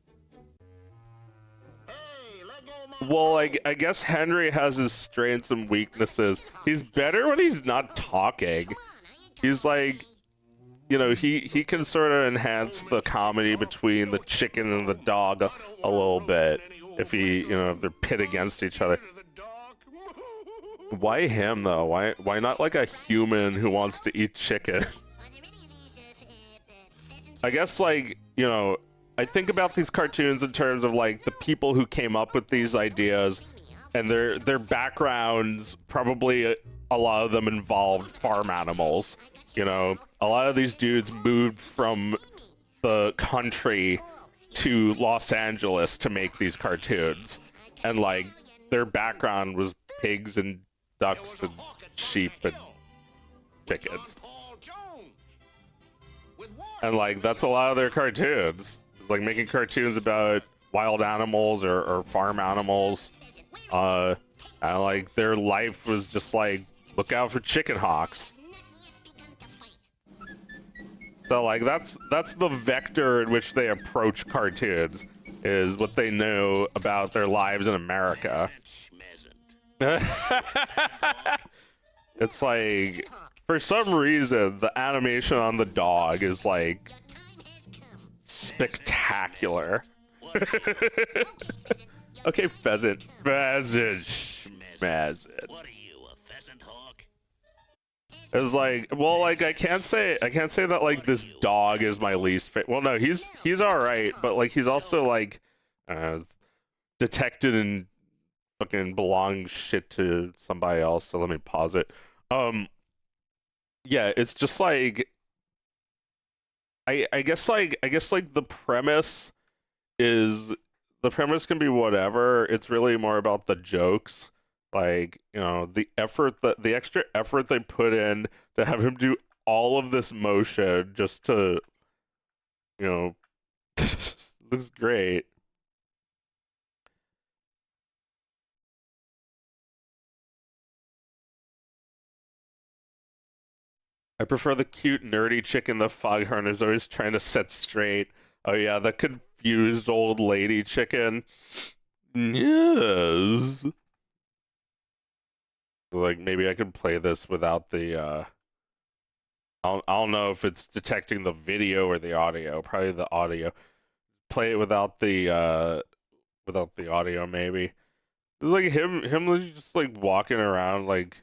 Hey, let go my. Well, I guess Henry has his strengths and weaknesses. He's better when he's not talking. Come on, I ain't got He's no like, money. you know, he can sort of enhance the comedy between the chicken and the dog a little bit if he, you know, if they're pit against each other. Why him though? Why not like a human who wants to eat chicken? I guess, like, you know, I think about these cartoons in terms of like the people who came up with these ideas and their backgrounds. Probably a lot of them involved farm animals. You know, a lot of these dudes moved from the country to Los Angeles to make these cartoons, and like their background was pigs and ducks and sheep and chickens, and like that's a lot of their cartoons. It's like making cartoons about wild animals or farm animals, and like their life was just like, look out for chicken hawks. So like that's the vector in which they approach cartoons, is what they know about their lives in America. It's like, for some reason, the animation on the dog is like spectacular. Okay, pheasant. It's like, well, like I can't say that like this dog is my least favorite. Well, no, he's all right, but like he's also like detected and fucking belongs shit to somebody else. So let me pause it. Yeah, it's just like I guess like the premise can be whatever. It's really more about the jokes. Like, you know, the extra effort they put in to have him do all of this motion just to, you know, looks great. I prefer the cute, nerdy chick in the foghorn who's always trying to set straight. Oh yeah, the confused old lady chicken. Yes. Like, maybe I could play this without the, I don't know if it's detecting the video or the audio. Probably the audio. Play it without the audio, maybe. It's like him just, like, walking around, like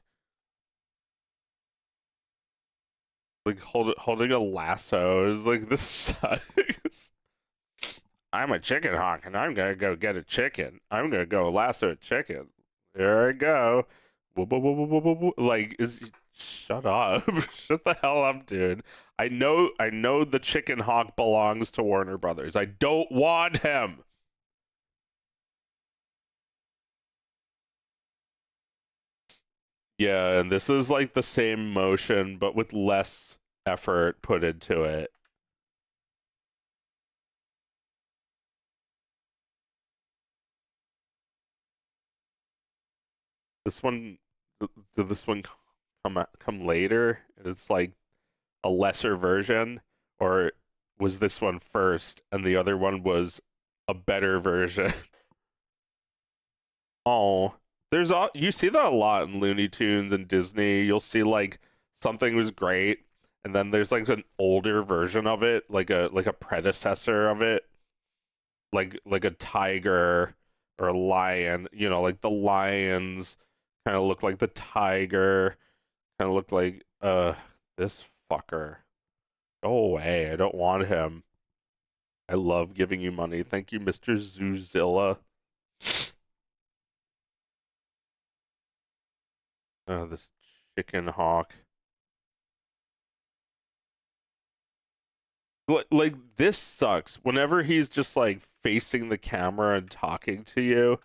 holding a lasso. It's like, this sucks. I'm a chicken hawk, and I'm gonna go get a chicken. I'm gonna go lasso a chicken. There I go. Like, shut up. Shut the hell up, dude. I know the chicken hawk belongs to Warner Brothers. I don't want him. Yeah, and this is like the same motion but with less effort put into it. This one, did this one come later? And it's like a lesser version, or was this one first and the other one was a better version? Oh, you see that a lot in Looney Tunes and Disney. You'll see like something was great, and then there's like an older version of it, like a predecessor of it, like a tiger or a lion. You know, like the lions kind of look like the tiger, kind of look like this fucker. Go away. I don't want him. I love giving you money. Thank you, Mr. Zoozilla. Oh, this chicken hawk. Like, this sucks. Whenever he's just like facing the camera and talking to you,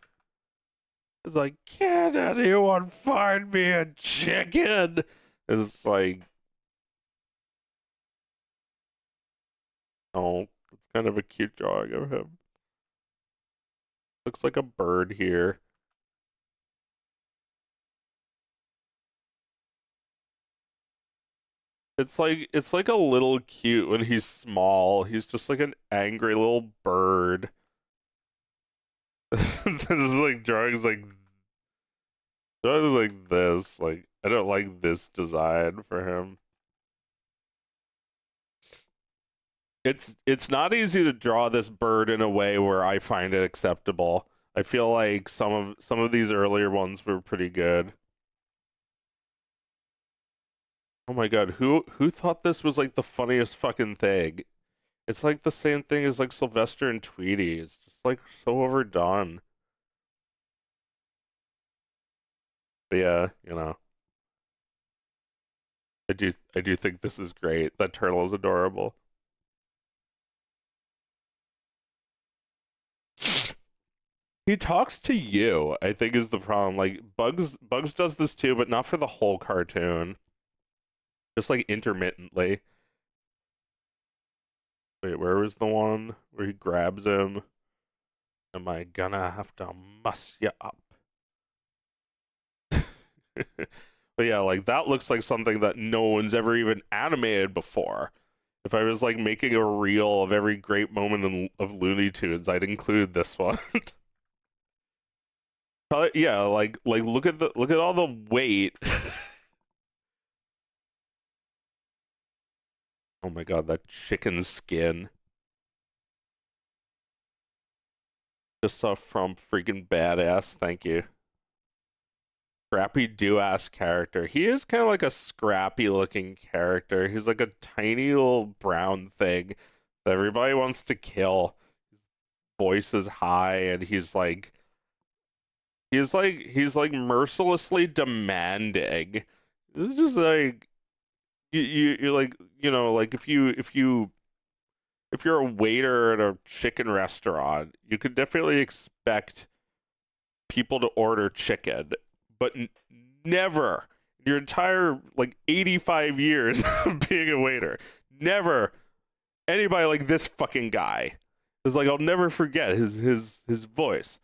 it's like, can anyone find me a chicken? It's like, oh, it's kind of a cute drawing of him. Looks like a bird here. It's like a little cute when he's small. He's just like an angry little bird. This is like drawings like this. Like, I don't like this design for him. it's not easy to draw this bird in a way where I find it acceptable. I feel like some of these earlier ones were pretty good. Oh my god, who thought this was like the funniest fucking thing? It's like the same thing as like Sylvester and Tweety. It's just like so overdone. But yeah, you know. I do think this is great. That turtle is adorable. He talks to you, I think is the problem. Like Bugs does this too, but not for the whole cartoon. Just like intermittently. Wait, where was the one where he grabs him? Am I gonna have to muss you up? But yeah, like that looks like something that no one's ever even animated before. If I was like making a reel of every great moment of Looney Tunes, I'd include this one. Yeah, like look at all the weight. Oh my god, that chicken skin. Just saw from freaking badass, thank you. Scrappy do-ass character. He is kind of like a scrappy looking character. He's like a tiny little brown thing that everybody wants to kill. His voice is high and he's like mercilessly demanding. It's just like you're like, you know, like if you're a waiter at a chicken restaurant, you could definitely expect people to order chicken, but never, your entire like 85 years of being a waiter, never anybody like this fucking guy. Is like, I'll never forget his voice.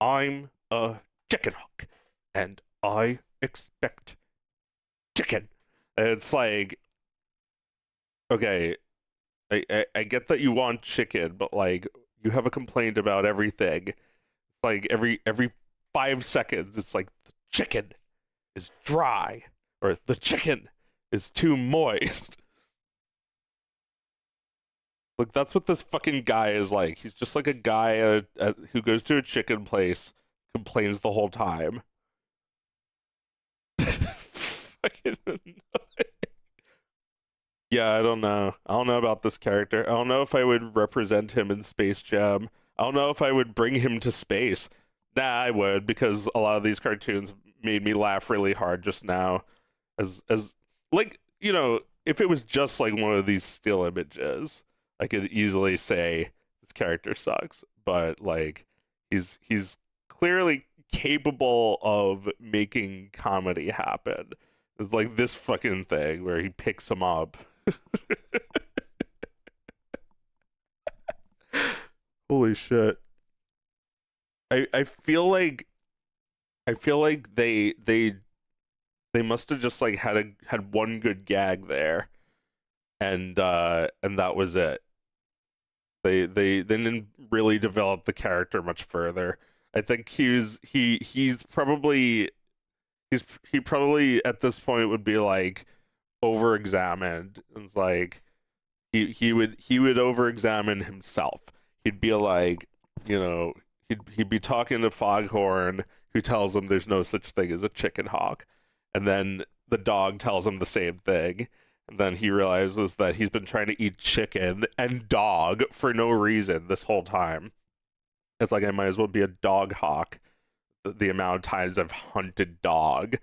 I'm a chicken hawk, and I expect chicken. And it's like, okay, I get that you want chicken, but like you have a complaint about everything. It's like every 5 seconds, it's like the chicken is dry or the chicken is too moist. Like that's what this fucking guy is like. He's just like a guy who goes to a chicken place, complains the whole time. Fucking yeah, I don't know. I don't know about this character. I don't know if I would represent him in Space Jam. I don't know if I would bring him to space. Nah, I would, because a lot of these cartoons made me laugh really hard just now. As like, you know, if it was just like one of these still images, I could easily say this character sucks. But like he's clearly capable of making comedy happen. It's like this fucking thing where he picks him up. Holy shit. I feel like they must have just like had one good gag there, and that was it. They didn't really develop the character much further. I think he probably at this point would be like over-examined. It's like he would over-examine himself. He'd be like, you know, he'd be talking to Foghorn, who tells him there's no such thing as a chicken hawk, and then the dog tells him the same thing, and then he realizes that he's been trying to eat chicken and dog for no reason this whole time. It's like I might as well be a dog hawk. The amount of times I've hunted dog.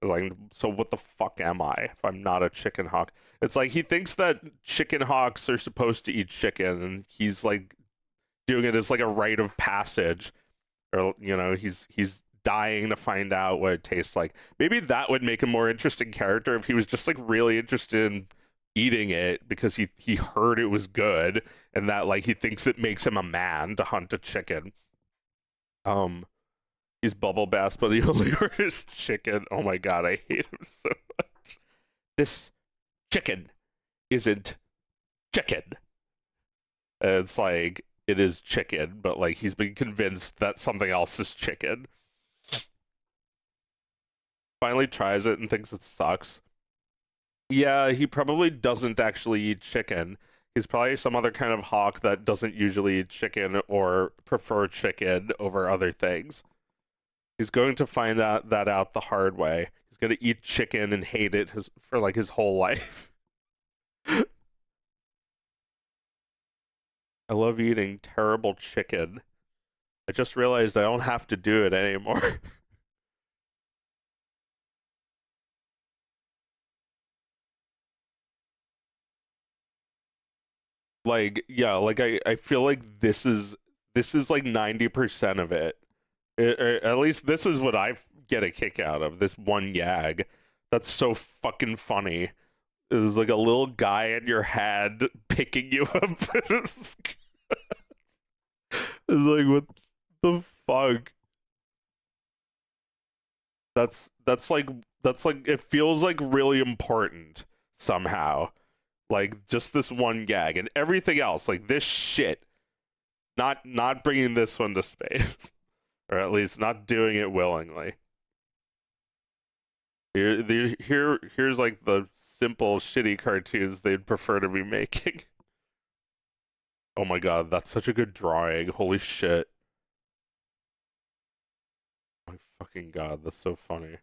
It's like, so what the fuck am I if I'm not a chicken hawk? It's like he thinks that chicken hawks are supposed to eat chicken, and he's like doing it as like a rite of passage, or you know, he's dying to find out what it tastes like. Maybe that would make a more interesting character if he was just like really interested in eating it because he heard it was good, and that like he thinks it makes him a man to hunt a chicken. He's Bubble Bass, but he only orders chicken. Oh my god, I hate him so much. This chicken isn't chicken. And it's like, it is chicken, but like he's been convinced that something else is chicken. Finally tries it and thinks it sucks. Yeah, he probably doesn't actually eat chicken. He's probably some other kind of hawk that doesn't usually eat chicken or prefer chicken over other things. He's going to find that out the hard way. He's going to eat chicken and hate it for like his whole life. I love eating terrible chicken. I just realized I don't have to do it anymore. Like, yeah, like I feel like this is like 90% of it. At least this is what I get a kick out of, this one gag. That's so fucking funny. It's like a little guy in your head picking you up. It's like, what the fuck? That's like it feels like really important somehow. Like just this one gag and everything else, like this shit. Not bringing this one to space, or at least not doing it willingly. Here's like the simple shitty cartoons they'd prefer to be making. Oh my god, that's such a good drawing. Holy shit. My fucking god, that's so funny.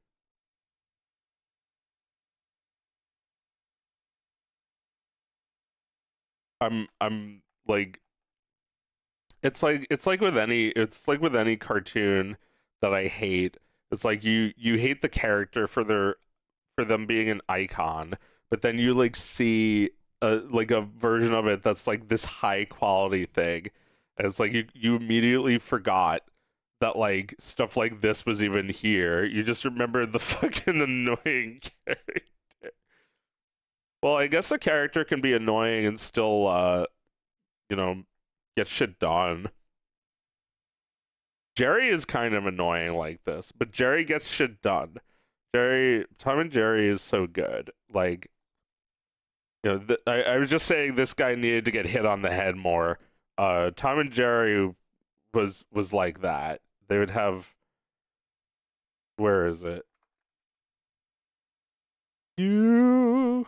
I'm like it's like with any cartoon that I hate. It's like you hate the character for them being an icon, but then you like see like a version of it that's like this high quality thing. And it's like you immediately forgot that like stuff like this was even here. You just remember the fucking annoying character. Well, I guess a character can be annoying and still, you know, get shit done. Jerry is kind of annoying like this, but Jerry gets shit done. Tom and Jerry is so good. Like, you know, I was just saying this guy needed to get hit on the head more. Tom and Jerry was like that. They would have, where is it? You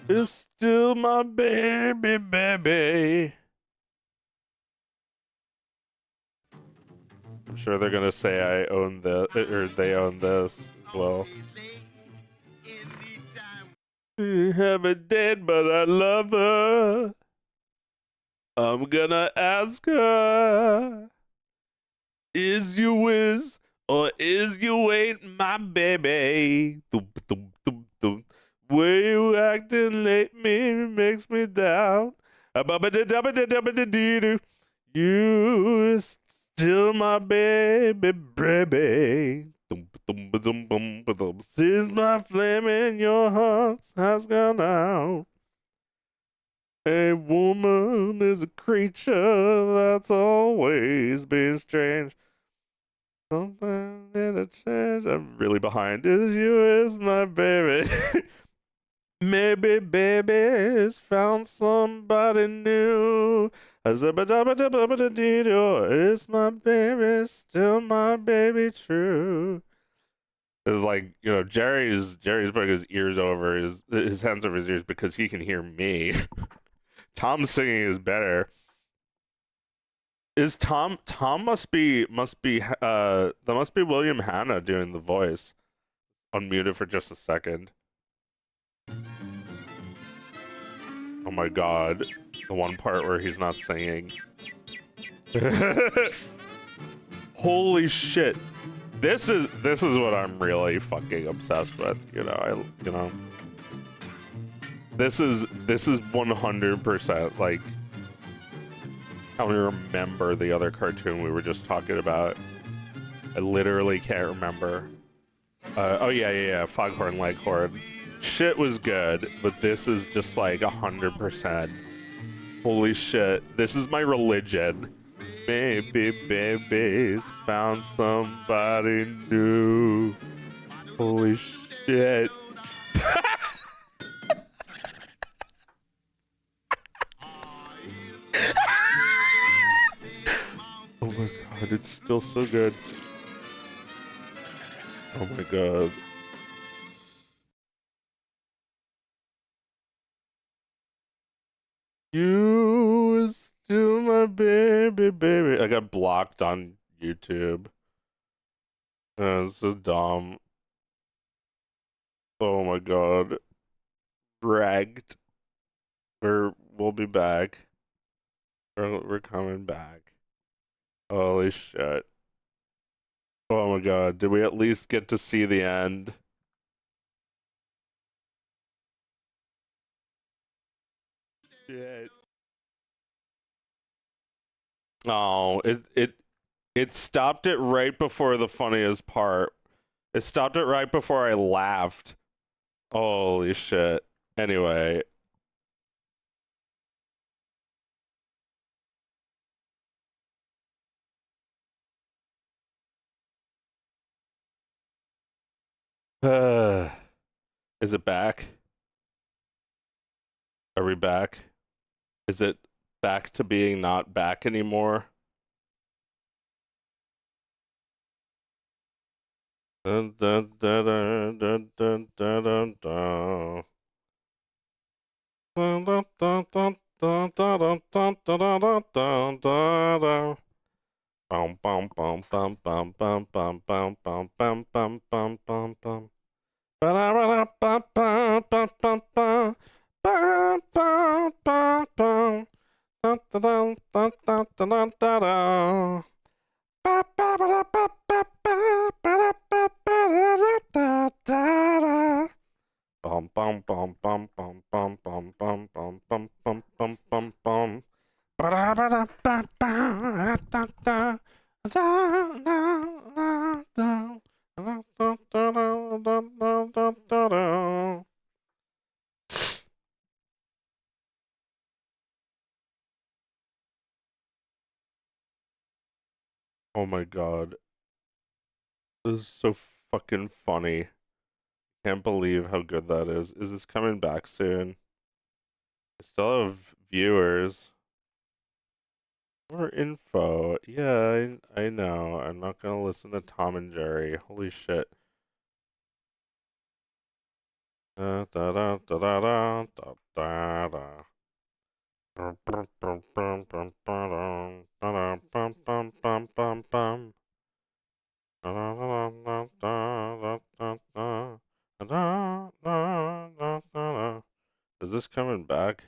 is still my baby, baby. I'm sure they're gonna say I own the, or they own this as well. You have a dead, but I love her. I'm gonna ask her, is you whiz or is you ain't my baby? Doom, doom, doom, doom. Way you acting lately makes me down. You is still my baby, baby. Since my flame in your heart has gone out. A woman is a creature that's always been strange. Something in a change. I'm really behind. Is you is my baby. Maybe baby's found somebody new. Is my baby still my baby true? It's like, you know, Jerry's putting his ears over his hands over his ears because he can hear me. Tom's singing is better. Is Tom must be that must be William Hanna doing the voice. Unmute it for just a second. Oh my god. The one part where he's not singing. Holy shit. This is what I'm really fucking obsessed with, you know. This is 100% like, I don't even remember the other cartoon we were just talking about. I literally can't remember. Oh yeah, Foghorn Leghorn. Shit was good, but this is just like 100%. Holy shit, this is my religion. Maybe baby's found somebody new. Holy shit. Oh my god, it's still so good. Oh my god. You my baby, baby. I got blocked on YouTube. That's so dumb. Oh my god. Dragged. We'll be back. We're coming back. Holy shit. Oh my god. Did we at least get to see the end? Shit. Oh, it stopped it right before the funniest part. It stopped it right before I laughed. Holy shit. Anyway. Is it back? Are we back? Is it back to being not back anymore? Dun, dun, dun, dun, dun, dun, dun, dun, dun. Dun, dun, dun, dun, dun, dun, dun, dun, dun, dun, dun, dun, dun. Bum, bum, bum, bum, bum, bum, bum, bum, bum, bum, bum, bum, bum, bum. Ba-da-ba-da-ba-ba-ba-ba-ba. Bum, bum, bum, bum. Dun, dun, dun, dun, dun, dun, dun, dun, dun. Ba-ba-ba-da-ba-ba-ba-ba-da-ba-ba-da-da-da-da. Bum bum bum bum bum bum bum bum bum bum bum bum bum bum. Ba-da-ba-da-ba-ba-da-da-da-da-da-da-da-da-da-da-da. Oh my god. This is so fucking funny. Can't believe how good that is. Is this coming back soon? I still have viewers. More info. Yeah, I know. I'm not gonna listen to Tom and Jerry. Holy shit. Da da da da da da da da da. Bum, bum, bum, bum, bum, bum, bum, bum, bum, bum, bum, bum. Da da da da da da da da da da da da. Is this coming back?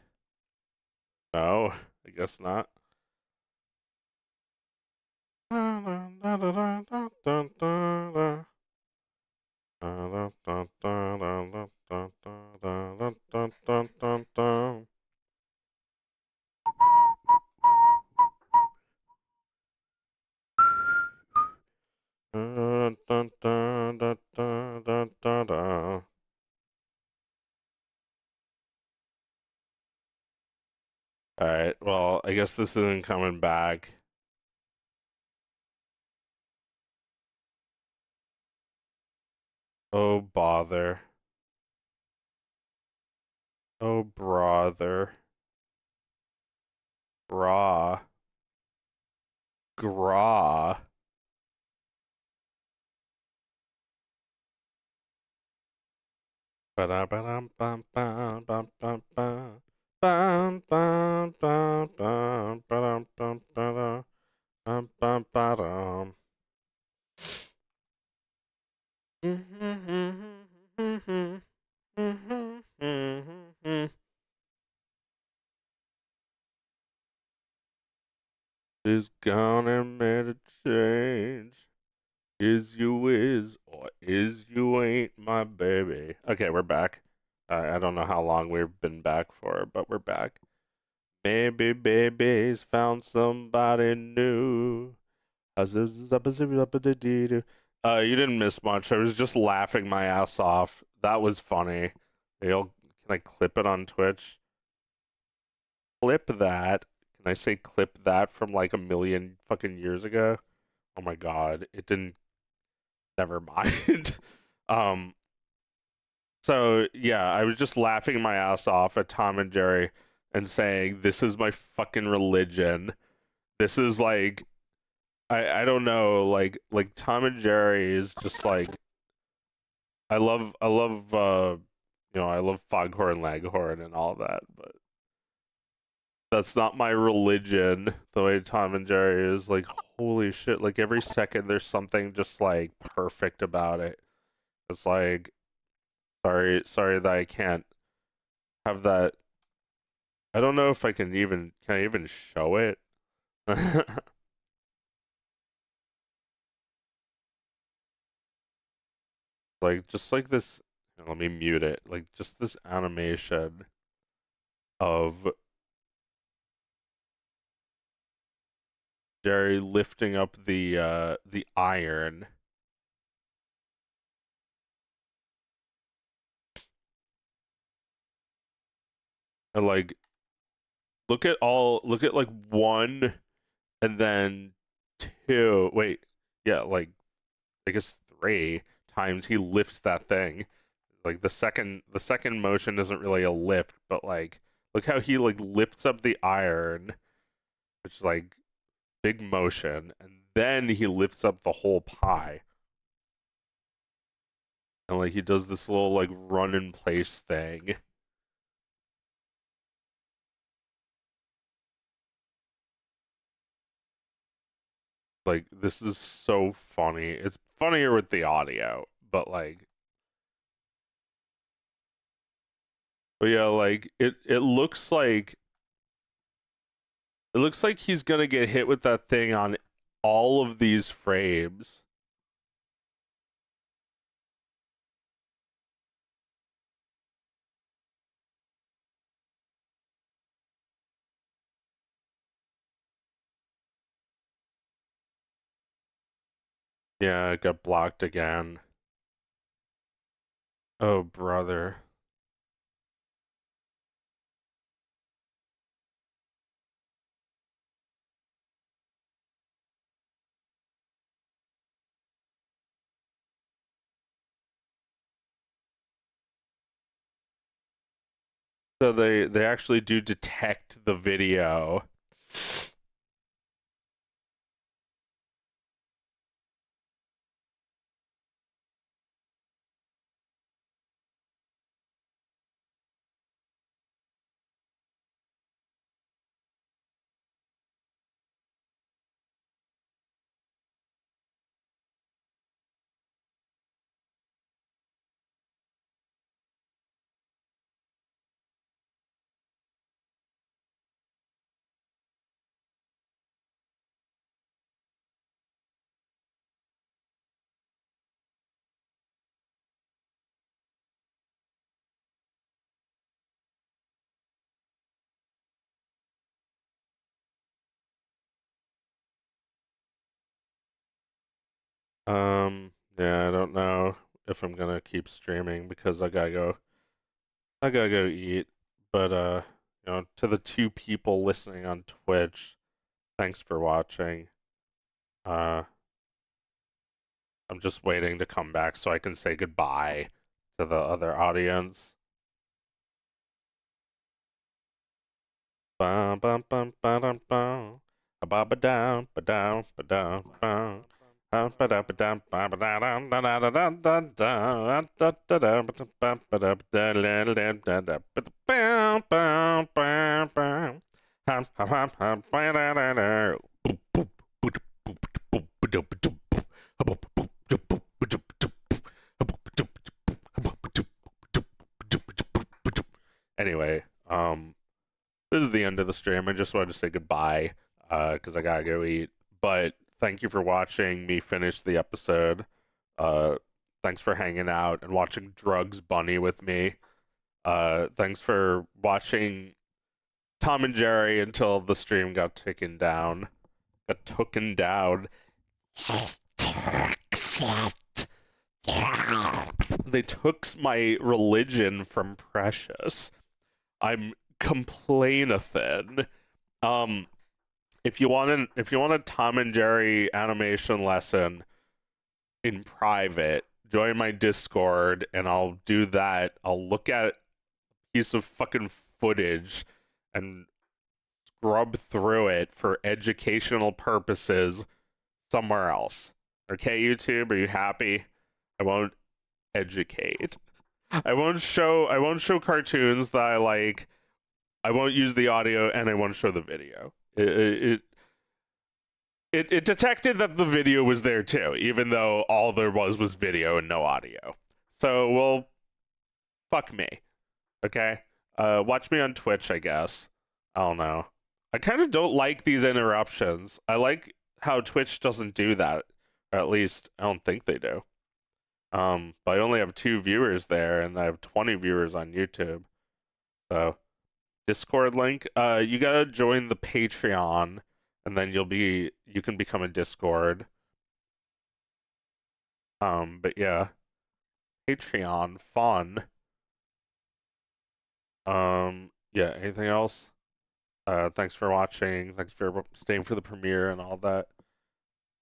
No, I guess not. Da da da da da da da da. Da da da da da da da da da da da da. Dun, dun, dun, dun, dun, dun, dun, dun. Alright, well, I guess this isn't coming back. Oh, bother. Oh, brother. Bra. Gra. Ba-da-ba-dum-bum-bum-bum-bum-bum. Bum-bum-bum-bum-bum-bum-bum-bum. Is gonna make a change. Is you is or is you ain't my baby. Okay, we're back. I don't know how long we've been back for, but we're back. Maybe baby's found somebody new. You didn't miss much. I was just laughing my ass off. That was funny. Can I clip it on Twitch? Clip that. Can I say clip that from like a million fucking years ago? Oh my god, it didn't. Never mind. um. So yeah, I was just laughing my ass off at Tom and Jerry and saying, "This is my fucking religion. This is like, I don't know, like Tom and Jerry is just like, I love I love Foghorn Leghorn and all that, but That's not my religion. The way Tom and Jerry is, like, holy shit. Like, every second there's something just, like, perfect about it. It's like, sorry that I can't have that. I don't know if can I even show it? Like, just like this, let me mute it. Like, just this animation of Jerry lifting up the iron. And like look at like 1 and then 2. Wait, yeah, like I guess 3 times he lifts that thing. Like the second motion isn't really a lift, but like look how he like lifts up the iron, which is like big motion, and then he lifts up the whole pie. And like he does this little like run in place thing. Like this is so funny. It's funnier with the audio, but like yeah, like it looks like he's gonna get hit with that thing on all of these frames. Yeah, it got blocked again. Oh, brother. So they actually do detect the video. Yeah, I don't know if I'm gonna keep streaming because I gotta go eat. But to the 2 people listening on Twitch, thanks for watching. I'm just waiting to come back so I can say goodbye to the other audience. Bum bum bum ba dum bum. Ba ba down ba down ba down bum. Anyway, this is the end of the stream. I just wanted to say goodbye, because I gotta go eat. But thank you for watching me finish the episode. Thanks for hanging out and watching Drugs Bunny with me. Thanks for watching Tom and Jerry until the stream got taken down. They took my religion from Precious. I'm complainathin. If you want a Tom and Jerry animation lesson in private, join my Discord and I'll do that. I'll look at a piece of fucking footage and scrub through it for educational purposes somewhere else. Okay, YouTube, are you happy? I won't educate. I won't show cartoons that I like I won't use the audio, and I won't show the video. It detected that the video was there too, even though all there was video and no audio. So, well, fuck me. Okay? Watch me on Twitch, I guess. I don't know. I kind of don't like these interruptions. I like how Twitch doesn't do that. Or at least, I don't think they do. But I only have 2 viewers there, and I have 20 viewers on YouTube. So, Discord link. You gotta join the Patreon, and then you can become a Discord. But yeah. Patreon, fun. Yeah, anything else? Thanks for watching. Thanks for staying for the premiere and all that.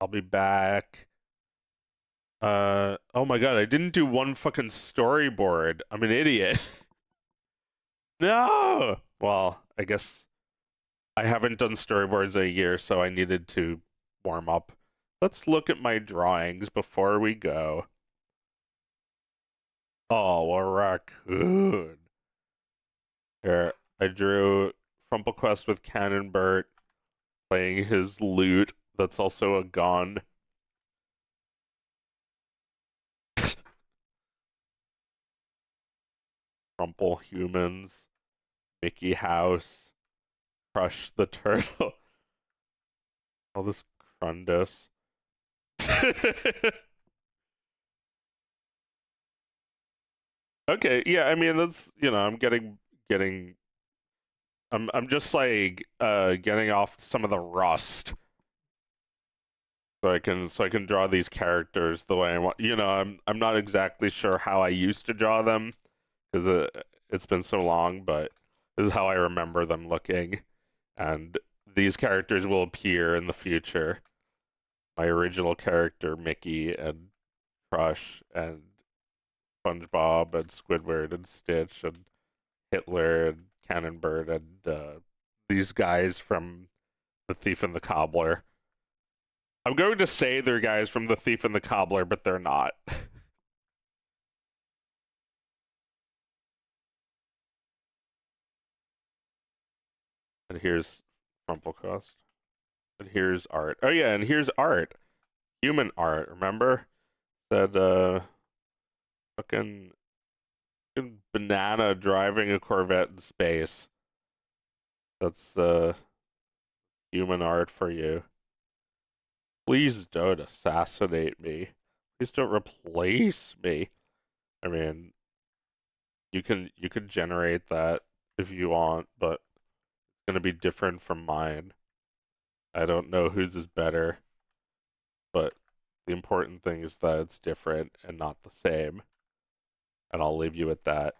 I'll be back. Oh my god, I didn't do one fucking storyboard. I'm an idiot. No! Well, I guess I haven't done storyboards in a year, so I needed to warm up. Let's look at my drawings before we go. Oh, a raccoon. Here, I drew FrumpleQuest with Cannon Bert playing his lute. That's also a gun. Frumple humans. Mickey House. Crush the turtle. All this crundus. Okay, yeah, I mean that's, you know, I'm just like getting off some of the rust so I can draw these characters the way I want. You know, I'm not exactly sure how I used to draw them because it's been so long, but this is how I remember them looking, and these characters will appear in the future. My original character Mickey and Crush and SpongeBob and Squidward and Stitch and Hitler and Cannonbird and these guys from The Thief and the Cobbler. I'm going to say they're guys from The Thief and the Cobbler, but they're not. And here's FrumpleQuest. And here's art. Oh yeah, and here's art. Human art, remember? That fucking banana driving a Corvette in space. That's human art for you. Please don't assassinate me. Please don't replace me. I mean, you can generate that if you want, but it's gonna be different from mine. I don't know whose is better, but the important thing is that it's different and not the same. And I'll leave you with that.